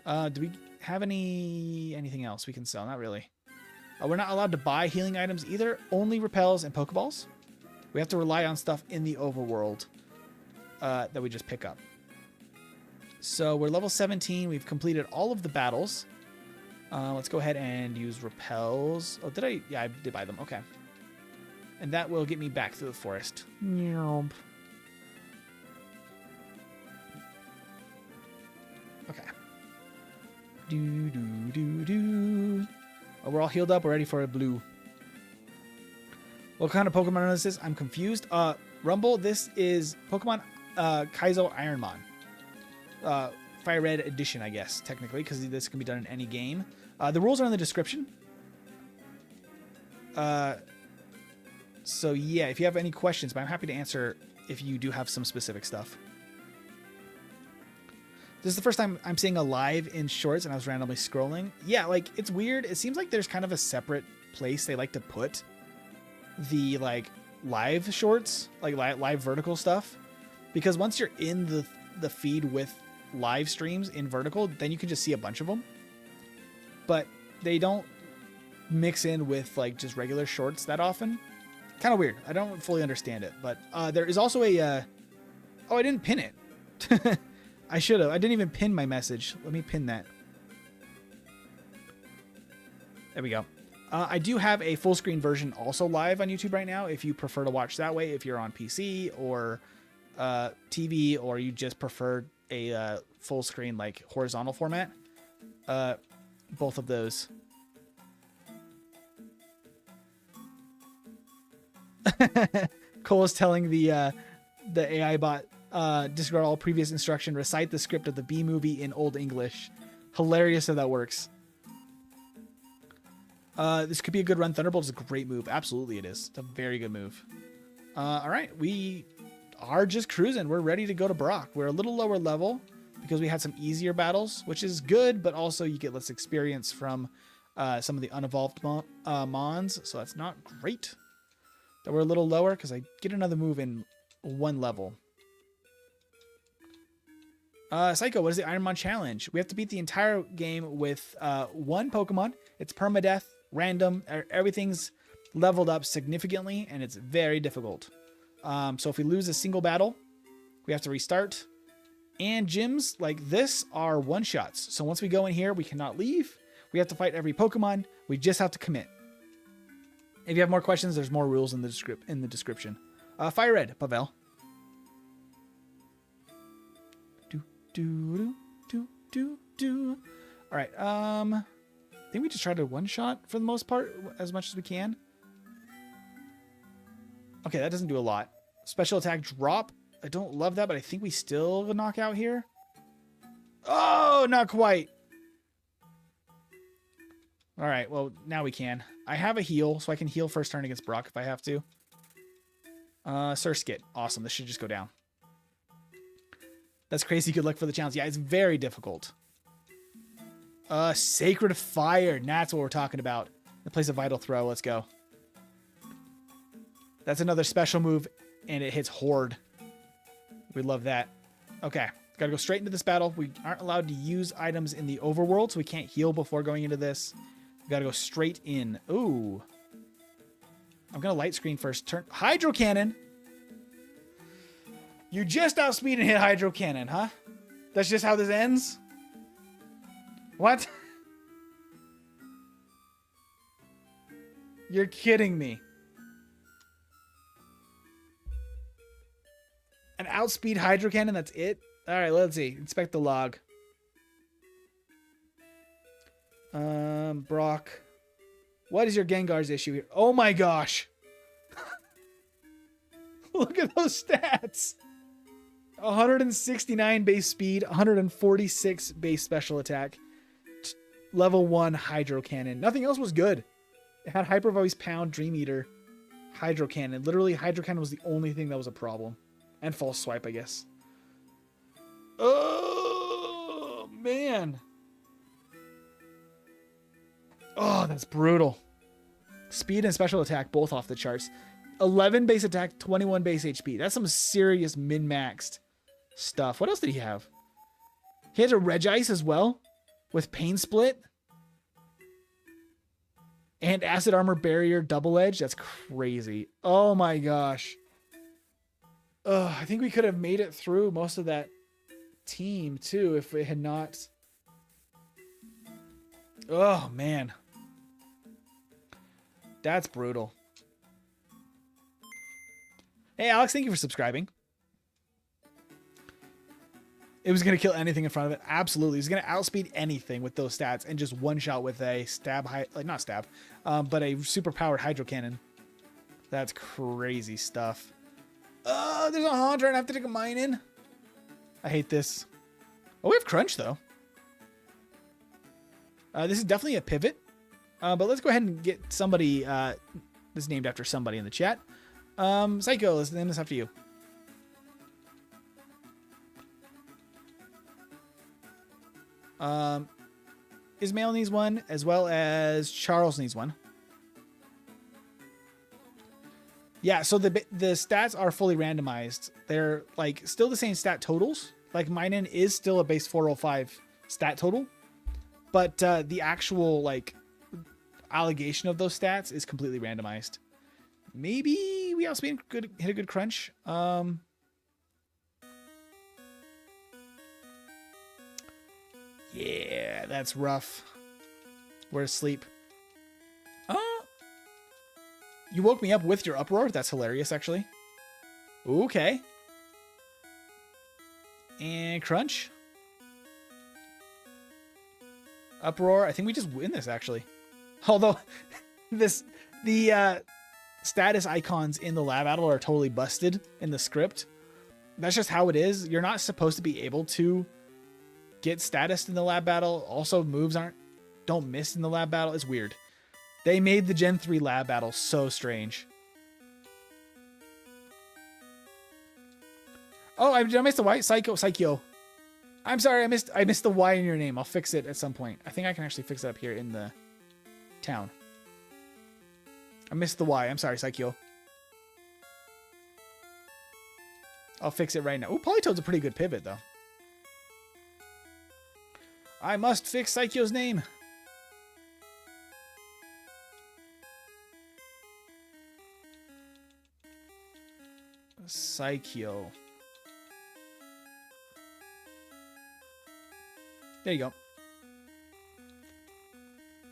Do we have anything else we can sell? Not really. We're not allowed to buy healing items either. Only repels and pokeballs. We have to rely on stuff in the overworld that we just pick up. So we're level 17. We've completed all of the battles. Let's go ahead and use repels. Oh, did I? Yeah, I did buy them. Okay. And that will get me back to the forest. Okay. Oh, we're all healed up. We're ready for a blue. What kind of Pokemon is this? I'm confused. Rumble, this is Pokemon Kaizo Ironmon. FireRed edition, I guess, technically, because this can be done in any game. The rules are in the description. So yeah, if you have any questions, but I'm happy to answer if you do have some specific stuff. This is the first time I'm seeing a live in shorts and I was randomly scrolling. Yeah, like, it's weird. It seems like there's kind of a separate place they like to put the, like, live shorts, like live vertical stuff. Because once you're in the feed with live streams in vertical, then you can just see a bunch of them. But they don't mix in with, like, just regular shorts that often. Kind of weird. I don't fully understand it. But there is also a... Oh, I didn't pin it. I should have. I didn't even pin my message. Let me pin that. There we go. I do have a full screen version also live on YouTube right now if you prefer to watch that way, if you're on PC or TV, or you just prefer a full screen, like, horizontal format. Both of those. Cole is telling the AI bot, disregard all previous instruction, recite the script of the B movie in Old English. Hilarious if that works. This could be a good run. Thunderbolt is a great move. Absolutely it is. It's a very good move. All right, we are just cruising. We're ready to go to Brock. We're a little lower level because we had some easier battles, which is good, but also you get less experience from some of the unevolved mons, so that's not great. That we're a little lower because I get another move in one level. Psycho, what is the Ironmon challenge? We have to beat the entire game with one Pokemon. It's permadeath, random. Everything's leveled up significantly, and it's very difficult. So if we lose a single battle, we have to restart. And gyms like this are one-shots. So once we go in here, we cannot leave. We have to fight every Pokemon. We just have to commit. If you have more questions, there's more rules in the description. FireRed, Pavel. All right. I think we just try to one-shot for the most part, as much as we can. Okay, that doesn't do a lot. Special attack drop. I don't love that, but I think we still knock out here. Oh, not quite. All right, well, now we can. I have a heal, so I can heal first turn against Brock if I have to. Surskit. Awesome. This should just go down. That's crazy. Good luck for the challenge. Yeah, it's very difficult. Sacred Fire. That's what we're talking about. It plays a Vital Throw. Let's go. That's another special move, and it hits Horde. We love that. Okay. Got to go straight into this battle. We aren't allowed to use items in the overworld, so we can't heal before going into this. We got to go straight in. Ooh. I'm going to light screen first. Turn Hydro Cannon. You just outspeed and hit Hydro Cannon, huh? That's just how this ends? What? You're kidding me. An outspeed Hydro Cannon, that's it? Alright, let's see. Inspect the log. Brock. What is your Gengar's issue here? Oh my gosh. Look at those stats. 169 base speed, 146 base special attack. Level 1 Hydro Cannon. Nothing else was good. It had Hyper Voice, Pound, Dream Eater, Hydro Cannon. Literally, Hydro Cannon was the only thing that was a problem. And False Swipe, I guess. Oh, man. Oh, that's brutal. Speed and special attack, both off the charts. 11 base attack, 21 base HP. That's some serious min-maxed stuff. What else did he have? He has a Regice as well, with Pain Split. And Acid Armor Barrier Double Edge. That's crazy. Oh my gosh. I think we could have made it through most of that team too if it had not. Oh man. That's brutal. Hey Alex, thank you for subscribing. It was going to kill anything in front of it. Absolutely. It's going to outspeed anything with those stats and just one shot with a stab, like not stab, but a super powered Hydro Cannon. That's crazy stuff. Oh, there's a Haunter and I have to take a mine in. I hate this. Oh, we have Crunch though. This is definitely a pivot. But let's go ahead and get somebody, this is named after somebody in the chat. Psycho, let's name this after you. Ismail needs one, as well as Charles needs one. Yeah, so the stats are fully randomized. They're like still the same stat totals. Like Minen is still a base 405 stat total, but the actual like allegation of those stats is completely randomized. Maybe we also hit a good crunch. Yeah, that's rough. We're asleep. You woke me up with your uproar. That's hilarious, actually. Okay. And crunch. Uproar. I think we just win this, actually. Although, the status icons in the lab battle are totally busted in the script. That's just how it is. You're not supposed to be able to get status in the lab battle. Also, moves don't miss in the lab battle. It's weird. They made the Gen 3 lab battle so strange. Oh, I missed the Y. Psycho. I'm sorry, I missed the Y in your name. I'll fix it at some point. I think I can actually fix it up here in the town. I missed the Y. I'm sorry, Psycho. I'll fix it right now. Oh, Politoad's a pretty good pivot, though. I must fix Psycho's name. Psycho. There you go.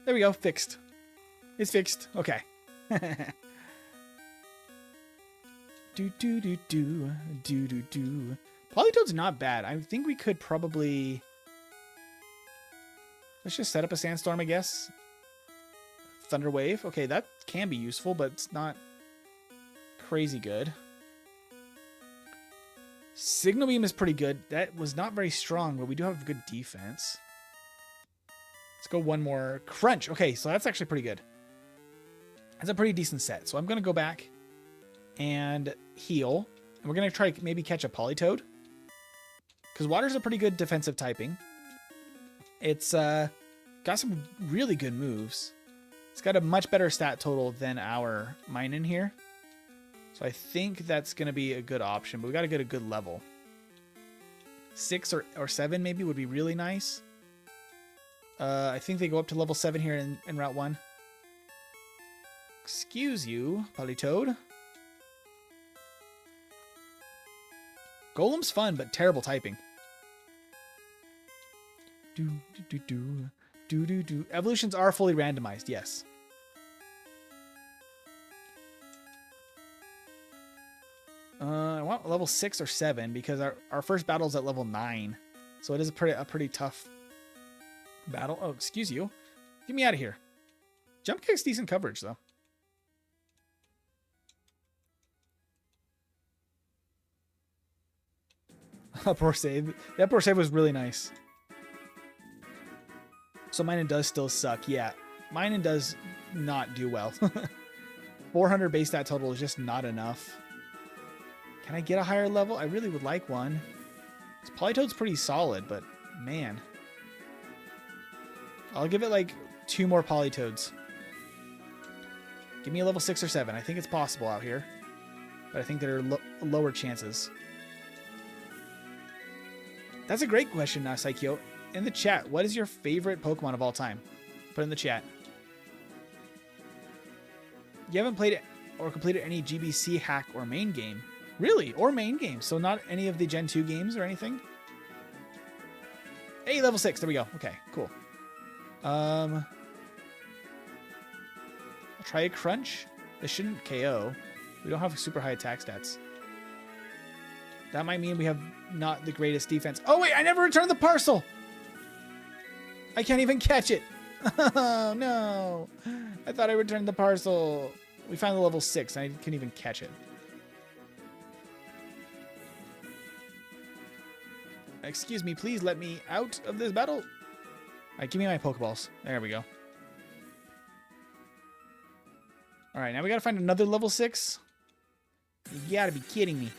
There we go. Fixed. It's fixed. Okay. do. Politoad's not bad. I think we could probably... Let's just set up a Sandstorm, I guess. Thunder Wave. Okay, that can be useful, but it's not crazy good. Signal Beam is pretty good. That was not very strong, but we do have good defense. Let's go one more. Crunch. Okay, so that's actually pretty good. That's a pretty decent set. So I'm going to go back and heal. And we're going to try to maybe catch a Politoad. Because water's a pretty good defensive typing. It's got some really good moves. It's got a much better stat total than our Minen here. So I think that's going to be a good option, but we got to get a good level. 6 or 7 maybe would be really nice. I think they go up to level 7 here in Route 1. Excuse you, Politoed. Golem's fun, but terrible typing. Evolutions are fully randomized, yes. I want level 6 or 7 because our first battle is at level 9. So it is a pretty tough battle. Oh, excuse you. Get me out of here. Jump kick's decent coverage, though. Poor save. That poor save was really nice. So Minun does still suck. Yeah, Minun does not do well. 400 base stat total is just not enough. Can I get a higher level? I really would like one. Politoad's pretty solid, but man. I'll give it like 2 more Politoads. Give me a level 6 or 7. I think it's possible out here. But I think there are lower chances. That's a great question, Psycho. In the chat, what is your favorite Pokemon of all time? Put it in the chat. You haven't played or completed any GBC hack or main game. Really? Or main game. So not any of the Gen 2 games or anything? Hey, level 6. There we go. Okay, cool. I'll try a Crunch. This shouldn't KO. We don't have super high attack stats. That might mean we have not the greatest defense. Oh, wait, I never returned the parcel. I can't even catch it. Oh, no. I thought I returned the parcel. We found the level 6, and I couldn't even catch it. Excuse me, please let me out of this battle. All right, give me my Pokeballs. There we go. All right, now we got to find another level 6. You got to be kidding me.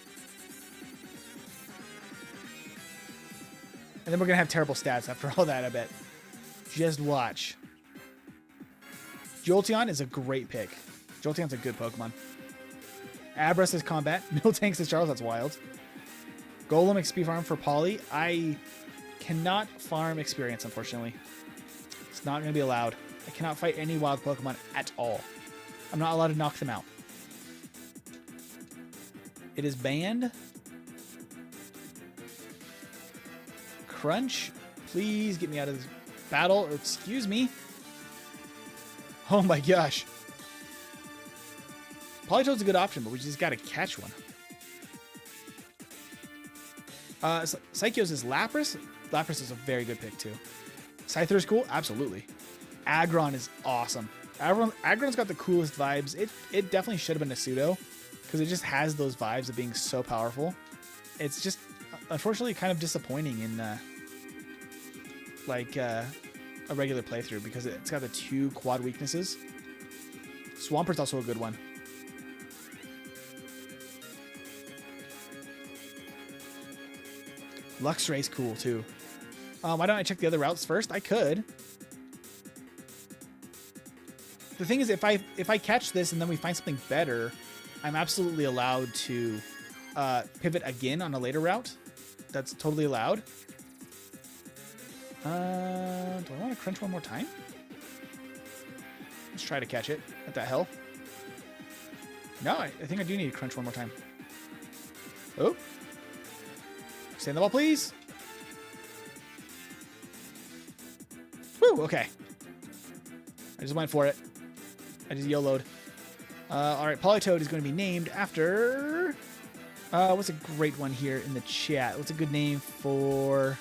And then we're going to have terrible stats after all that, I bet. Just watch. Jolteon is a great pick. Jolteon's a good Pokemon. Abra is combat. Miltank is Charles. That's wild. Golem XP farm for Poly. I cannot farm experience, unfortunately. It's not going to be allowed. I cannot fight any wild Pokemon at all. I'm not allowed to knock them out. It is banned. Crunch, please get me out of this battle. Excuse me. Oh my gosh. Politoad's a good option, but we just got to catch one. Psychos is Lapras. Lapras is a very good pick too. Scyther is cool. Absolutely. Aggron is awesome. Aggron's got the coolest vibes. It definitely should have been a pseudo because it just has those vibes of being so powerful. It's just unfortunately kind of disappointing in a regular playthrough because it's got the 2 quad weaknesses. Swampert's also a good one. Luxray's cool too. Why don't I check the other routes first? I could. The thing is, if I catch this and then we find something better, I'm absolutely allowed to pivot again on a later route. That's totally allowed. Do I want to crunch one more time? Let's try to catch it. What the hell? No, I think I do need to crunch one more time. Oh. Stay in the ball, please. Woo, okay. I just went for it. I just YOLO'd. All right, Politoed is going to be named after... what's a great one here in the chat? What's a good name for...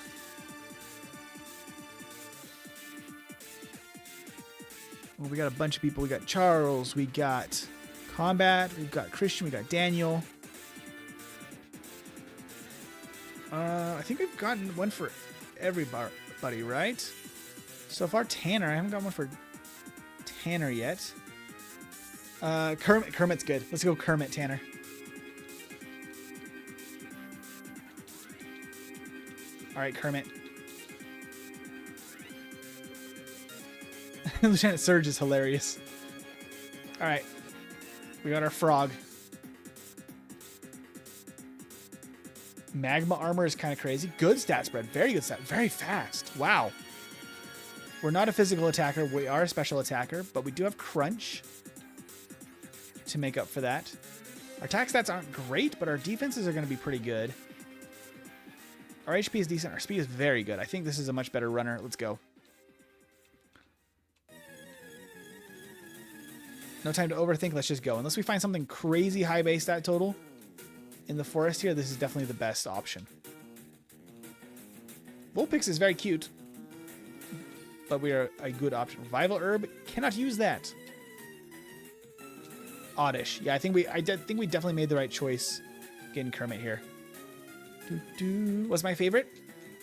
Well, we got a bunch of people. We got Charles. We got Combat. We've got Christian. We got Daniel. I think we've gotten one for everybody, right? So far, Tanner. I haven't got one for Tanner yet. Kermit's good. Let's go Kermit, Tanner. All right, Kermit. Lieutenant Surge is hilarious. All right. We got our frog. Magma armor is kind of crazy. Good stat spread. Very good stat. Very fast. Wow. We're not a physical attacker. We are a special attacker, but we do have crunch to make up for that. Our attack stats aren't great, but our defenses are going to be pretty good. Our HP is decent. Our speed is very good. I think this is a much better runner. Let's go. No time to overthink. Let's just go. Unless we find something crazy high base stat total in the forest here, this is definitely the best option. Vulpix is very cute, but we are a good option. Revival Herb, cannot use that. Oddish. Yeah, I think we definitely made the right choice getting Kermit here. What's my favorite?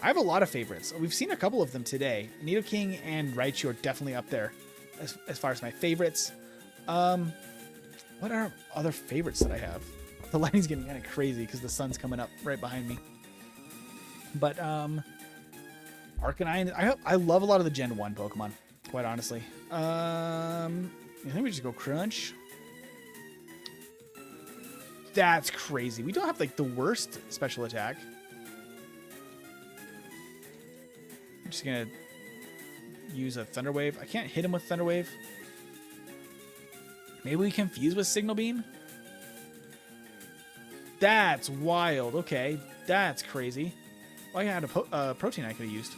I have a lot of favorites. We've seen a couple of them today. Nidoking and Raichu are definitely up there as far as my favorites. What are other favorites that I have? The lighting's getting kind of crazy because the sun's coming up right behind me. But Arcanine, I love a lot of the Gen 1 Pokemon, quite honestly. I think we just go Crunch. That's crazy. We don't have like the worst special attack. I'm just gonna use a Thunder Wave. I can't hit him with Thunder Wave. Maybe we confuse with Signal Beam? That's wild. Okay, that's crazy. Oh, I had a protein I could have used.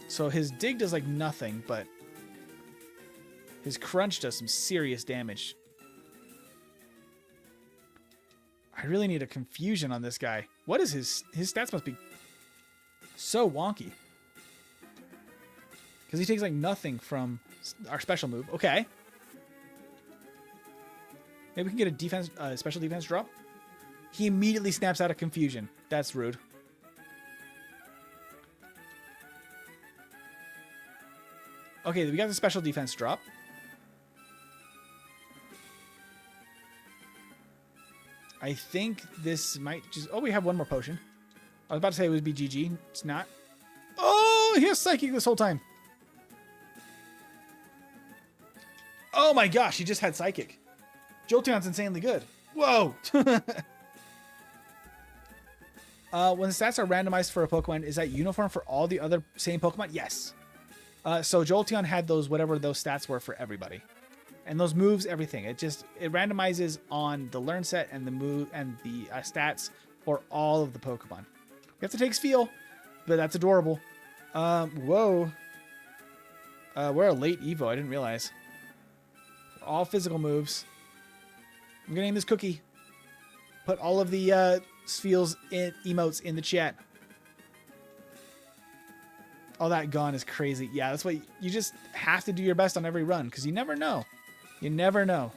So his dig does like nothing, but his crunch does some serious damage. I really need a confusion on this guy. What is his stats must be so wonky. Because he takes like nothing from our special move. Okay. Maybe we can get a defense, special defense drop. He immediately snaps out of confusion. That's rude. Okay, we got the special defense drop. I think this might just... Oh, we have one more potion. I was about to say it would be GG. It's not. Oh, he has Psychic this whole time. Oh my gosh, he just had Psychic. Jolteon's insanely good. Whoa! When the stats are randomized for a Pokemon, is that uniform for all the other same Pokemon? Yes. So Jolteon had those, whatever those stats were for everybody. And those moves, everything. It randomizes on the learn set and the move and the stats for all of the Pokemon. We have to take Feel, but that's adorable. Whoa. We're a late Evo. I didn't realize. All physical moves. I'm gonna name this Cookie. Put all of the Feels emotes in the chat. All that gone is crazy. Yeah, that's what you just have to do your best on every run because you never know. You never know.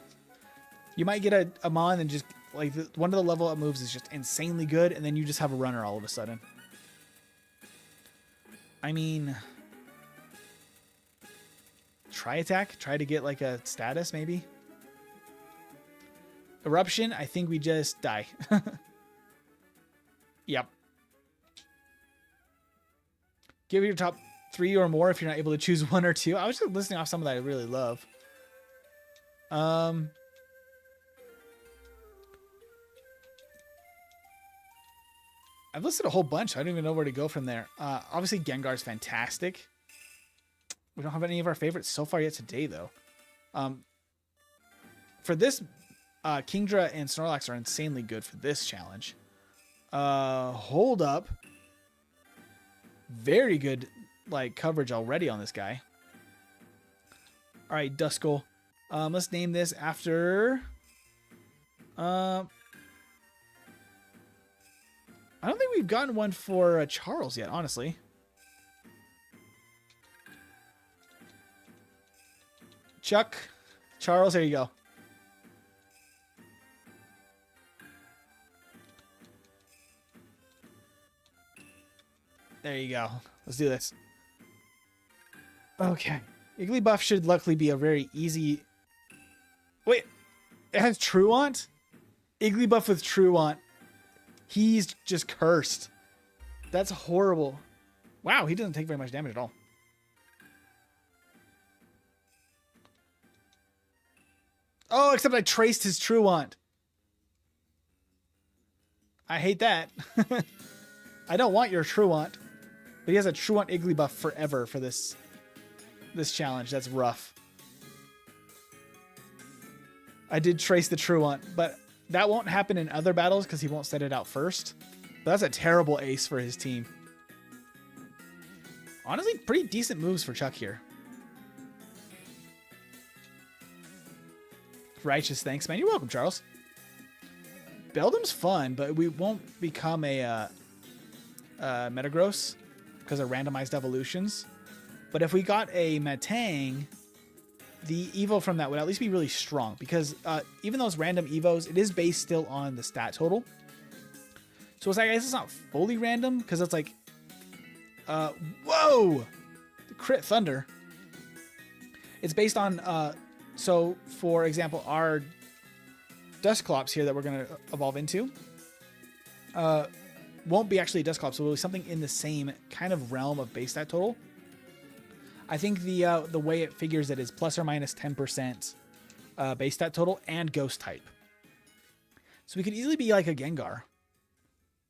You might get a Mon and just like one of the level up moves is just insanely good, and then you just have a runner all of a sudden. I mean, try attack, try to get like a status maybe. Eruption, I think we just die. Yep. Give it your top 3 or more if you're not able to choose 1 or 2. I was just listing off some that I really love. I've listed a whole bunch. I don't even know where to go from there. Obviously, Gengar's fantastic. We don't have any of our favorites so far yet today, though. For this, Kingdra and Snorlax are insanely good for this challenge. Hold up. Very good like coverage already on this guy. All right, Duskull. Let's name this after... I don't think we've gotten one for Charles yet, honestly. Chuck. Charles, there you go. There you go. Let's do this. Okay. Igglybuff should luckily be a very easy... Wait. It has Truant? Igglybuff with Truant. He's just cursed. That's horrible. Wow, he doesn't take very much damage at all. Oh, except I traced his Truant. I hate that. I don't want your Truant. But he has a Truant Iggly buff forever for this challenge. That's rough. I did trace the Truant, but that won't happen in other battles because he won't set it out first. But that's a terrible ace for his team. Honestly, pretty decent moves for Chuck here. Righteous, thanks, man. You're welcome, Charles. Beldum's fun, but we won't become a Metagross because of randomized evolutions. But if we got a Metang, the Evo from that would at least be really strong because even those random Evos, it is based still on the stat total. So it's, I guess it's not fully random because it's like, whoa, the crit thunder. It's based on, so for example, our Dusclops here that we're going to evolve into won't be actually a Dusclops, so it'll be something in the same kind of realm of base stat total. I think the way it figures it is plus or minus 10% base stat total and ghost type. So we could easily be like a Gengar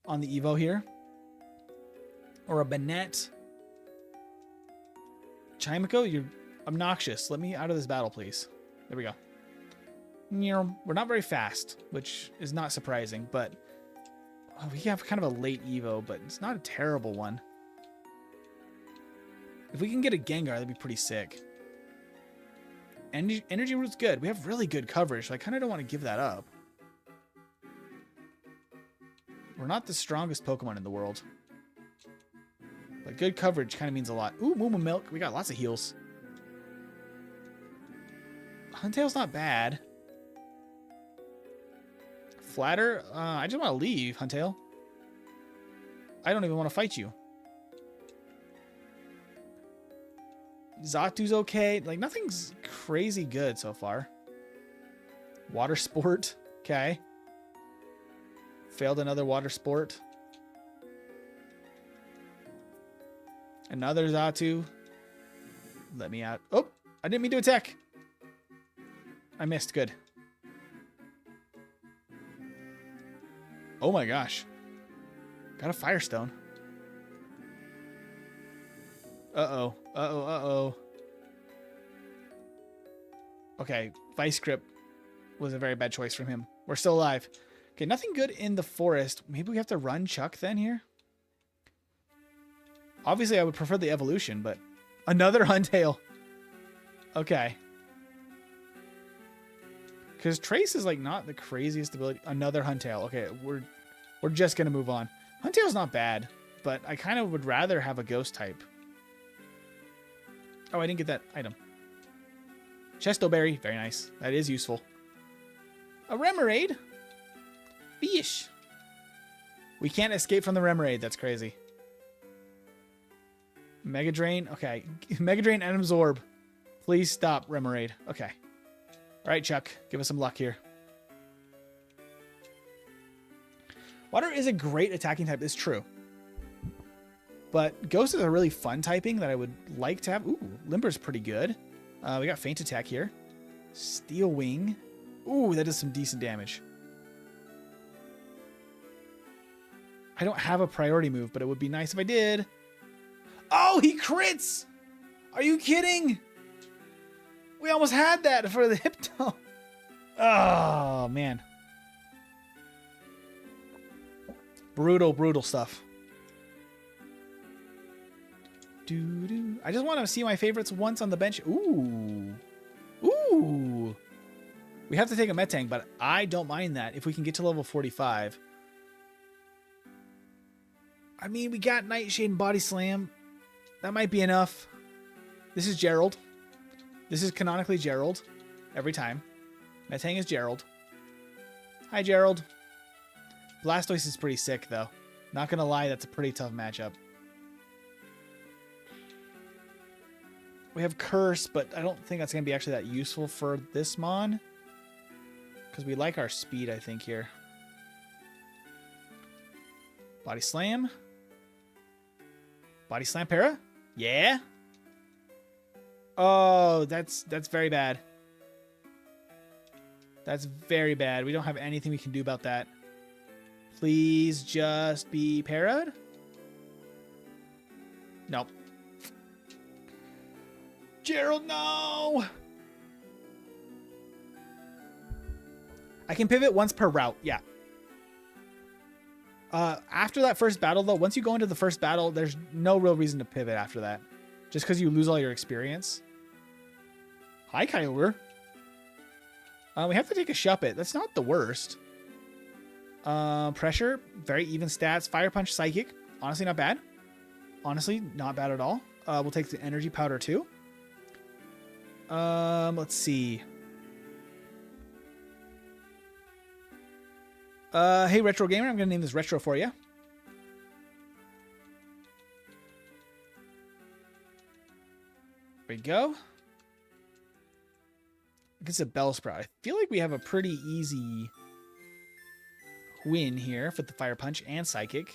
on the Evo here. Or a Banette. Chimico, you're obnoxious. Let me out of this battle, please. There we go. We're not very fast, which is not surprising, but we have kind of a late Evo, but it's not a terrible one. If we can get a Gengar, that'd be pretty sick. Energy Root's good. We have really good coverage, so I kind of don't want to give that up. We're not the strongest Pokemon in the world. But good coverage kind of means a lot. Ooh, Moo Moo Milk. We got lots of heals. Huntail's not bad. Flatter? I just want to leave, Huntail. I don't even want to fight you. Zatu's okay. Like, nothing's crazy good so far. Water Sport. Okay. Failed another Water Sport. Another Zatu. Let me out. Oh, I didn't mean to attack. I missed. Good. Oh my gosh. Got a Firestone. Uh-oh. Uh-oh. Uh-oh. Okay. Vice Grip was a very bad choice from him. We're still alive. Okay, nothing good in the forest. Maybe we have to run Chuck then here? Obviously, I would prefer the evolution, but another Huntail. Okay. Because Trace is like not the craziest ability. Another Huntail. Okay, we're just gonna move on. Huntail's not bad, but I kind of would rather have a ghost type. Oh, I didn't get that item. Chestoberry, very nice. That is useful. A Remoraid. Fish. We can't escape from the Remoraid. That's crazy. Mega Drain. Okay. Mega Drain and Absorb. Please stop, Remoraid. Okay. All right, Chuck. Give us some luck here. Water is a great attacking type. It's true. But Ghost is a really fun typing that I would like to have. Ooh, Limber's pretty good. We got Feint Attack here. Steel Wing. Ooh, that does some decent damage. I don't have a priority move, but it would be nice if I did. Oh, he crits! Are you kidding? We almost had that for the Hypno. Oh, man. Brutal, brutal stuff. Doo-doo. I just want to see my favorites once on the bench. Ooh. Ooh. We have to take a Metang, but I don't mind that if we can get to level 45. I mean, we got Nightshade and Body Slam. That might be enough. This is Gerald. This is canonically Gerald. Every time. Metang is Gerald. Hi, Gerald. Blastoise is pretty sick, though. Not gonna lie, that's a pretty tough matchup. We have Curse, but I don't think that's gonna be actually that useful for this Mon. Because we like our speed, I think, here. Body Slam. Body Slam Para? Yeah. Oh, that's very bad. That's very bad. We don't have anything we can do about that. Please just be parried. Nope. Gerald, no! I can pivot once per route, yeah. After that first battle, though, once you go into the first battle, there's no real reason to pivot after that. Just because you lose all your experience. Hi, Kyler. We have to take a Shuppet. That's not the worst. Pressure, very even stats. Fire Punch, Psychic. Honestly, not bad. Honestly, not bad at all. We'll take the Energy Powder, too. Let's see. Hey, Retro Gamer, I'm going to name this Retro for you. There we go. It's a Bellsprout. I feel like we have a pretty easy win here for the Fire Punch and Psychic.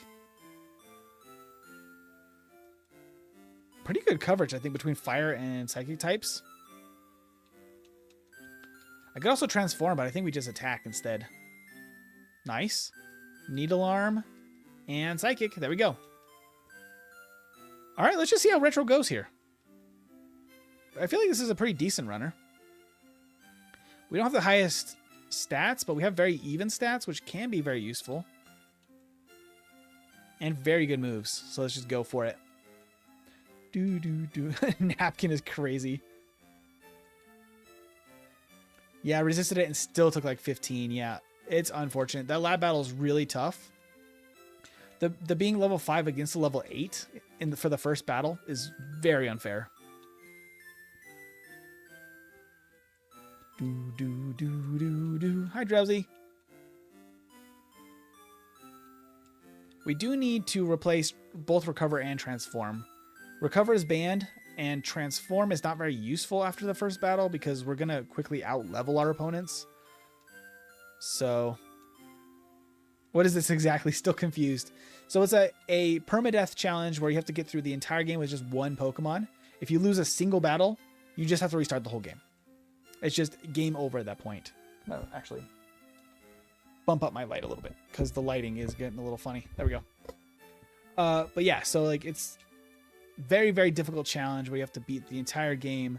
Pretty good coverage, I think, between Fire and Psychic types. I could also transform, but I think we just attack instead. Nice. Needle Arm and Psychic. There we go. All right, let's just see how Retro goes here. I feel like this is a pretty decent runner. We don't have the highest stats, but we have very even stats, which can be very useful. And very good moves. So let's just go for it. Napkin is crazy. Yeah, I resisted it and still took like 15. Yeah, it's unfortunate. That lab battle is really tough. The being level 5 against the level 8 for the first battle is very unfair. Hi, Drowsy. We do need to replace both Recover and Transform. Recover is banned, and Transform is not very useful after the first battle because we're going to quickly out-level our opponents. So, what is this exactly? Still confused. So it's a Permadeath challenge where you have to get through the entire game with just one Pokemon. If you lose a single battle, you just have to restart the whole game. It's just game over at that point. No, actually, bump up my light a little bit because the lighting is getting a little funny. There we go. But yeah, so like it's very, very difficult challenge where you have to beat the entire game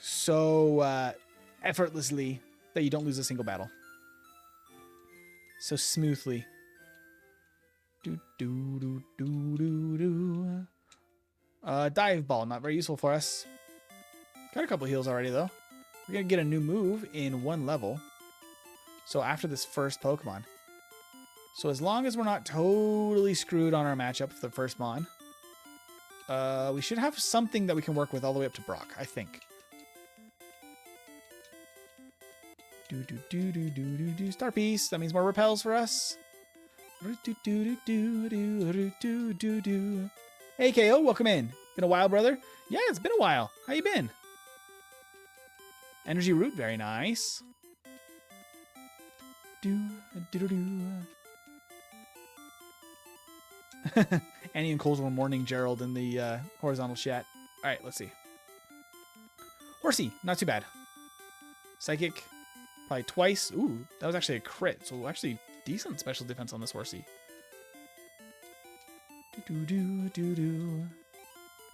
so effortlessly that you don't lose a single battle. So smoothly. Dive Ball, not very useful for us. Got a couple heals already, though. We're going to get a new move in one level. So after this first Pokemon. So as long as we're not totally screwed on our matchup for the first Mon, we should have something that we can work with all the way up to Brock, I think. Star Piece. That means more repels for us. Hey, KO, welcome in. Been a while, brother? Yeah, it's been a while. How you been? Energy Root, very nice. Annie and Coles were mourning Gerald in the horizontal chat. All right, let's see. Horsey, not too bad. Psychic, probably twice. Ooh, that was actually a crit. So actually decent special defense on this Horsey.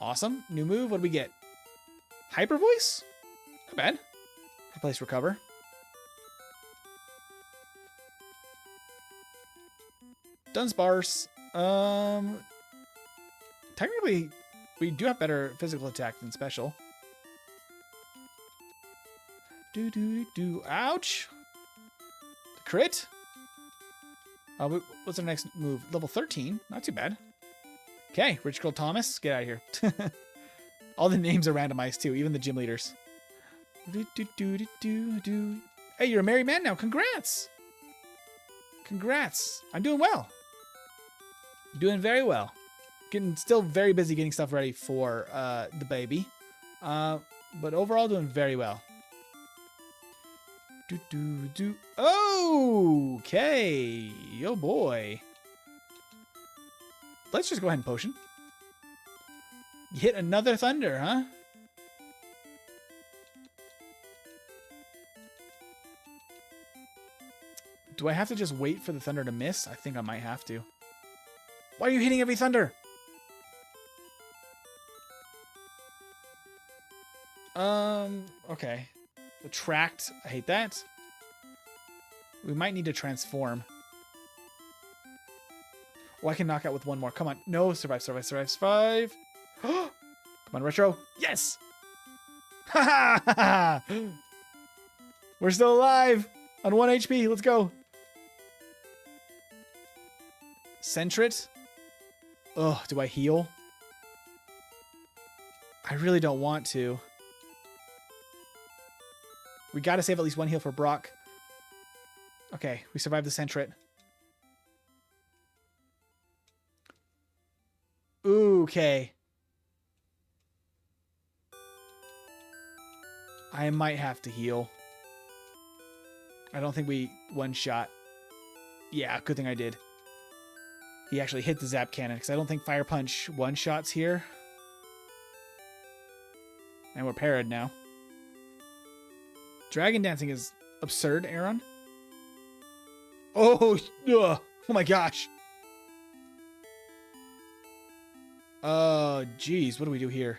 Awesome. New move. What do we get? Hyper Voice? Not bad. Replace Recover. Dunsparce. Technically, we do have better physical attack than special. Ouch. Crit. What's our next move? Level 13. Not too bad. Okay, Rich Girl Thomas, get out of here. All the names are randomized too, even the gym leaders. Hey, you're a married man now. Congrats. Congrats. I'm doing well. Doing very well. Still very busy getting stuff ready for the baby. But overall doing very well. Okay. Oh boy. Let's just go ahead and potion. You hit another thunder, huh? Do I have to just wait for the thunder to miss? I think I might have to. Why are you hitting every thunder? Okay. Attract. I hate that. We might need to transform. Oh, I can knock out with one more. Come on. No, survive, survive, survive, survive. Come on, Retro. Yes! Ha ha ha! We're still alive on 1 HP. Let's go. Sentret. Ugh, do I heal? I really don't want to. We gotta save at least one heal for Brock. Okay, we survived the Sentret. Okay. I might have to heal. I don't think we one-shot. Yeah, good thing I did. He actually hit the Zap Cannon, because I don't think Fire Punch one-shots here. And we're parried now. Dragon Dancing is absurd, Aaron. Oh, ugh. Oh my gosh. Geez, what do we do here?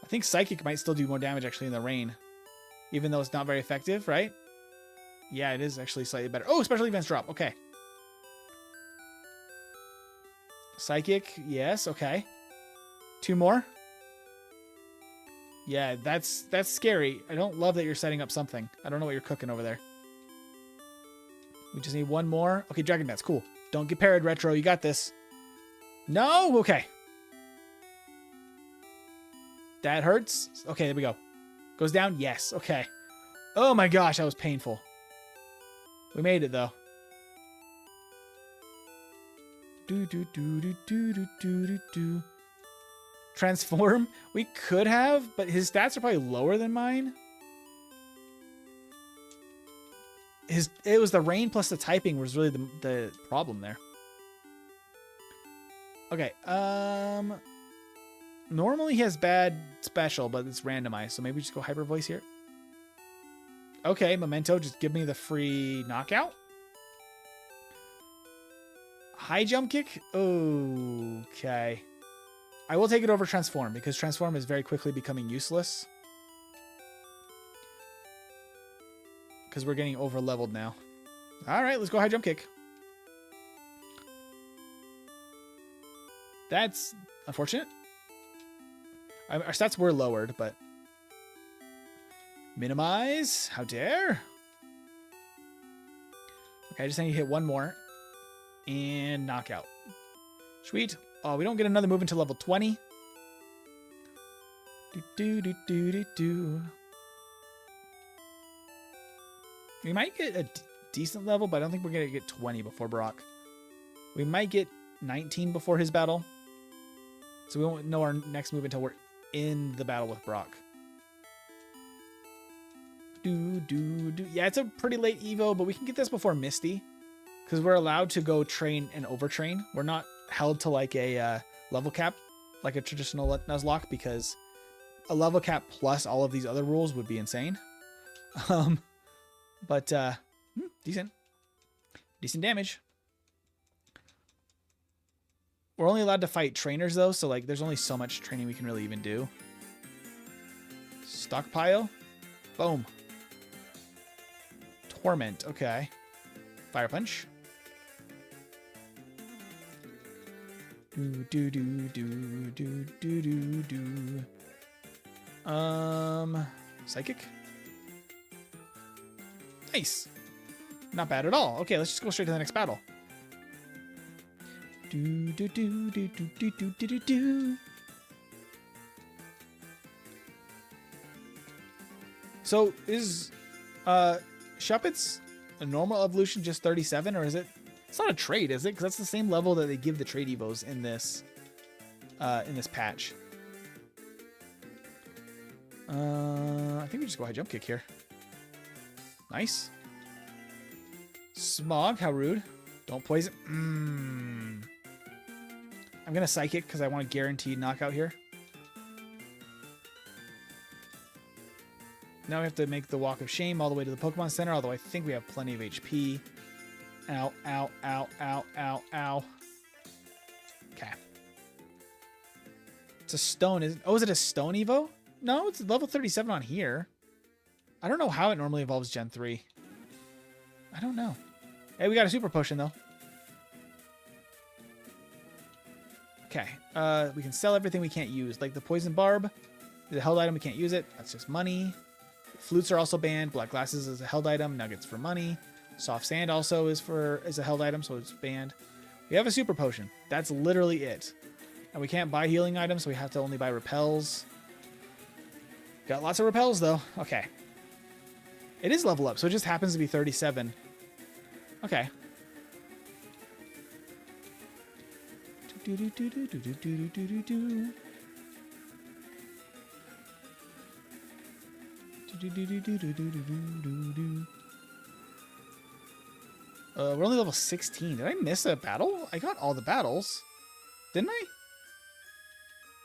I think Psychic might still do more damage actually in the rain. Even though it's not very effective, right? Yeah, it is actually slightly better. Oh, special events drop. Okay. Psychic, yes, okay. 2 more. Yeah, that's scary. I don't love that you're setting up something. I don't know what you're cooking over there. We just need 1 more. Okay, Dragon Dance, cool. Don't get parried, Retro. You got this. No? Okay. That hurts. Okay, there we go. Goes down? Yes. Okay. Oh my gosh, that was painful. We made it, though. Transform? We could have, but his stats are probably lower than mine. It was the rain plus the typing was really the problem there. Okay, normally he has bad special, but it's randomized, so maybe just go Hyper Voice here. Okay, Memento, just give me the free knockout. High Jump Kick? Okay. I will take it over Transform, because Transform is very quickly becoming useless. Because we're getting over-leveled now. Alright, let's go High Jump Kick. That's unfortunate. Our stats were lowered, but... Minimize. How dare. Okay, I just need to hit 1 more. And knockout. Sweet. Oh, we don't get another move until level 20. We might get a decent level, but I don't think we're going to get 20 before Brock. We might get 19 before his battle. So we won't know our next move until we're in the battle with Brock. Yeah, it's a pretty late Evo, but we can get this before Misty. Because we're allowed to go train and overtrain. We're not held to like a level cap, like a traditional Nuzlocke, because a level cap plus all of these other rules would be insane. But decent damage. We're only allowed to fight trainers though, so like there's only so much training we can really even do. Stockpile, boom. Torment, okay. Fire Punch. Psychic. Nice. Not bad at all. Okay, let's just go straight to the next battle. So is Shuppet's a normal evolution just 37, or is it? It's not a trade, is it? Because that's the same level that they give the trade evos in this patch. I think we just go High Jump Kick here. Nice. Smog, how rude. Don't poison. I'm gonna Psychic because I want a guaranteed knockout here. Now we have to make the walk of shame all the way to the Pokemon Center, although I think we have plenty of HP. Ow, ow, ow, ow, ow, ow. Okay. It's a stone, isn't it? Oh, is it a stone Evo? No, it's level 37 on here. I don't know how it normally evolves Gen 3. I don't know. Hey, we got a super potion, though. Okay. We can sell everything we can't use. Like the poison barb is a held item. We can't use it. That's just money. Flutes are also banned. Black glasses is a held item. Nuggets for money. Soft sand also is a held item, so it's banned. We have a super potion. That's literally it. And we can't buy healing items, so we have to only buy repels. Got lots of repels, though. Okay. It is level up, so it just happens to be 37. Okay. We're only level 16. Did I miss a battle? I got all the battles. Didn't I?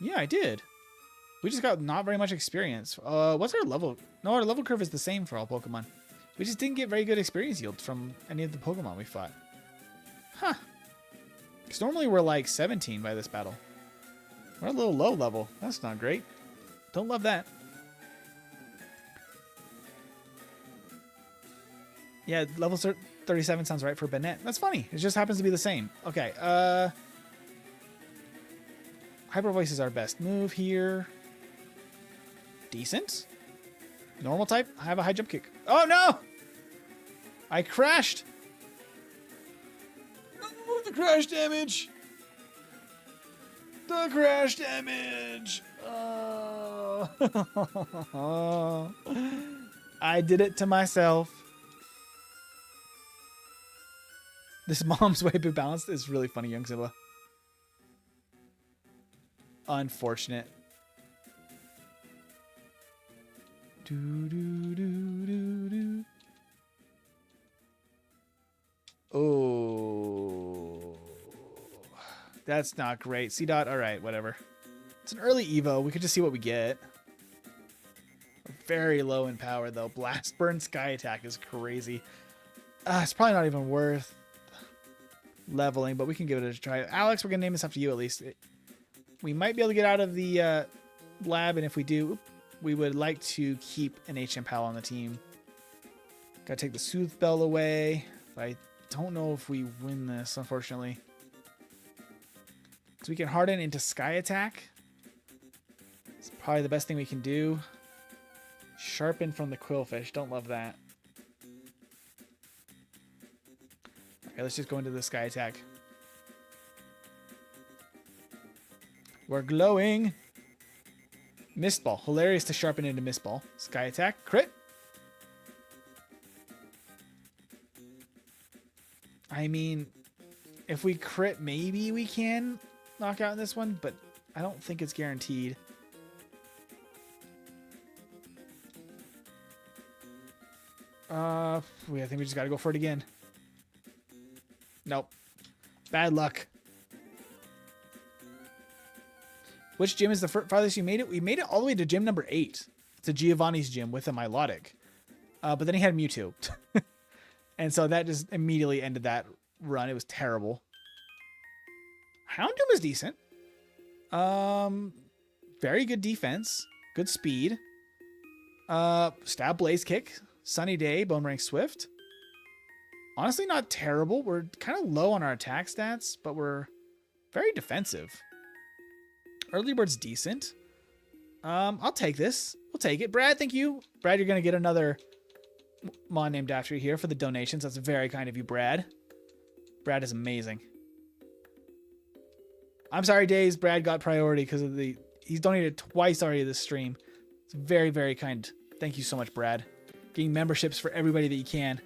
Yeah, I did. We just got not very much experience. What's our level? No, our level curve is the same for all Pokemon. We just didn't get very good experience yield from any of the Pokemon we fought. Huh. Because normally we're like 17 by this battle. We're a little low level. That's not great. Don't love that. Yeah, level 37 sounds right for Bennett. That's funny. It just happens to be the same. Okay. Hyper Voice is our best move here. Decent. Normal type. I have a high jump kick. Oh no! I crashed. Oh, the crash damage. The crash damage. Oh. I did it to myself. This mom's way too balanced is really funny, Young Zilla. Unfortunate. Do, do, do, do, do. Oh. That's not great. C dot, alright, whatever. It's an early Evo. We could just see what we get. We're very low in power, though. Blast Burn Sky Attack is crazy. It's probably not even worth leveling, but we can give it a try. Alex, we're going to name this after you at least. We might be able to get out of the lab, and if we do, we would like to keep an HM Pal on the team. Gotta take the Soothe Bell away. But I don't know if we win this, unfortunately. So we can harden into Sky Attack. It's probably the best thing we can do. Sharpen from the Quillfish. Don't love that. Okay, let's just go into the Sky Attack. We're glowing. Mist Ball. Hilarious to sharpen into Mist Ball. Sky Attack. Crit. I mean, if we crit, maybe we can knock out this one, but I don't think it's guaranteed. I think we just gotta go for it again. Nope. Bad luck. Which gym is the farthest you made it? We made it all the way to gym number 8. It's a Giovanni's gym with a Milotic. But then he had Mewtwo. And so that just immediately ended that run. It was terrible. Houndoom is decent. Very good defense. Good speed. Stab Blaze Kick. Sunny Day. Boomerang Swift. Honestly, not terrible. We're kind of low on our attack stats, but we're very defensive. Early Bird's decent. I'll take this. We'll take it. Brad, thank you. Brad, you're going to get another Mon named after you here for the donations. That's very kind of you, Brad. Brad is amazing. I'm sorry, Days. Brad got priority because of he's donated twice already this stream. It's very, very kind. Thank you so much, Brad. Getting memberships for everybody that you can.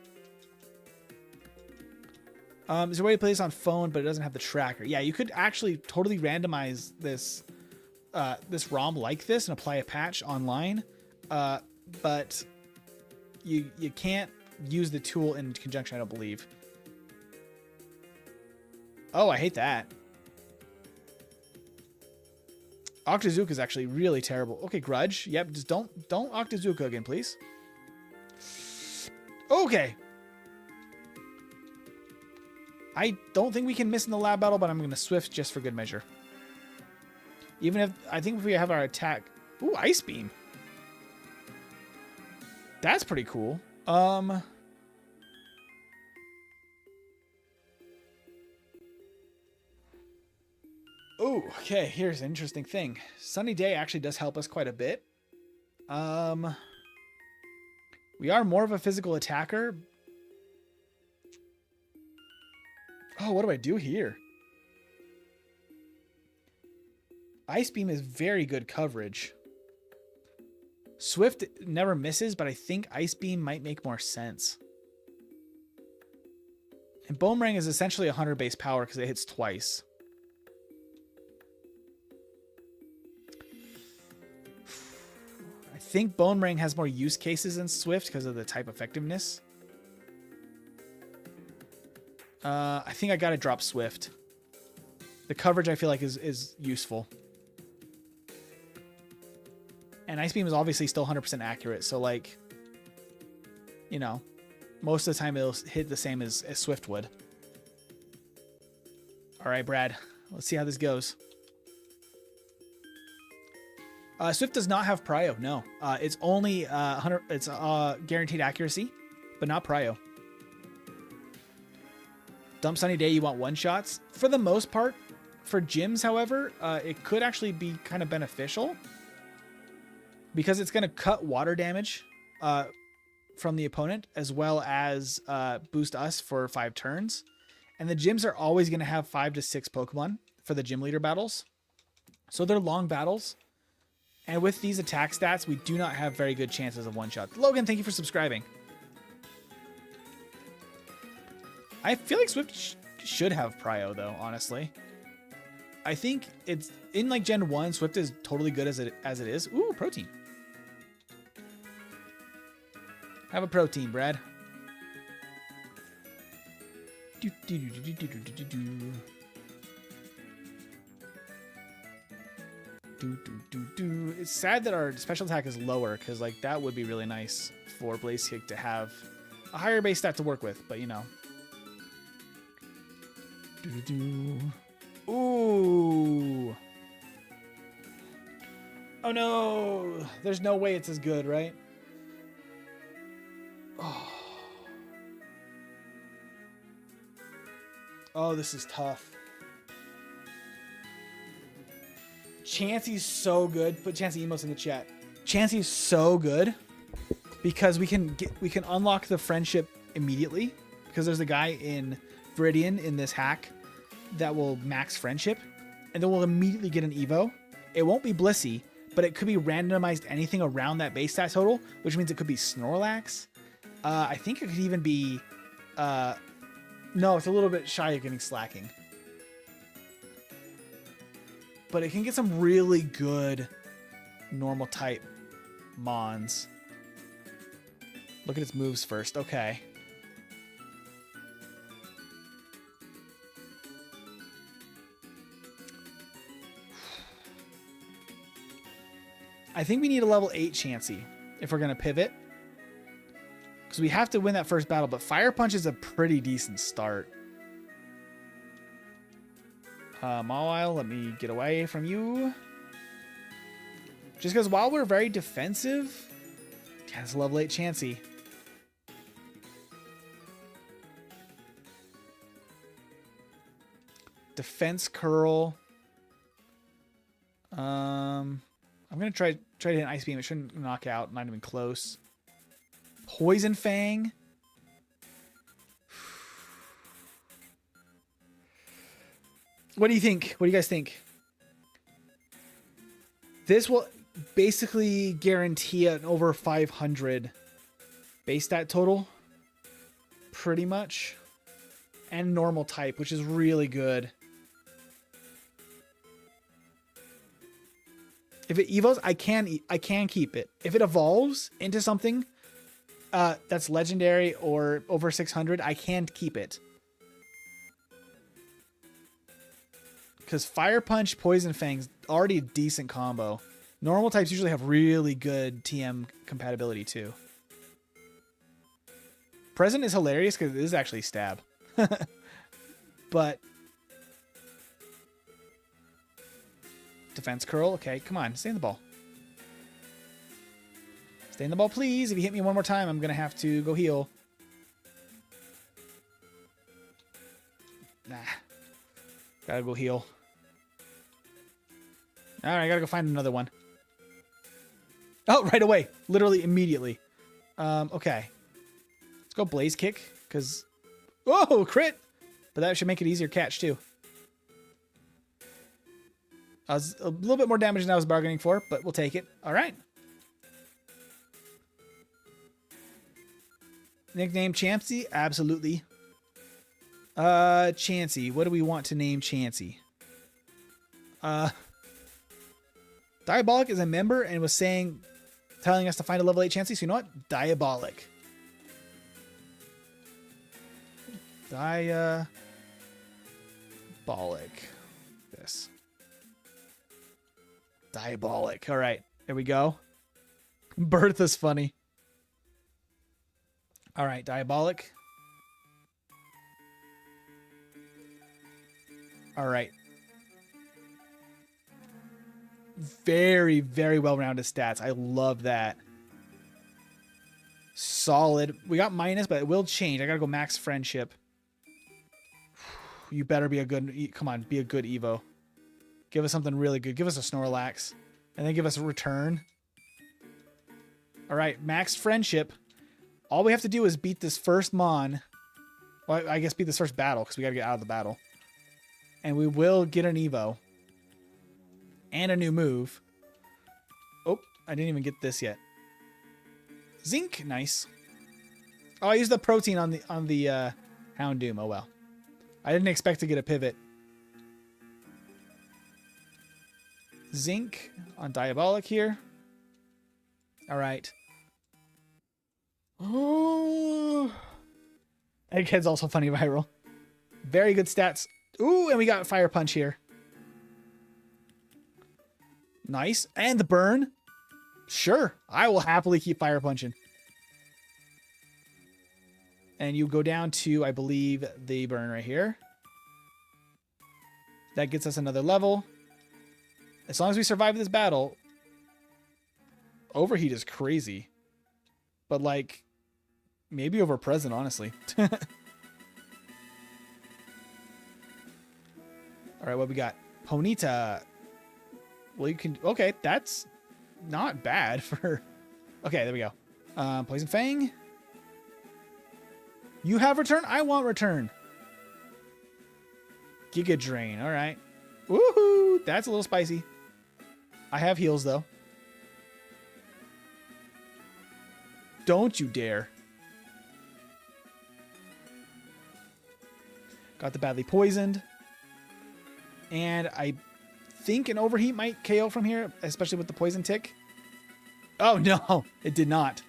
Is there a way to play this on phone, but it doesn't have the tracker? Yeah, you could actually totally randomize this this ROM like this and apply a patch online, but you can't use the tool in conjunction, I don't believe. Oh, I hate that. Octazooka is actually really terrible. Okay, Grudge. Yep, just don't Octazooka again, please. Okay. I don't think we can miss in the lab battle, but I'm going to Swift just for good measure. Even if, I think if we have our attack... Ooh, Ice Beam. That's pretty cool. Oh, okay, here's an interesting thing. Sunny Day actually does help us quite a bit. We are more of a physical attacker. Oh, what do I do here? Ice Beam is very good coverage. Swift never misses, but I think Ice Beam might make more sense. And Boomerang is essentially 100 base power because it hits twice. I think Boomerang has more use cases than Swift because of the type effectiveness. I think I gotta drop Swift. The coverage I feel like is useful. And Ice Beam is obviously still 100% accurate, so like, you know, most of the time it'll hit the same as Swift would. All right, Brad, let's see how this goes. Swift does not have Prio, no. It's only 100. It's guaranteed accuracy, but not Prio. Dump Sunny Day, you want one-shots. For the most part, for gyms, however, it could actually be kind of beneficial because it's going to cut water damage from the opponent as well as boost us for 5 turns. And the gyms are always going to have 5 to 6 Pokemon for the gym leader battles. So they're long battles. And with these attack stats, we do not have very good chances of one-shot. Logan, thank you for subscribing. I feel like Swift should have Prio, though, honestly. I think it's in like Gen 1, Swift is totally good as it is. Ooh, protein. Have a protein, Brad. It's sad that our special attack is lower because like that would be really nice for Blaze Kick to have a higher base stat to work with, but you know. Ooh. Oh no. There's no way it's as good, right? Oh. Oh, this is tough. Chansey's so good. Put Chansey emotes in the chat. Chansey's so good because we can unlock the friendship immediately because there's a guy in Viridian in this hack that will max friendship and then we'll immediately get an Evo. It won't be Blissey, but it could be randomized anything around that base stat total, which means it could be Snorlax. I think it could even be no, it's a little bit shy of getting Slacking. But it can get some really good normal type mons. Look at its moves first. Okay. I think we need a level 8 Chansey if we're going to pivot. Because we have to win that first battle, but Fire Punch is a pretty decent start. Mawile, let me get away from you. Just because while we're very defensive, yeah, it's a level 8 Chansey. Defense Curl. I'm gonna try to hit an Ice Beam. It shouldn't knock out. Not even close. Poison Fang. What do you think? What do you guys think? This will basically guarantee an over 500 base stat total. Pretty much. And normal type, which is really good. If it evos, I can keep it. If it evolves into something that's legendary or over 600, I can keep it. because Fire Punch, Poison Fang's already a decent combo. Normal types usually have really good TM compatibility too. Present is hilarious because it is actually stab. But defense curl. Okay, come on. Stay in the ball. Stay in the ball, please. If you hit me one more time, I'm going to have to go heal. Nah. Gotta go heal. Alright, I gotta go find another one. Oh, right away. Literally immediately. Okay. Let's go Blaze Kick, because... Whoa, crit! But that should make it easier catch, too. I was a little bit more damage than I was bargaining for, but we'll take it. Alright. Nickname Chansey? Absolutely. Chansey. What do we want to name Chansey? Diabolic is a member and was telling us to find a level 8 Chansey. So you know what? Diabolic. Diabolic. This. Diabolic. All right. There we go. Bertha's funny. All right. Diabolic. All right. Very, very well-rounded stats. I love that. Solid. We got minus, but it will change. I gotta go max friendship. You better be a good... Come on, be a good Evo. Give us something really good. Give us a Snorlax. And then give us a return. All right, max friendship. All we have to do is beat this first Mon. Well, I guess beat this first battle, because we gotta get out of the battle. And we will get an Evo. And a new move. Oh, I didn't even get this yet. Zinc, nice. Oh, I used the protein on the Houndoom. Oh well. I didn't expect to get a pivot. Zinc on Diabolic here. All right. Oh. Egghead's also funny viral. Very good stats. Ooh, and we got Fire Punch here. Nice. And the burn. Sure. I will happily keep Fire Punching. And you go down to, I believe, the burn right here. That gets us another level. As long as we survive this battle. Overheat is crazy. But, like, maybe over present, honestly. All right, what we got? Ponyta. Well, you can... Okay, that's not bad for... Okay, there we go. Poison Fang. You have return? I want return. Giga Drain. All right. Woohoo! That's a little spicy. I have heals, though. Don't you dare. Got the badly poisoned. And I think an overheat might KO from here, especially with the poison tick. Oh, no. It did not.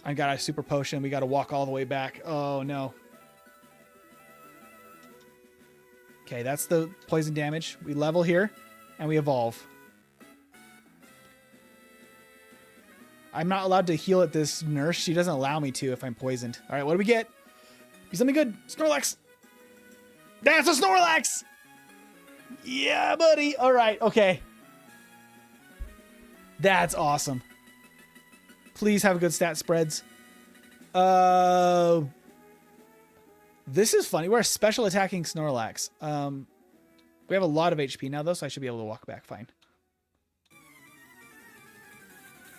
I got a super potion. We got to walk all the way back. Oh, no. Okay, that's the poison damage. We level here, and we evolve. I'm not allowed to heal at this nurse. She doesn't allow me to if I'm poisoned. All right, what do we get? Be something good. Snorlax. That's a Snorlax! Yeah, buddy. All right, okay. That's awesome. Please have good stat spreads. This is funny. We're a special attacking Snorlax. We have a lot of HP now, though, so I should be able to walk back fine.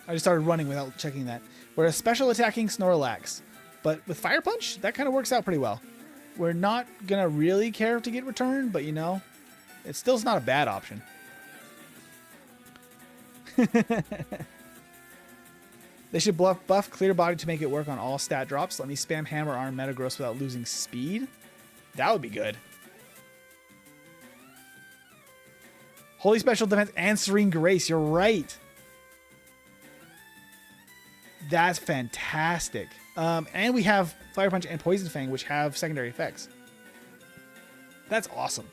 I just started running without checking that. We're a special attacking Snorlax. But with Fire Punch, that kind of works out pretty well. We're not going to really care to get return, but, you know, it still's not a bad option. They should buff Clear Body to make it work on all stat drops. Let me spam Hammer Arm Metagross without losing speed. That would be good. Holy Special Defense and Serene Grace. You're right. That's fantastic. And we have Fire Punch and Poison Fang, which have secondary effects. That's awesome.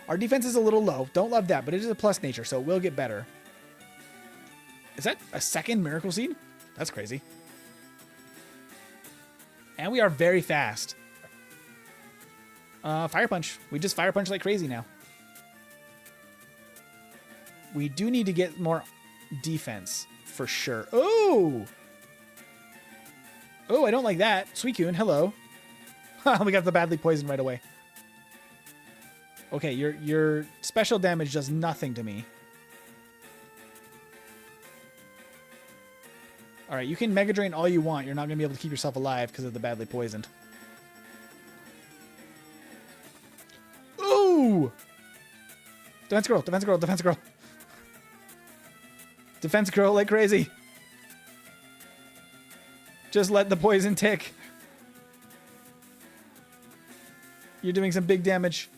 Our defense is a little low. Don't love that, but it is a plus nature, so it will get better. Is that a second Miracle Seed? That's crazy. And we are very fast. Fire Punch. We just Fire Punch like crazy now. We do need to get more defense for sure. Oh! Oh, I don't like that. Suicune, hello. We got the badly poisoned right away. Okay, your special damage does nothing to me. All right, you can Mega Drain all you want. You're not going to be able to keep yourself alive because of the badly poisoned. Ooh! Defense Girl, Defense Girl, Defense Girl. Defense Girl like crazy. Just let the poison tick. You're doing some big damage.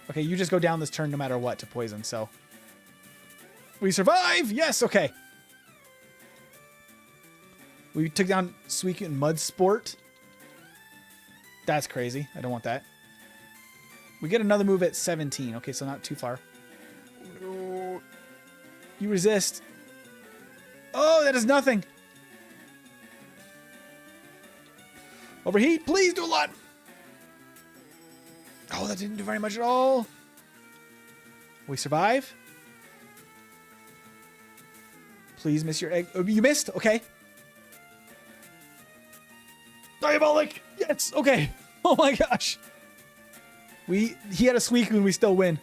Okay, you just go down this turn no matter what to poison, so. We survive! Yes, okay. We took down Suicune Mud Sport. That's crazy. I don't want that. We get another move at 17. Okay, so not too far. You resist. Oh, that is nothing. Overheat, please do a lot. Oh, that didn't do very much at all. We survive. Please miss your egg. Oh, you missed. Okay. Diabolic. Yes. Okay. Oh my gosh. He had a Suicune and we still win.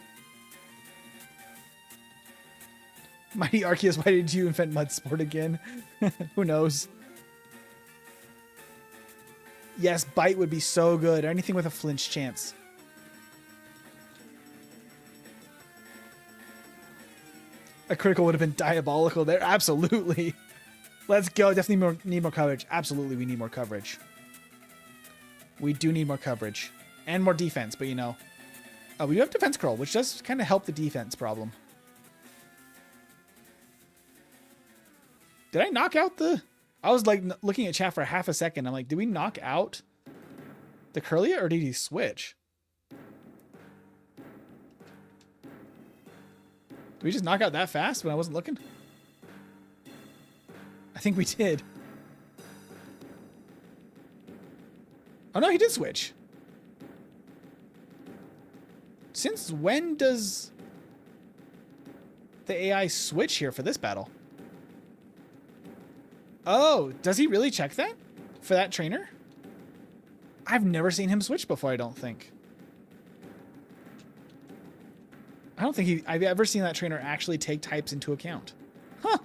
Mighty Arceus, why did you invent Mud Sport again? Who knows? Yes, Bite would be so good. Anything with a flinch chance. A critical would have been diabolical there. Absolutely. Let's go. Definitely need more coverage. Absolutely, we need more coverage. We do need more coverage. And more defense, but you know. We do have Defense Curl, which does kind of help the defense problem. Did I knock out the... I was like looking at chat for half a second. I'm like, did we knock out the Curlia or did he switch? Did we just knock out that fast when I wasn't looking? I think we did. Oh no, he did switch. Since when does the AI switch here for this battle? Oh, does he really check that for that trainer? I've never seen him switch before, I don't think. I don't think I've ever seen that trainer actually take types into account. Huh.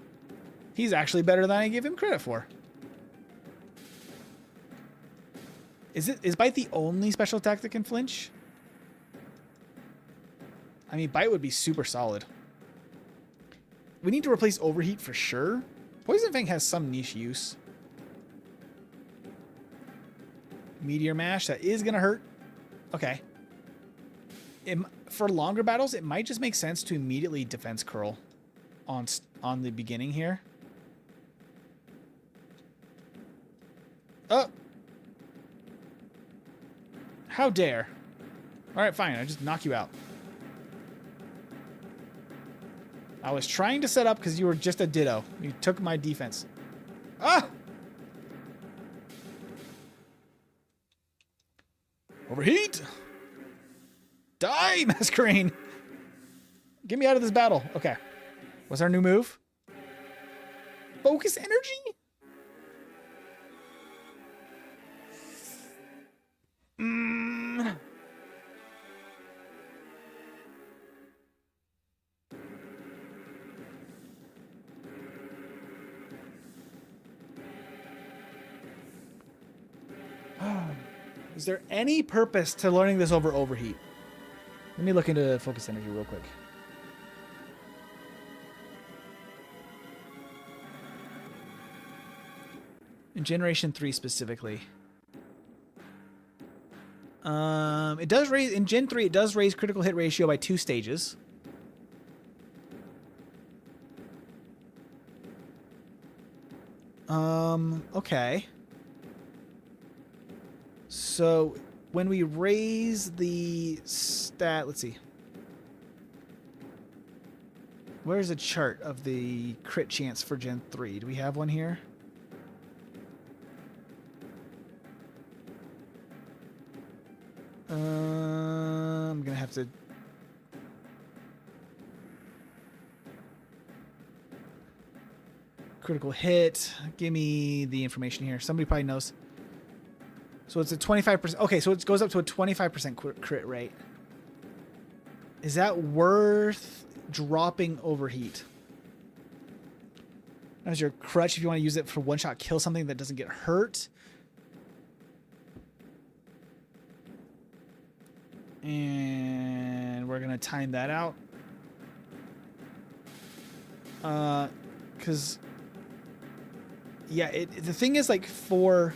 He's actually better than I give him credit for. Is Bite the only special attack that can flinch? I mean, Bite would be super solid. We need to replace Overheat for sure. Poison Fang has some niche use. Meteor Mash, that is going to hurt. Okay. For longer battles, it might just make sense to immediately Defense Curl on the beginning here. Oh! How dare. Alright, fine. I just knock you out. I was trying to set up because you were just a Ditto. You took my defense. Ah! Overheat! Die, Masquerain! Get me out of this battle. Okay. What's our new move? Focus Energy? Is there any purpose to learning this over Overheat? Let me look into Focus Energy real quick. In Generation 3 specifically. It does raise, in Gen 3, it does raise critical hit ratio by 2 stages. Okay. So when we raise the stat, let's see. Where's a chart of the crit chance for Gen 3? Do we have one here? I'm gonna have to. Critical hit. Give me the information here. Somebody probably knows. So it's a 25%. Okay, so it goes up to a 25% crit rate. Is that worth dropping overheat? As your crutch, if you want to use it for one-shot kill something that doesn't get hurt. And we're going to time that out. Because... yeah, the thing is, like, for...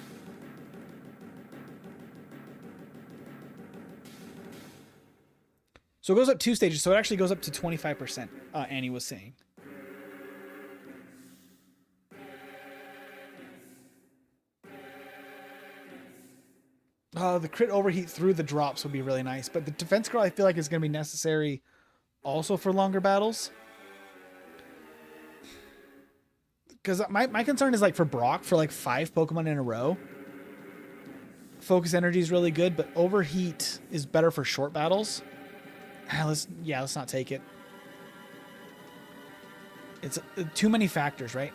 so it goes up 2 stages, so it actually goes up to 25%, Annie was saying. The crit overheat through the drops would be really nice, but the defense curl I feel like is going to be necessary also for longer battles. Because my concern is, like, for Brock, for like 5 Pokemon in a row, focus energy is really good, but overheat is better for short battles. Let's not take it. It's too many factors, right?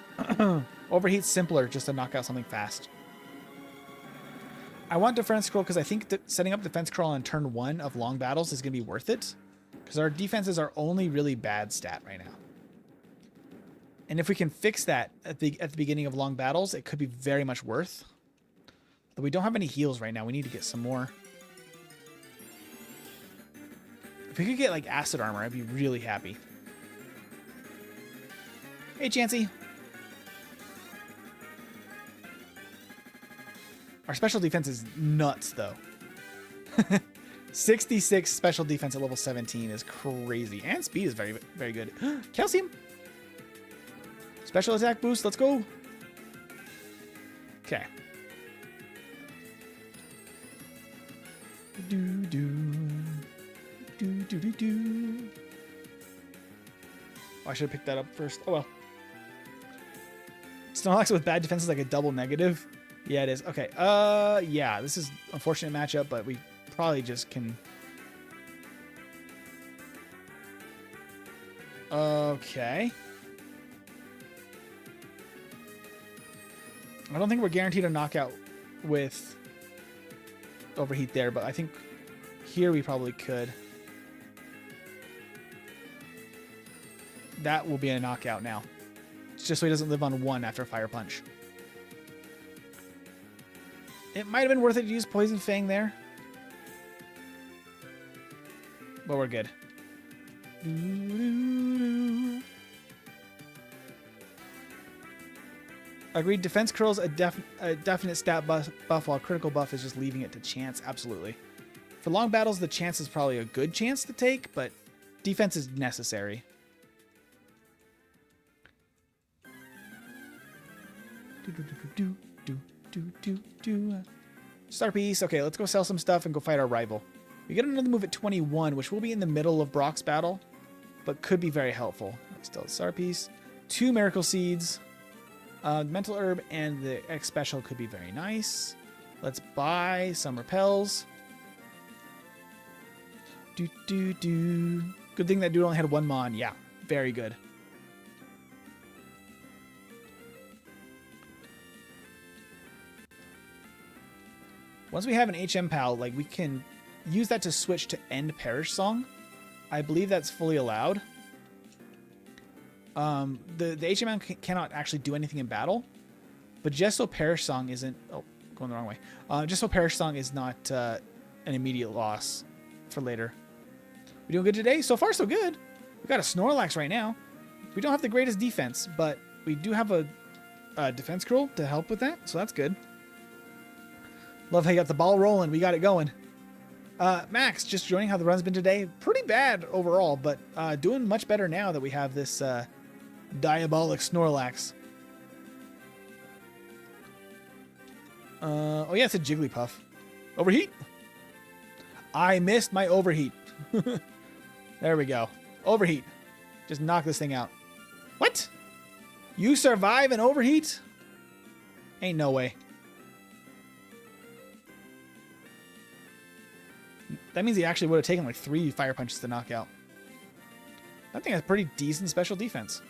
Overheat's simpler just to knock out something fast. I want defense scroll because I think that setting up defense scroll on turn 1 of long battles is going to be worth it. Because our defenses are only really bad stat right now. And if we can fix that at the beginning of long battles, it could be very much worth. But we don't have any heals right now. We need to get some more. If we could get, like, acid armor, I'd be really happy. Hey, Chansey. Our special defense is nuts, though. 66 special defense at level 17 is crazy. And speed is very, very good. Calcium. Special attack boost. Let's go. Okay. Oh, I should have picked that up first. Oh well. Snorlax with bad defense is like a double negative. Yeah, it is. Okay. Yeah, this is an unfortunate matchup, but we probably just can. Okay. I don't think we're guaranteed a knockout with overheat there, but I think here we probably could. That will be a knockout now. It's just so he doesn't live on 1 after Fire Punch. It might have been worth it to use Poison Fang there. But we're good. Agreed. Defense curl's a definite stat buff, while critical buff is just leaving it to chance. Absolutely. For long battles, the chance is probably a good chance to take, but defense is necessary. Star piece. Okay, let's go sell some stuff and go fight our rival. We get another move at 21, which will be in the middle of Brock's battle, but could be very helpful. Still a star piece. 2 miracle seeds. Mental herb and the X special could be very nice. Let's buy some repels. Good thing that dude only had 1 mon. Yeah, very good. Once we have an HM pal, like, we can use that to switch to End Perish Song. I believe that's fully allowed. The HM cannot actually do anything in battle, but just so Perish Song isn't... Oh, going the wrong way. Just so Perish Song is not an immediate loss for later. We doing good today? So far, so good. We got a Snorlax right now. We don't have the greatest defense, but we do have a defense scroll to help with that, so that's good. Love how you got the ball rolling. We got it going. Max, just joining how the run's been today. Pretty bad overall, but doing much better now that we have this diabolic Snorlax. Oh yeah, it's a Jigglypuff. Overheat. I missed my overheat. There we go. Overheat. Just knock this thing out. What? You survive an overheat? Ain't no way. That means he actually would have taken like 3 fire punches to knock out. That thing has pretty decent special defense.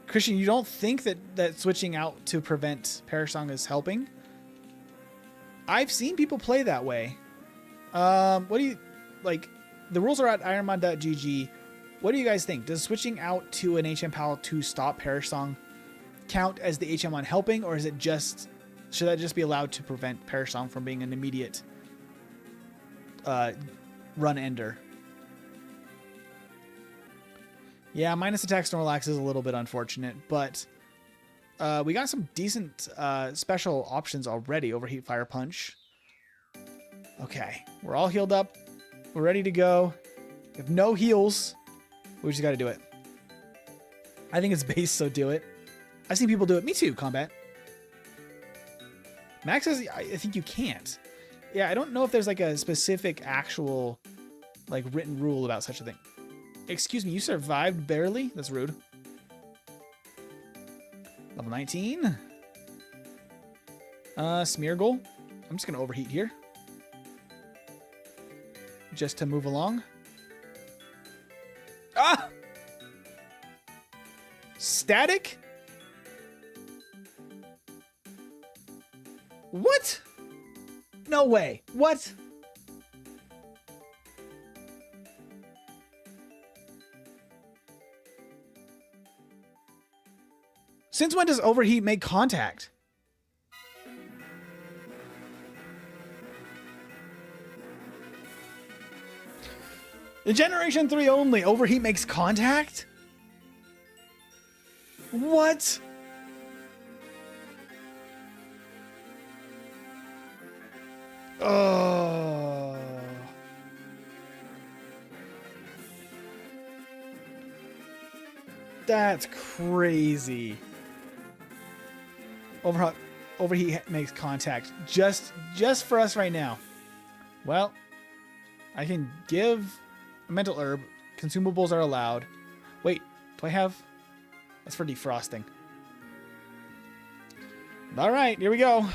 Christian, you don't think that switching out to prevent Perish Song is helping? I've seen people play that way. What do you like? The rules are at ironmon.gg. What do you guys think? Does switching out to an HM Pal to stop Perish Song count as the HM on helping, or is it just, should that just be allowed to prevent Perish Song from being an immediate run ender? Yeah, minus attack Snorlax is a little bit unfortunate, but we got some decent special options already. Overheat, Fire Punch. Okay, we're all healed up. We're ready to go. We have no heals. We just got to do it. I think it's base, so do it. I've seen people do it. Me too, Combat. Max says, I think you can't. Yeah, I don't know if there's like a specific actual like written rule about such a thing. Excuse me, you survived barely? That's rude. Level 19. Smeargle. I'm just going to overheat here. Just to move along. Ah! Static? What? No way. What? Since when does overheat make contact? In Generation 3 only, overheat makes contact? What? Oh. That's crazy. Overheat makes contact just for us right now. Well, I can give a mental herb. Consumables are allowed. Wait, do I have? That's for defrosting. All right, here we go.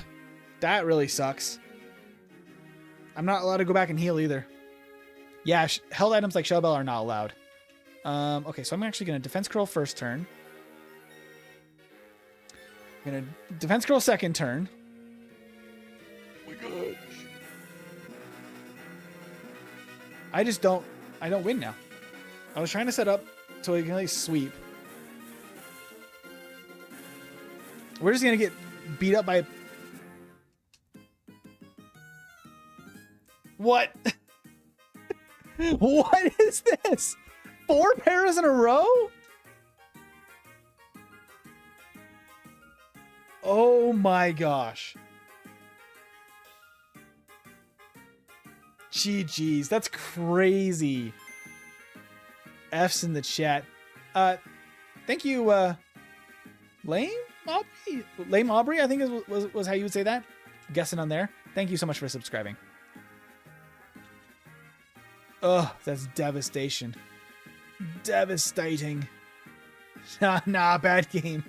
That really sucks. I'm not allowed to go back and heal either. Yeah, held items like Shell Bell are not allowed. Okay, so I'm actually going to Defense Curl first turn. I'm going to Defense Curl second turn. Oh my gosh. I don't win now. I was trying to set up so we can at least sweep. We're just going to get beat up by... What? What is this? 4 pairs in a row? Oh my gosh. GG's. That's crazy. F's in the chat. Thank you, Lame Aubrey? Lame Aubrey, I think was how you would say that. Guessing on there. Thank you so much for subscribing. Ugh, that's devastation. Devastating. Nah, bad game.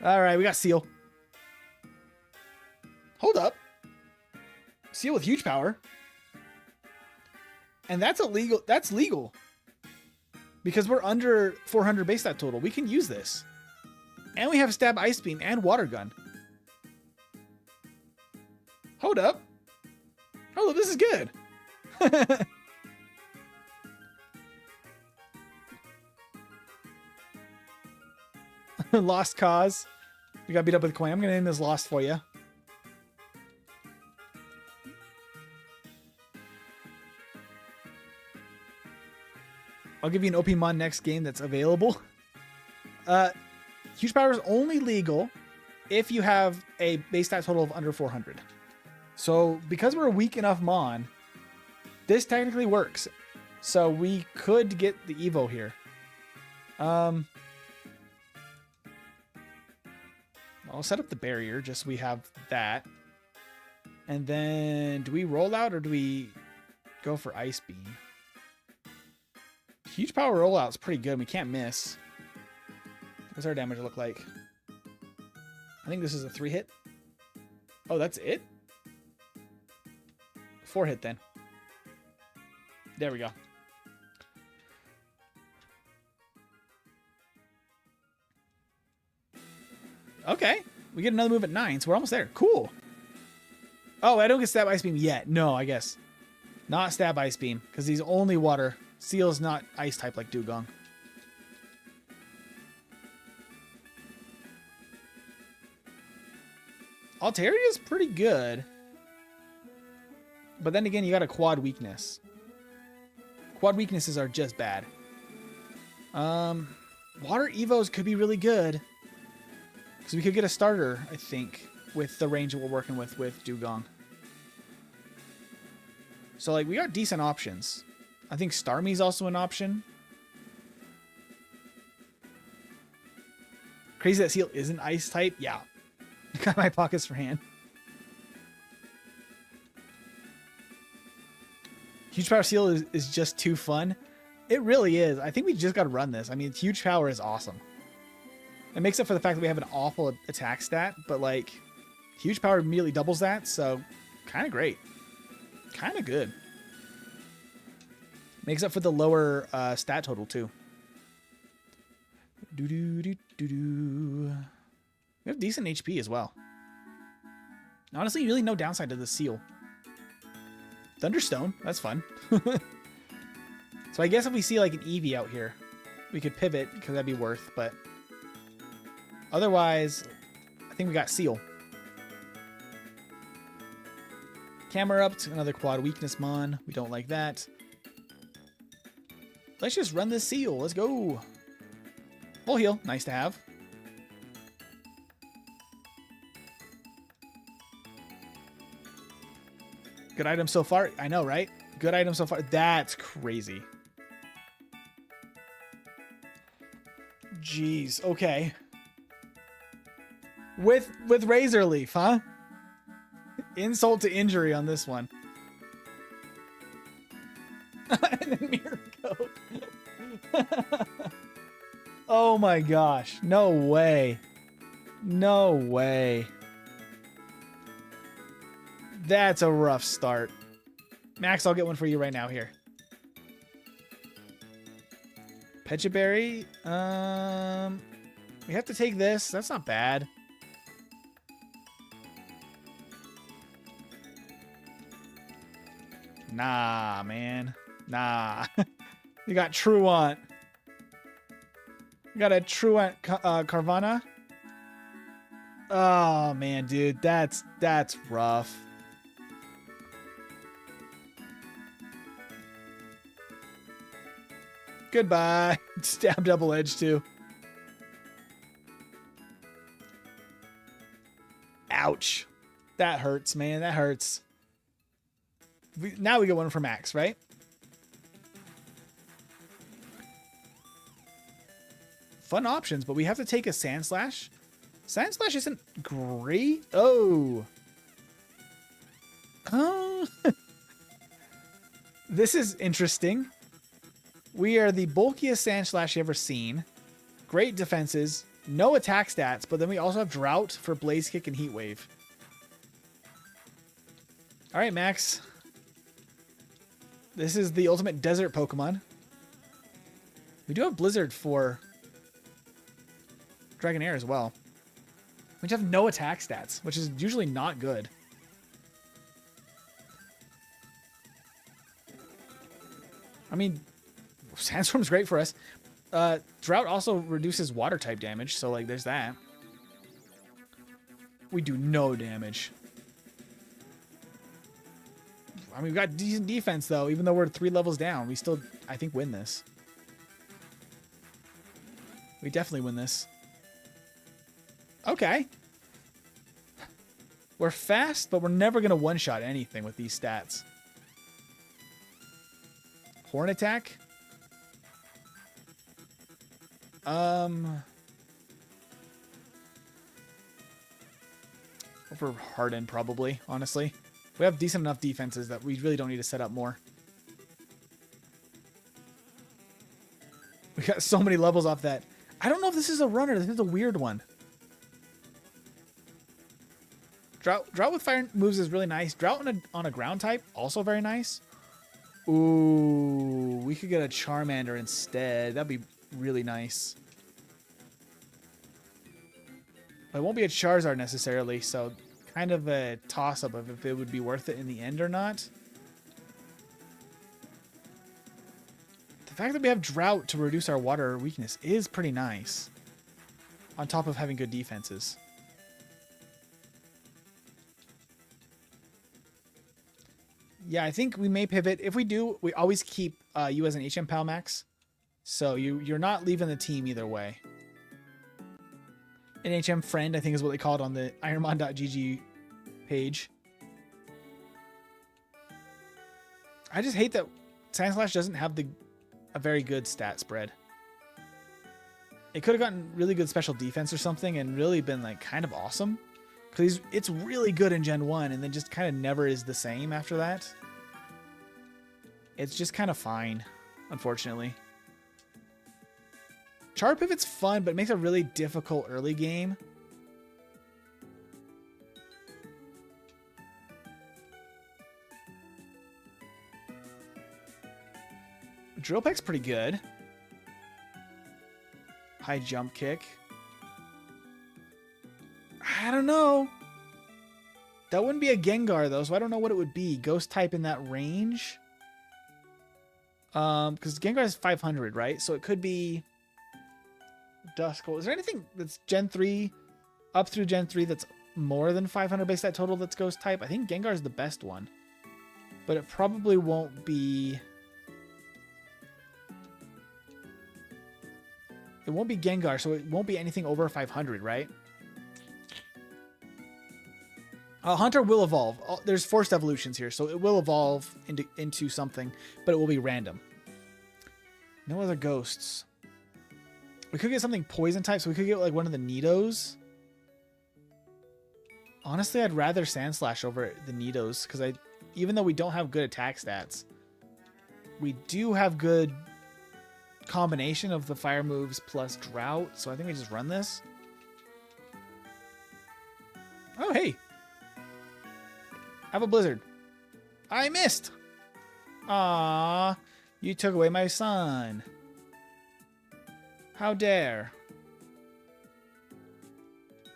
Alright, we got Seal. Hold up. Seal with huge power. And that's illegal. That's legal. Because we're under 400 base stat total. We can use this. And we have Stab Ice Beam and Water Gun. Hold up. Hold up, this is good. Lost Cause. We got beat up with a coin. I'm going to name this Lost for you. I'll give you an OP Mon next game that's available. Huge power is only legal if you have a base stat total of under 400. So because we're a weak enough Mon, this technically works. So we could get the Evo here. I'll set up the barrier just so we have that. And then do we roll out or do we go for Ice Beam? Huge power rollout is pretty good. We can't miss. What's our damage look like? I think this is a 3-hit. Oh, that's it? 4-hit then. There we go. Okay. We get another move at 9, so we're almost there. Cool. Oh, I don't get Stab Ice Beam yet. No, I guess. Not Stab Ice Beam, because he's only water. Seal's not ice type like Dugong. Altaria's pretty good. But then again, you got a quad weakness. Quad weaknesses are just bad. Water Evos could be really good. Because we could get a starter, I think, with the range that we're working with Dugong. So, like, we got decent options. I think Starmie's also an option. Crazy that Seal isn't ice type. Yeah. Got my pockets for hand. Huge Power Seal is just too fun. It really is. I think we just got to run this. I mean, Huge Power is awesome. It makes up for the fact that we have an awful attack stat, but like Huge Power immediately doubles that, so kind of great. Kind of good. Makes up for the lower stat total too. We have decent HP as well. Honestly, really no downside to the Seal. Thunderstone, that's fun. So I guess if we see like an Eevee out here, we could pivot because that'd be worth, but otherwise, I think we got Seal. Camera up to another quad weakness Mon. We don't like that. Let's just run this Seal. Let's go. Full heal. Nice to have. Good item so far. I know, right? Good item so far. That's crazy. Jeez. Okay. With Razor Leaf, huh? Insult to injury on this one. And then Mirror Coat. Oh my gosh. No way. No way. That's a rough start. Max, I'll get one for you right now here. Pecha Berry. We have to take this. That's not bad. Nah, man. Nah. We got Truant. We got a Truant Carvana. Oh man, dude, that's rough. Goodbye. Stab double edge too. Ouch. That hurts, man. That hurts. Now we get one for Max, right? Fun options, but we have to take a Sand Slash. Sand Slash isn't great. Oh. Oh. This is interesting. We are the bulkiest Sand Slash you've ever seen. Great defenses. No attack stats, but then we also have Drought for Blaze Kick and Heat Wave. All right, Max. This is the ultimate desert Pokemon. We do have Blizzard for Dragonair as well. We just have no attack stats, which is usually not good. I mean, Sandstorm's great for us. Drought also reduces water type damage, so like there's that. We do no damage. I mean, we've got decent defense though, even though we're 3 levels down. We still, I think, win this. We definitely win this. Okay. We're fast, but we're never going to one-shot anything with these stats. Horn attack. Over Harden, probably, honestly. We have decent enough defenses that we really don't need to set up more. We got so many levels off that. I don't know if this is a runner. This is a weird one. Drought with fire moves is really nice. Drought on a ground type, also very nice. Ooh, we could get a Charmander instead. That'd be really nice. But it won't be a Charizard necessarily, so kind of a toss-up of if it would be worth it in the end or not. The fact that we have Drought to reduce our water weakness is pretty nice. On top of having good defenses. Yeah, I think we may pivot. If we do, we always keep you as an HM Pal Max. So you're not leaving the team either way. An HM friend, I think is what they call it on the ironmon.gg page. I just hate that Sandslash doesn't have a very good stat spread. It could have gotten really good special defense or something and really been like kind of awesome. Because it's really good in Gen 1 and then just kind of never is the same after that. It's just kind of fine, unfortunately. Char Pivot's fun, but it makes a really difficult early game. Drill Peck's pretty good. High jump kick. I don't know. That wouldn't be a Gengar though, so I don't know what it would be. Ghost type in that range. Because Gengar is 500, right? So it could be Duskull. Is there anything that's Gen 3 up through Gen 3 that's more than 500 base stat total that's Ghost type? I think Gengar is the best one. But it probably won't be... It won't be Gengar, so it won't be anything over 500, right? Hunter will evolve. There's forced evolutions here, so it will evolve into something, but it will be random. No other ghosts. We could get something poison type, so we could get like one of the Nidos. Honestly, I'd rather Sandslash over the Nidos, because even though we don't have good attack stats, we do have good combination of the fire moves plus Drought, so I think we just run this. Oh, hey. Have a blizzard. I missed. Ah, you took away my sun. How dare.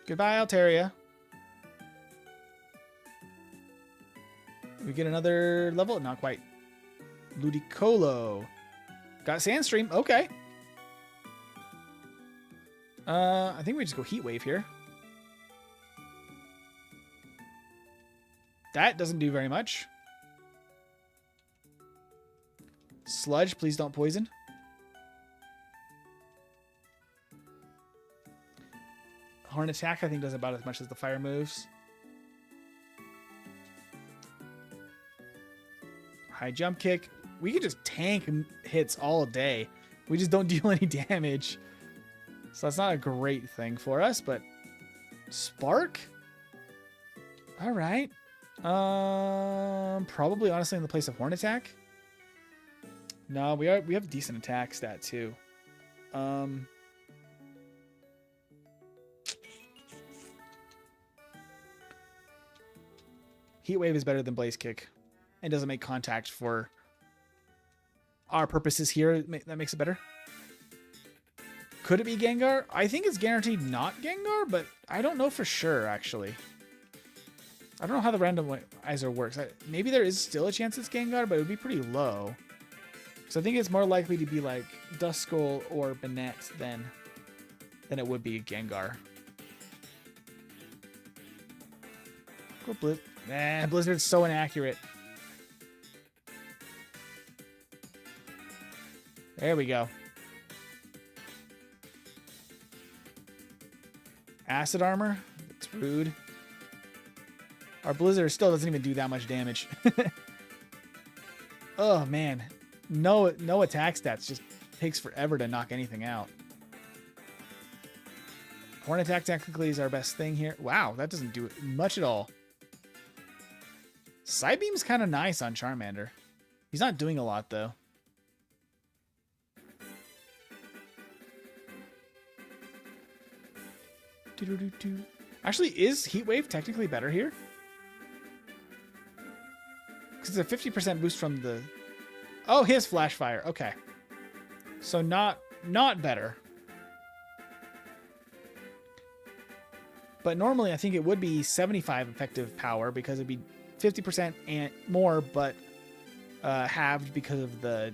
Goodbye, Altaria. We get another level? Not quite. Ludicolo. Got Sandstream. Okay. I think we just go Heat Wave here. That doesn't do very much. Sludge, please don't poison. Horn attack, I think, does about as much as the fire moves. High jump kick. We could just tank hits all day. We just don't deal any damage. So that's not a great thing for us, but Spark? All right. Probably honestly in the place of Horn attack. No, we have decent attack stat too. Heat Wave is better than Blaze Kick. It doesn't make contact for our purposes here. That makes it better. Could it be Gengar? I think it's guaranteed not Gengar, but I don't know for sure, actually. I don't know how the randomizer works. Maybe there is still a chance it's Gengar, but it would be pretty low. So I think it's more likely to be like Duskull or Banette than it would be Gengar. Go Blizz. Nah, Blizzard's so inaccurate. There we go. Acid armor. That's rude. Our Blizzard still doesn't even do that much damage. Oh, man. No attack stats. Just takes forever to knock anything out. Horn attack technically is our best thing here. Wow, that doesn't do much at all. Side beam's kind of nice on Charmander. He's not doing a lot, though. Actually, is Heat Wave technically better here? Because it's a 50% boost from the... Oh, he has Flash Fire. Okay. So not better. But normally I think it would be 75 effective power because it'd be 50% and more, but halved because of the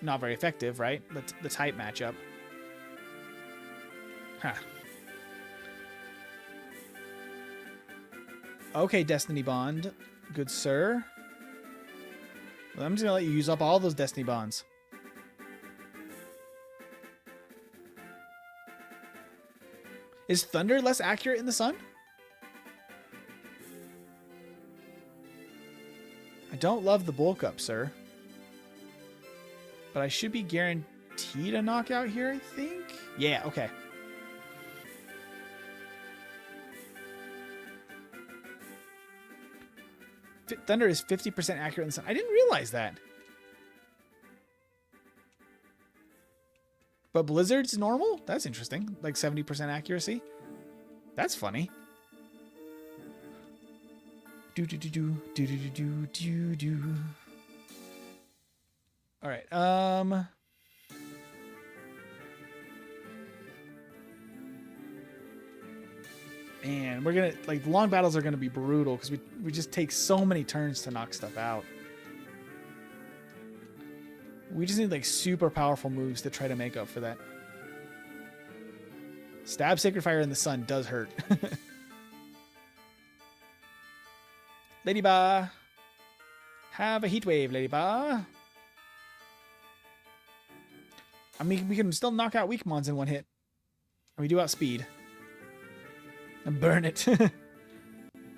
not very effective, right? The type matchup. Huh. Okay, Destiny Bond. Good sir. Well, I'm just going to let you use up all those Destiny Bonds. Is Thunder less accurate in the sun? I don't love the bulk up, sir. But I should be guaranteed a knockout here, I think? Yeah, okay. Thunder is 50% accurate in the sun. I didn't realize that. But Blizzard's normal? That's interesting. Like 70% accuracy. That's funny. All right. Man, we're gonna like the long battles are gonna be brutal because we just take so many turns to knock stuff out. We just need like super powerful moves to try to make up for that. Stab Sacred Fire in the sun does hurt. Ladybah. Have a heat wave, Ladybah. I mean, we can still knock out weak mons in one hit. And we do outspeed. And burn it.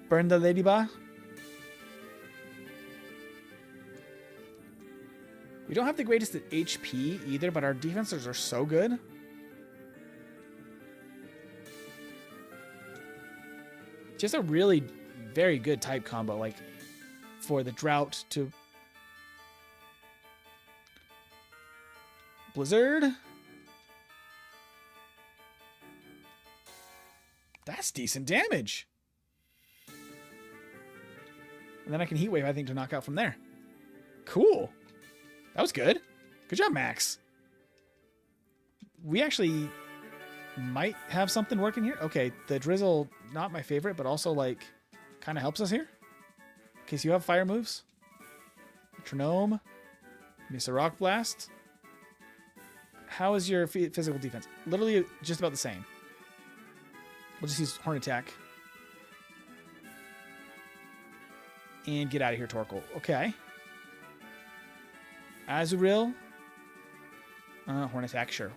Burn the Ladybah. We don't have the greatest at HP either, but our defenses are so good. Just a really very good type combo, like for the drought to Blizzard. That's decent damage. And then I can Heat Wave, I think, to knock out from there. Cool. That was good. Good job, Max. We actually might have something working here. Okay, the Drizzle, not my favorite, but also, like, kind of helps us here. In case you have fire moves. Metronome. Miss a Rock Blast. How is your physical defense? Literally just about the same. We'll just use Horn Attack. And get out of here, Torkoal. Okay. Azurill. Horn Attack, sure.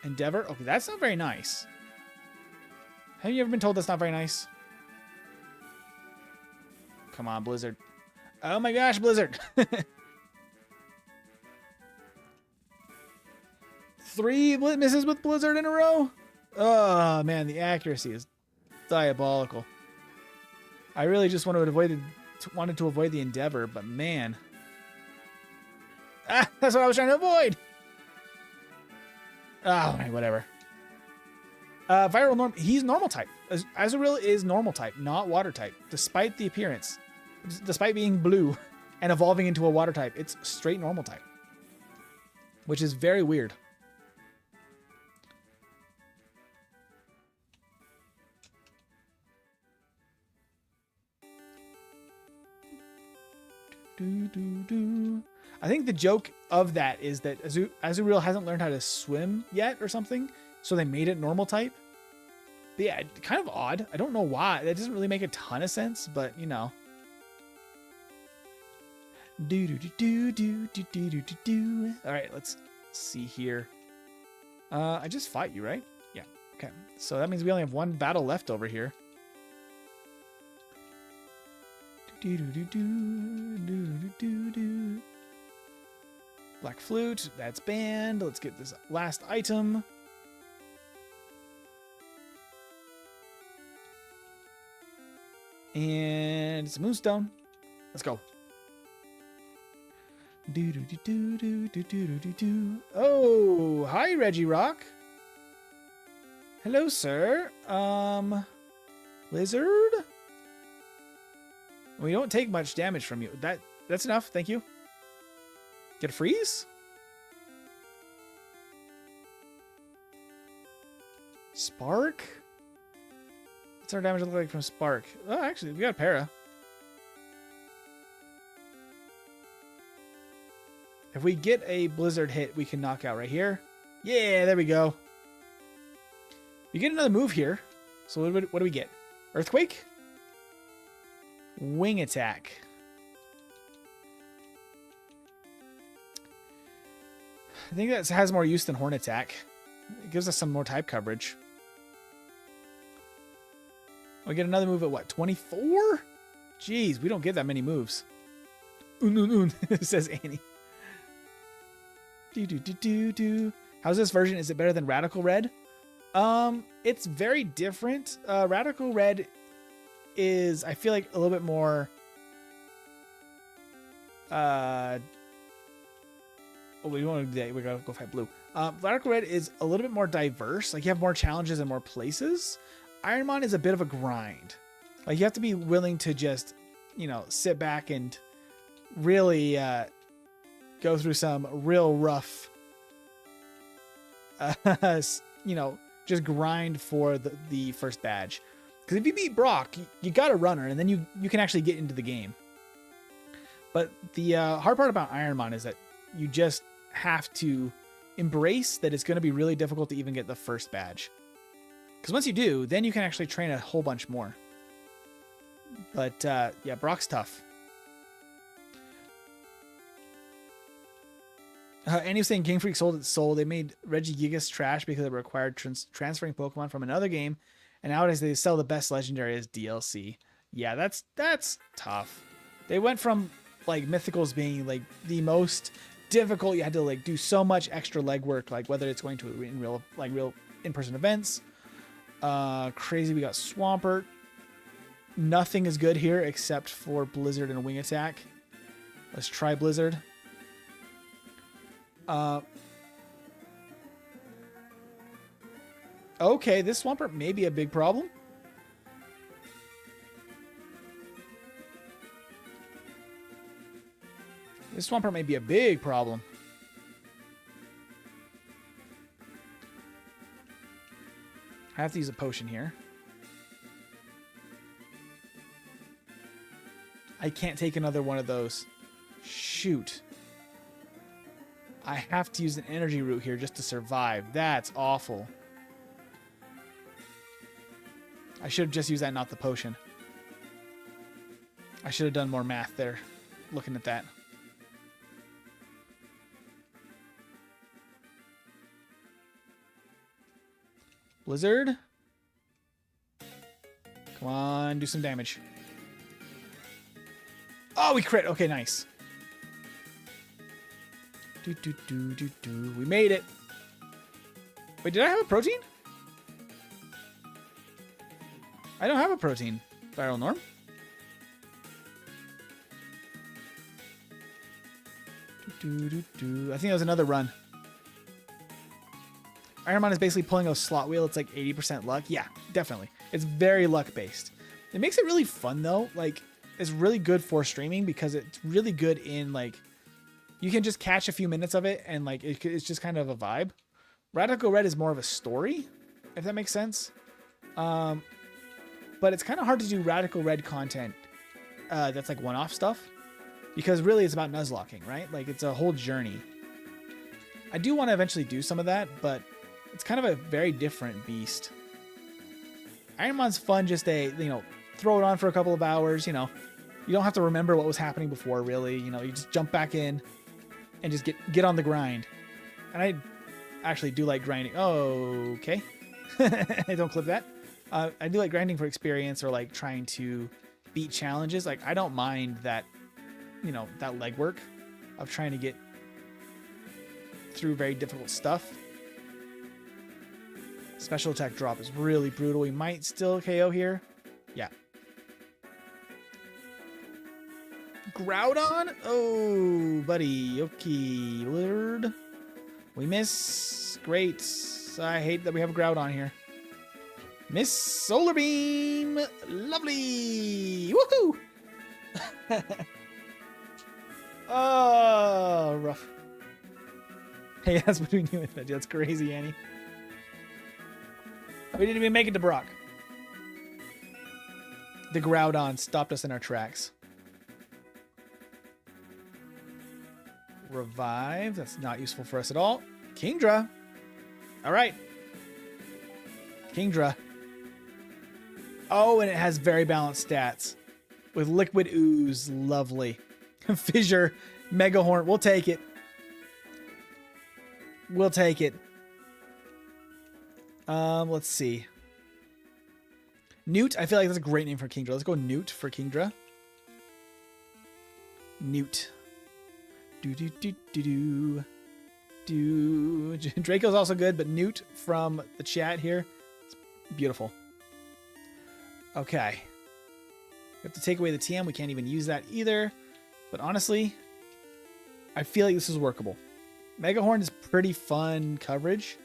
Endeavor. Okay, that's not very nice. Have you ever been told that's not very nice? Come on, Blizzard. Oh my gosh, Blizzard. 3 misses with Blizzard in a row. Oh, man, the accuracy is diabolical. I really just wanted to avoid the Endeavor, but man. Ah, that's what I was trying to avoid. Oh, man, whatever. Viral Norm, he's normal type. Azurill is normal type, not water type, despite the appearance. Despite being blue and evolving into a water type, it's straight normal type. Which is very weird. I think the joke of that is that Azurill hasn't learned how to swim yet or something, so they made it normal type. But yeah, kind of odd. I don't know why. That doesn't really make a ton of sense, but you know. All right, let's see here. I just fought you, right? Yeah. Okay. So that means we only have one battle left over here. Do do do do do do do do. Black flute, that's banned. Let's get this last item. And it's a moonstone. Let's go. Do do do do do do do do do. Oh, hi Reggie Rock. Hello, sir. Lizard. We don't take much damage from you. That's enough. Thank you. Get a freeze? Spark? What's our damage look like from Spark? Oh, actually, we got a para. If we get a Blizzard hit, we can knock out right here. Yeah, there we go. You get another move here. So what do we get? Earthquake? Wing attack. I think that has more use than Horn attack. It gives us some more type coverage. We get another move at what? 24? Jeez, we don't get that many moves. Says Annie. Do. How's this version? Is it better than Radical Red? It's very different. Radical Red is, I feel like, a little bit more we want to do that. We gotta go fight blue. Radical Red is a little bit more diverse. Like, you have more challenges and more places. Ironmon is a bit of a grind. Like, you have to be willing to just, you know, sit back and really go through some real rough you know, just grind for the first badge. Because if you beat Brock, you got a runner, and then you can actually get into the game. But the hard part about Ironmon is that you just have to embrace that it's going to be really difficult to even get the first badge. Because once you do, then you can actually train a whole bunch more. But yeah, Brock's tough. Annie was saying Game Freak sold its soul. They made Regigigas trash because it required transferring Pokemon from another game. And nowadays they sell the best legendary as DLC. Yeah, that's tough. They went from like mythicals being like the most difficult. You had to like do so much extra legwork, like whether it's going to real in-person events. Crazy. We got Swampert. Nothing is good here except for Blizzard and a Wing Attack. Let's try Blizzard. Okay, this Swampert may be a big problem. This Swampert may be a big problem. I have to use a potion here. I can't take another one of those. Shoot. I have to use an energy root here just to survive. That's awful. I should have just used that, not the potion. I should have done more math there, looking at that. Blizzard. Come on, do some damage. Oh, we crit. Okay, nice. We made it. Wait, did I have a protein? I don't have a protein. Viral Norm. I think that was another run. Ironmon is basically pulling a slot wheel. It's like 80% luck. Yeah, definitely. It's very luck based. It makes it really fun though. Like, it's really good for streaming because it's really good in like, you can just catch a few minutes of it and like, it's just kind of a vibe. Radical Red is more of a story, if that makes sense. But it's kind of hard to do Radical Red content that's like one-off stuff because really it's about Nuzlocking, right? Like, it's a whole journey. I do want to eventually do some of that, but it's kind of a very different beast. Ironmon's fun, just you know, throw it on for a couple of hours, you know. You don't have to remember what was happening before, really. You know, you just jump back in and just get on the grind. And I actually do like grinding. Oh, okay. Don't clip that. I do like grinding for experience or like trying to beat challenges. Like, I don't mind that, you know, that legwork of trying to get through very difficult stuff. Special attack drop is really brutal. We might still KO here. Yeah. Groudon? Oh, buddy. Okay, Lord. We miss. Great. I hate that we have Groudon here. Miss Solar Beam. Lovely. Woohoo! Oh, rough. Hey, that's between you and Veggie. That's crazy, Annie. We didn't even make it to Brock. The Groudon stopped us in our tracks. Revive. That's not useful for us at all. Kingdra. All right. Kingdra. Oh, and it has very balanced stats. With Liquid Ooze. Lovely. Fissure. Mega Horn. We'll take it. We'll take it. Let's see. Newt. I feel like that's a great name for Kingdra. Let's go Newt for Kingdra. Newt. Draco's also good, but Newt from the chat here. It's beautiful. Okay. We have to take away the TM. We can't even use that either. But honestly, I feel like this is workable. Mega Horn is pretty fun coverage.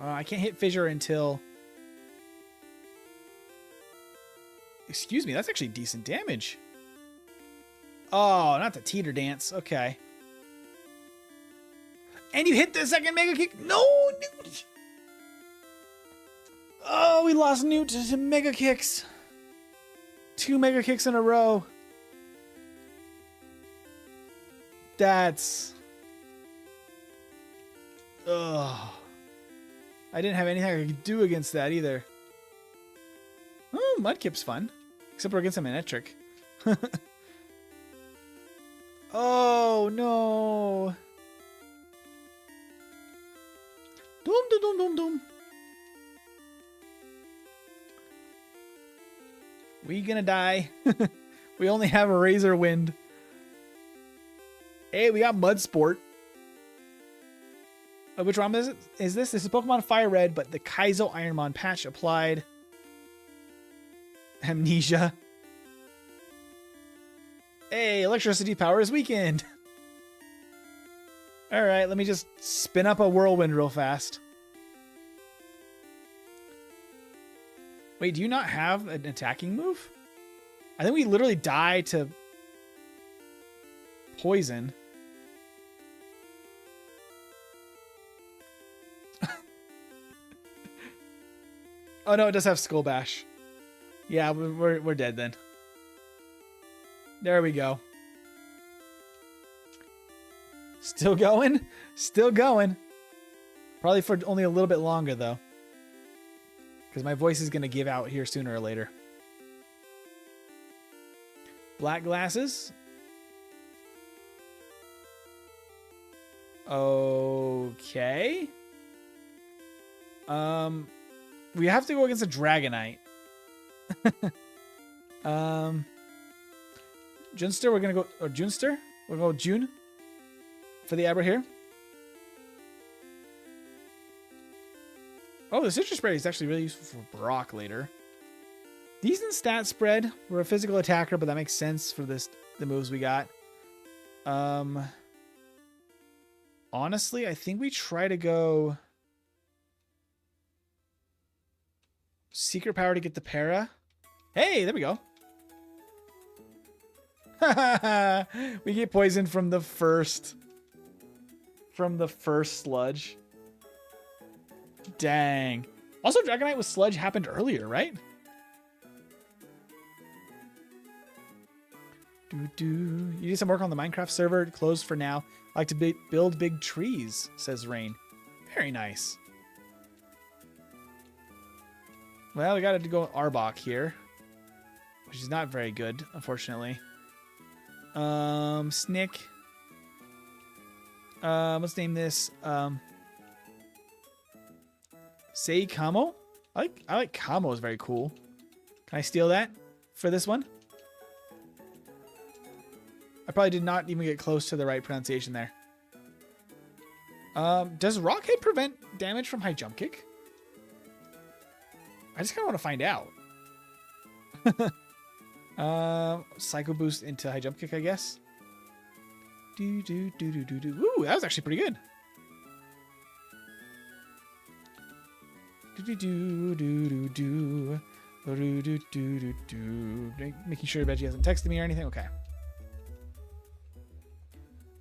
I can't hit Fissure until... Excuse me, that's actually decent damage. Oh, not the teeter dance. Okay. And you hit the second Mega Kick. No, Newt. Oh, we lost Newt to Mega Kicks. 2 Mega Kicks in a row. That's... Ugh. I didn't have anything I could do against that either. Oh, Mudkip's fun. Except we're against a Manectric. Oh, no. Doom, doom, doom, doom, doom. We gonna die. We only have a Razor Wind. Hey, we got Mud Sport. Which ROM is it? This is Pokemon FireRed, but the Kaizo Ironmon patch applied. Amnesia. Hey, electricity power is weakened. Alright, let me just spin up a whirlwind real fast. Wait, do you not have an attacking move? I think we literally die to poison. Oh no, it does have Skull Bash. Yeah, we're dead then. There we go. Still going? Still going. Probably for only a little bit longer though. Because my voice is going to give out here sooner or later. Black glasses. Okay. We have to go against a Dragonite. Junster, we're gonna go, or Junster? We're gonna go June for the Abra here. Oh, the Citrus Spray is actually really useful for Brock later. Decent stat spread. We're a physical attacker, but that makes sense for the moves we got. Honestly, I think we try to go Secret Power to get the Para. Hey, there we go. We get poisoned from the first sludge. Dang. Also, Dragonite with sludge happened earlier, right? You need some work on the Minecraft server. Closed for now. I like to build big trees, says Rain. Very nice. Well, we got to go Arbok here, which is not very good, unfortunately. Snick. Let's name this Say Kamo. I like Kamo is very cool. Can I steal that for this one? I probably did not even get close to the right pronunciation there. Does Rockhead prevent damage from high jump kick? I just kind of want to find out. Psycho boost into high jump kick, I guess. Ooh, that was actually pretty good. Making sure Veggie hasn't texted me or anything. Okay.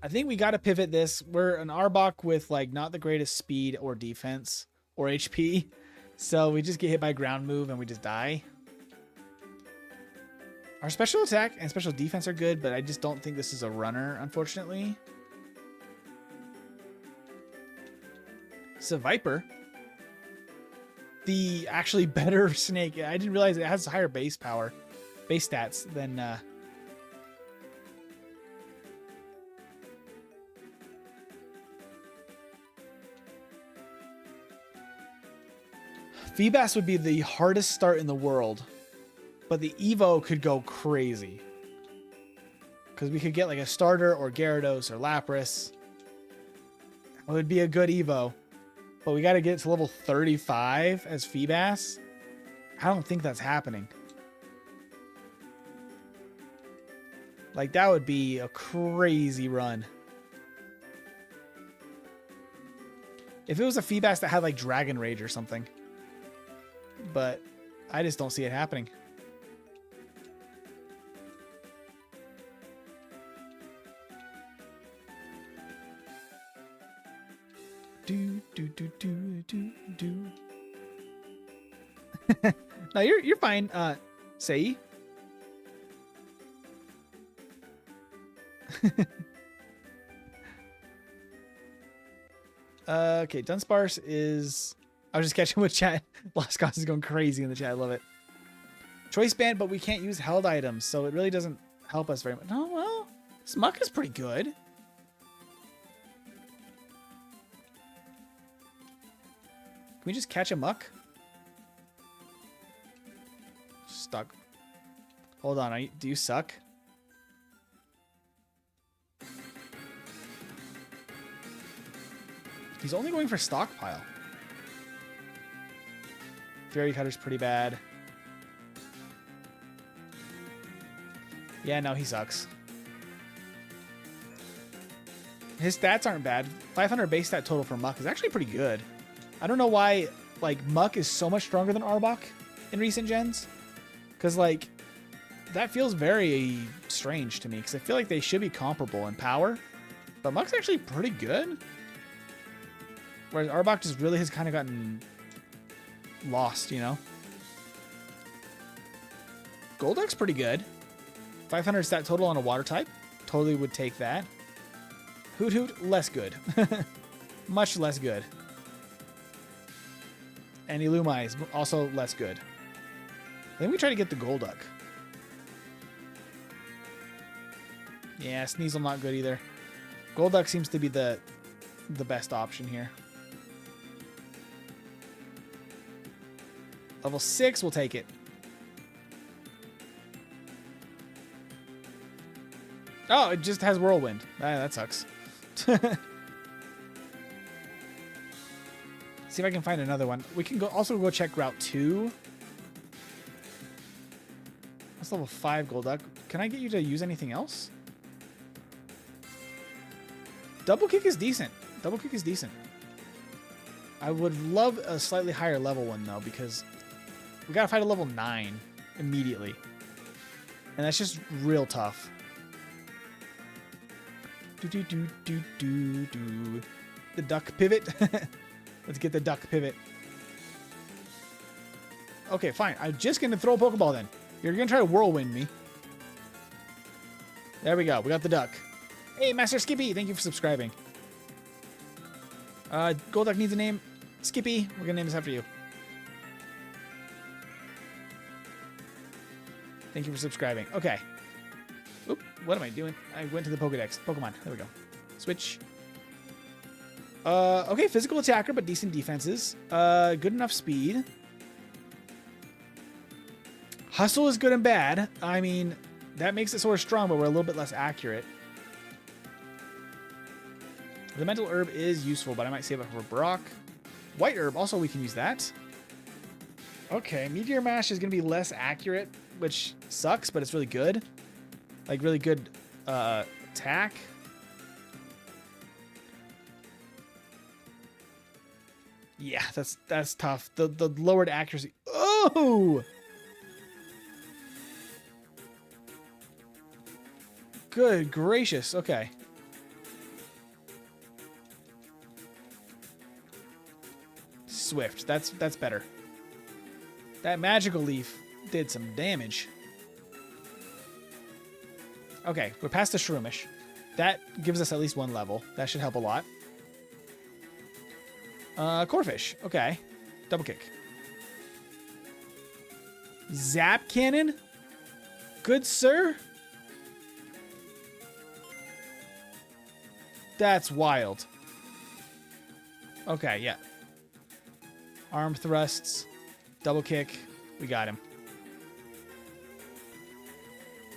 I think we got to pivot this. We're an Arbok with like not the greatest speed or defense or HP. So we just get hit by ground move and we just die. Our special attack and special defense are good, but I just don't think this is a runner, unfortunately. It's a Viper. The actually better snake. I didn't realize it has higher base power, base stats than... Feebas would be the hardest start in the world, but the Evo could go crazy. Because we could get like a starter or Gyarados or Lapras. It would be a good Evo. But we got to get to level 35 as Feebas. I don't think that's happening. Like, that would be a crazy run. If it was a Feebas that had like Dragon Rage or something. But I just don't see it happening. Do. No, you're fine. Sei. Okay, Dunsparce is... I was just catching with chat. Lost Cause is going crazy in the chat. I love it. Choice band, but we can't use held items, so it really doesn't help us very much. Oh, well, this Muck is pretty good. Can we just catch a Muck? Stuck. Hold on. Do you suck? He's only going for stockpile. Fairy Cutter's pretty bad. Yeah, no, he sucks. His stats aren't bad. 500 base stat total for Muck is actually pretty good. I don't know why, like, Muck is so much stronger than Arbok in recent gens. Because, like, that feels very strange to me. Because I feel like they should be comparable in power. But Muck's actually pretty good. Whereas Arbok just really has kind of gotten lost, you know? Golduck's pretty good. 500 stat total on a water type. Totally would take that. Hoot Hoot, less good. Much less good. And Illumai is also less good. I think we try to get the Golduck. Yeah, Sneasel not good either. Golduck seems to be the best option here. Level 6, we'll take it. Oh, it just has Whirlwind. Ah, that sucks. See if I can find another one. We can also go check Route 2. That's level 5 Golduck. Can I get you to use anything else? Double Kick is decent. Double Kick is decent. I would love a slightly higher level one, though, because we gotta fight a level 9 immediately. And that's just real tough. The duck pivot. Let's get the duck pivot. Okay, fine. I'm just gonna throw a Pokeball then. You're gonna try to whirlwind me. There we go. We got the duck. Hey, Master Skippy. Thank you for subscribing. Golduck needs a name. Skippy. We're gonna name this after you. Thank you for subscribing. Okay. Oop, what am I doing? I went to the Pokedex. Pokemon. There we go. Switch. Okay, physical attacker, but decent defenses. Good enough speed. Hustle is good and bad. I mean, that makes it so we're strong, but we're a little bit less accurate. The mental herb is useful, but I might save it for Brock. White herb, also we can use that. Okay, meteor mash is going to be less accurate, which sucks, but it's really good. Like, really good attack. Yeah, that's tough. The lowered accuracy. Oh! Good gracious. Okay. Swift. That's better. That magical leaf did some damage. Okay, we're past the Shroomish. That gives us at least one level. That should help a lot. Corefish. Okay. Double kick. Zap cannon? Good sir? That's wild. Okay, yeah. Arm thrusts. Double kick. We got him.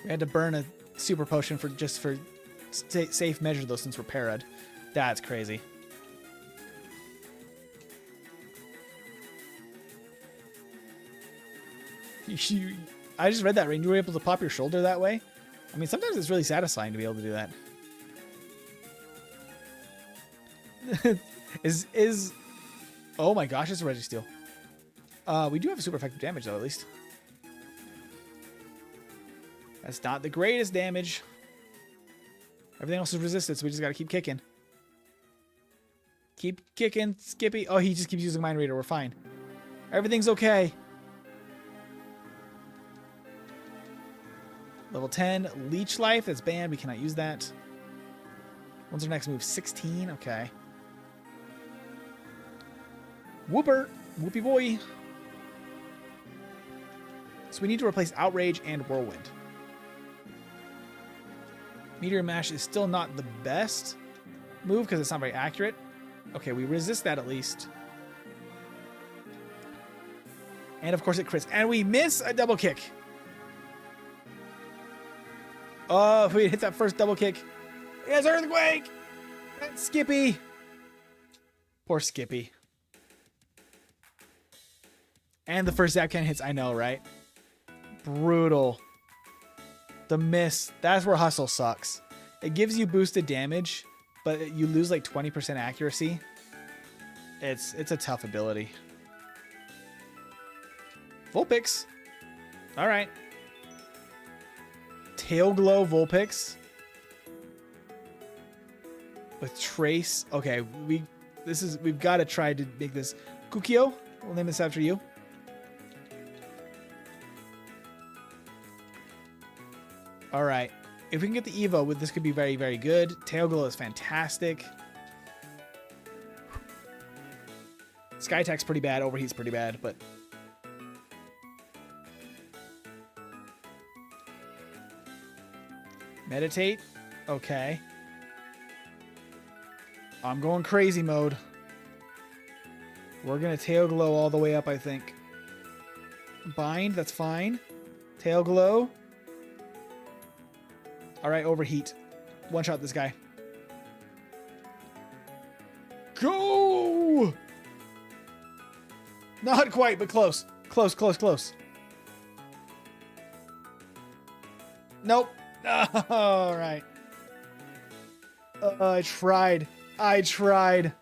We had to burn a super potion for safe measure though, since we're parad. That's crazy. I just read that, Rain. You were able to pop your shoulder that way? I mean, sometimes it's really satisfying to be able to do that. Oh my gosh, it's a Registeel. We do have super effective damage though, at least. That's not the greatest damage. Everything else is resisted, so we just gotta keep kicking. Keep kicking, Skippy. Oh, he just keeps using Mind Reader. We're fine. Everything's okay. Level 10, Leech Life. That's banned. We cannot use that. When's our next move? 16. Okay. Whooper. Whoopie boy. So we need to replace Outrage and Whirlwind. Meteor Mash is still not the best move because it's not very accurate. Okay, we resist that at least. And of course it crits. And we miss a double kick. Oh, if we hit that first double kick. Yes, Earthquake! That's Skippy. Poor Skippy. And the first zap cannon hits. I know, right? Brutal. The miss. That's where Hustle sucks. It gives you boosted damage, but you lose like 20% accuracy. It's a tough ability. Vulpix. All right. Tail Glow Vulpix. With Trace. Okay, we've got to try to make this Kukio. We'll name this after you. All right. If we can get the Evo, this could be very, very good. Tail Glow is fantastic. Sky Attack's pretty bad. Overheat's pretty bad, but... Meditate. Okay. I'm going crazy mode. We're going to Tail Glow all the way up, I think. Bind, that's fine. Tail Glow. All right, Overheat. One shot this guy. Go! Not quite, but close. Close, close, close. Nope. All right. I tried. I tried.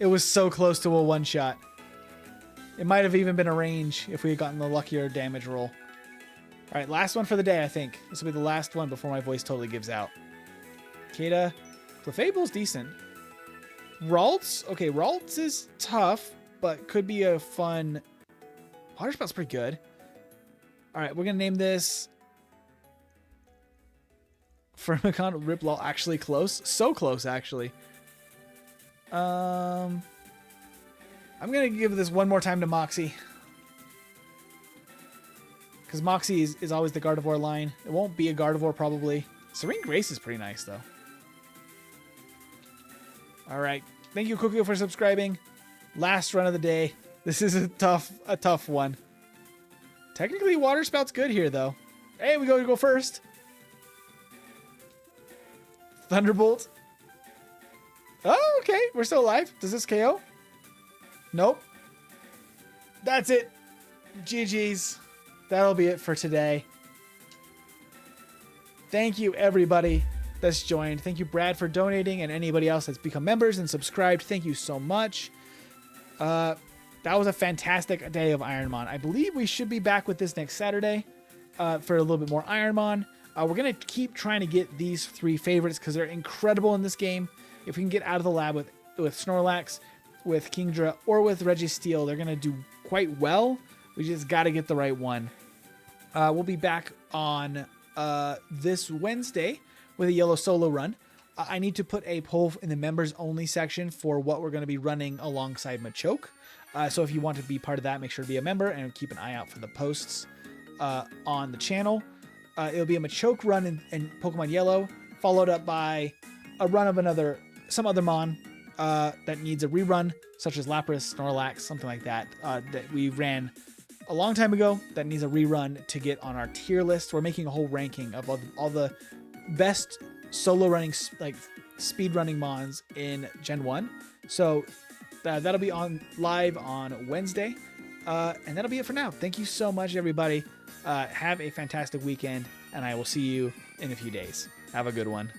It was so close to a one-shot. It might have even been a range if we had gotten the luckier damage roll. All right, last one for the day, I think. This will be the last one before my voice totally gives out. Kata. Clefable's decent. Ralts? Okay, Ralts is tough, but could be a fun... Water Spout's pretty good. All right, we're going to name this... Firmicon Riplol. Actually close. So close, actually. I'm going to give this one more time to Moxie. Because Moxie is always the Gardevoir line. It won't be a Gardevoir, probably. Serene Grace is pretty nice, though. All right. Thank you, Kukio, for subscribing. Last run of the day. This is a tough one. Technically, water spout's good here, though. Hey, we go first. Thunderbolt. Oh, okay. We're still alive. Does this KO? Nope. That's it. GG's. That'll be it for today. Thank you, everybody that's joined. Thank you, Brad, for donating, and anybody else that's become members and subscribed. Thank you so much. That was a fantastic day of Ironmon. I believe we should be back with this next Saturday for a little bit more Ironmon. We're going to keep trying to get these 3 favorites because they're incredible in this game. If we can get out of the lab with Snorlax, with Kingdra, or with Registeel, they're going to do quite well. We just got to get the right one. We'll be back on this Wednesday with a yellow solo run. I need to put a poll in the members only section for what we're going to be running alongside Machoke. So if you want to be part of that, make sure to be a member and keep an eye out for the posts on the channel. It'll be a Machoke run in Pokemon Yellow, followed up by a run of some other Mon that needs a rerun, such as Lapras, Snorlax, something like that, that we ran a long time ago that needs a rerun to get on our tier list. We're making a whole ranking of all the best solo running, like speed running Mons in Gen 1. So that'll be live on Wednesday. And that'll be it for now. Thank you so much, everybody. Have a fantastic weekend, and I will see you in a few days. Have a good one.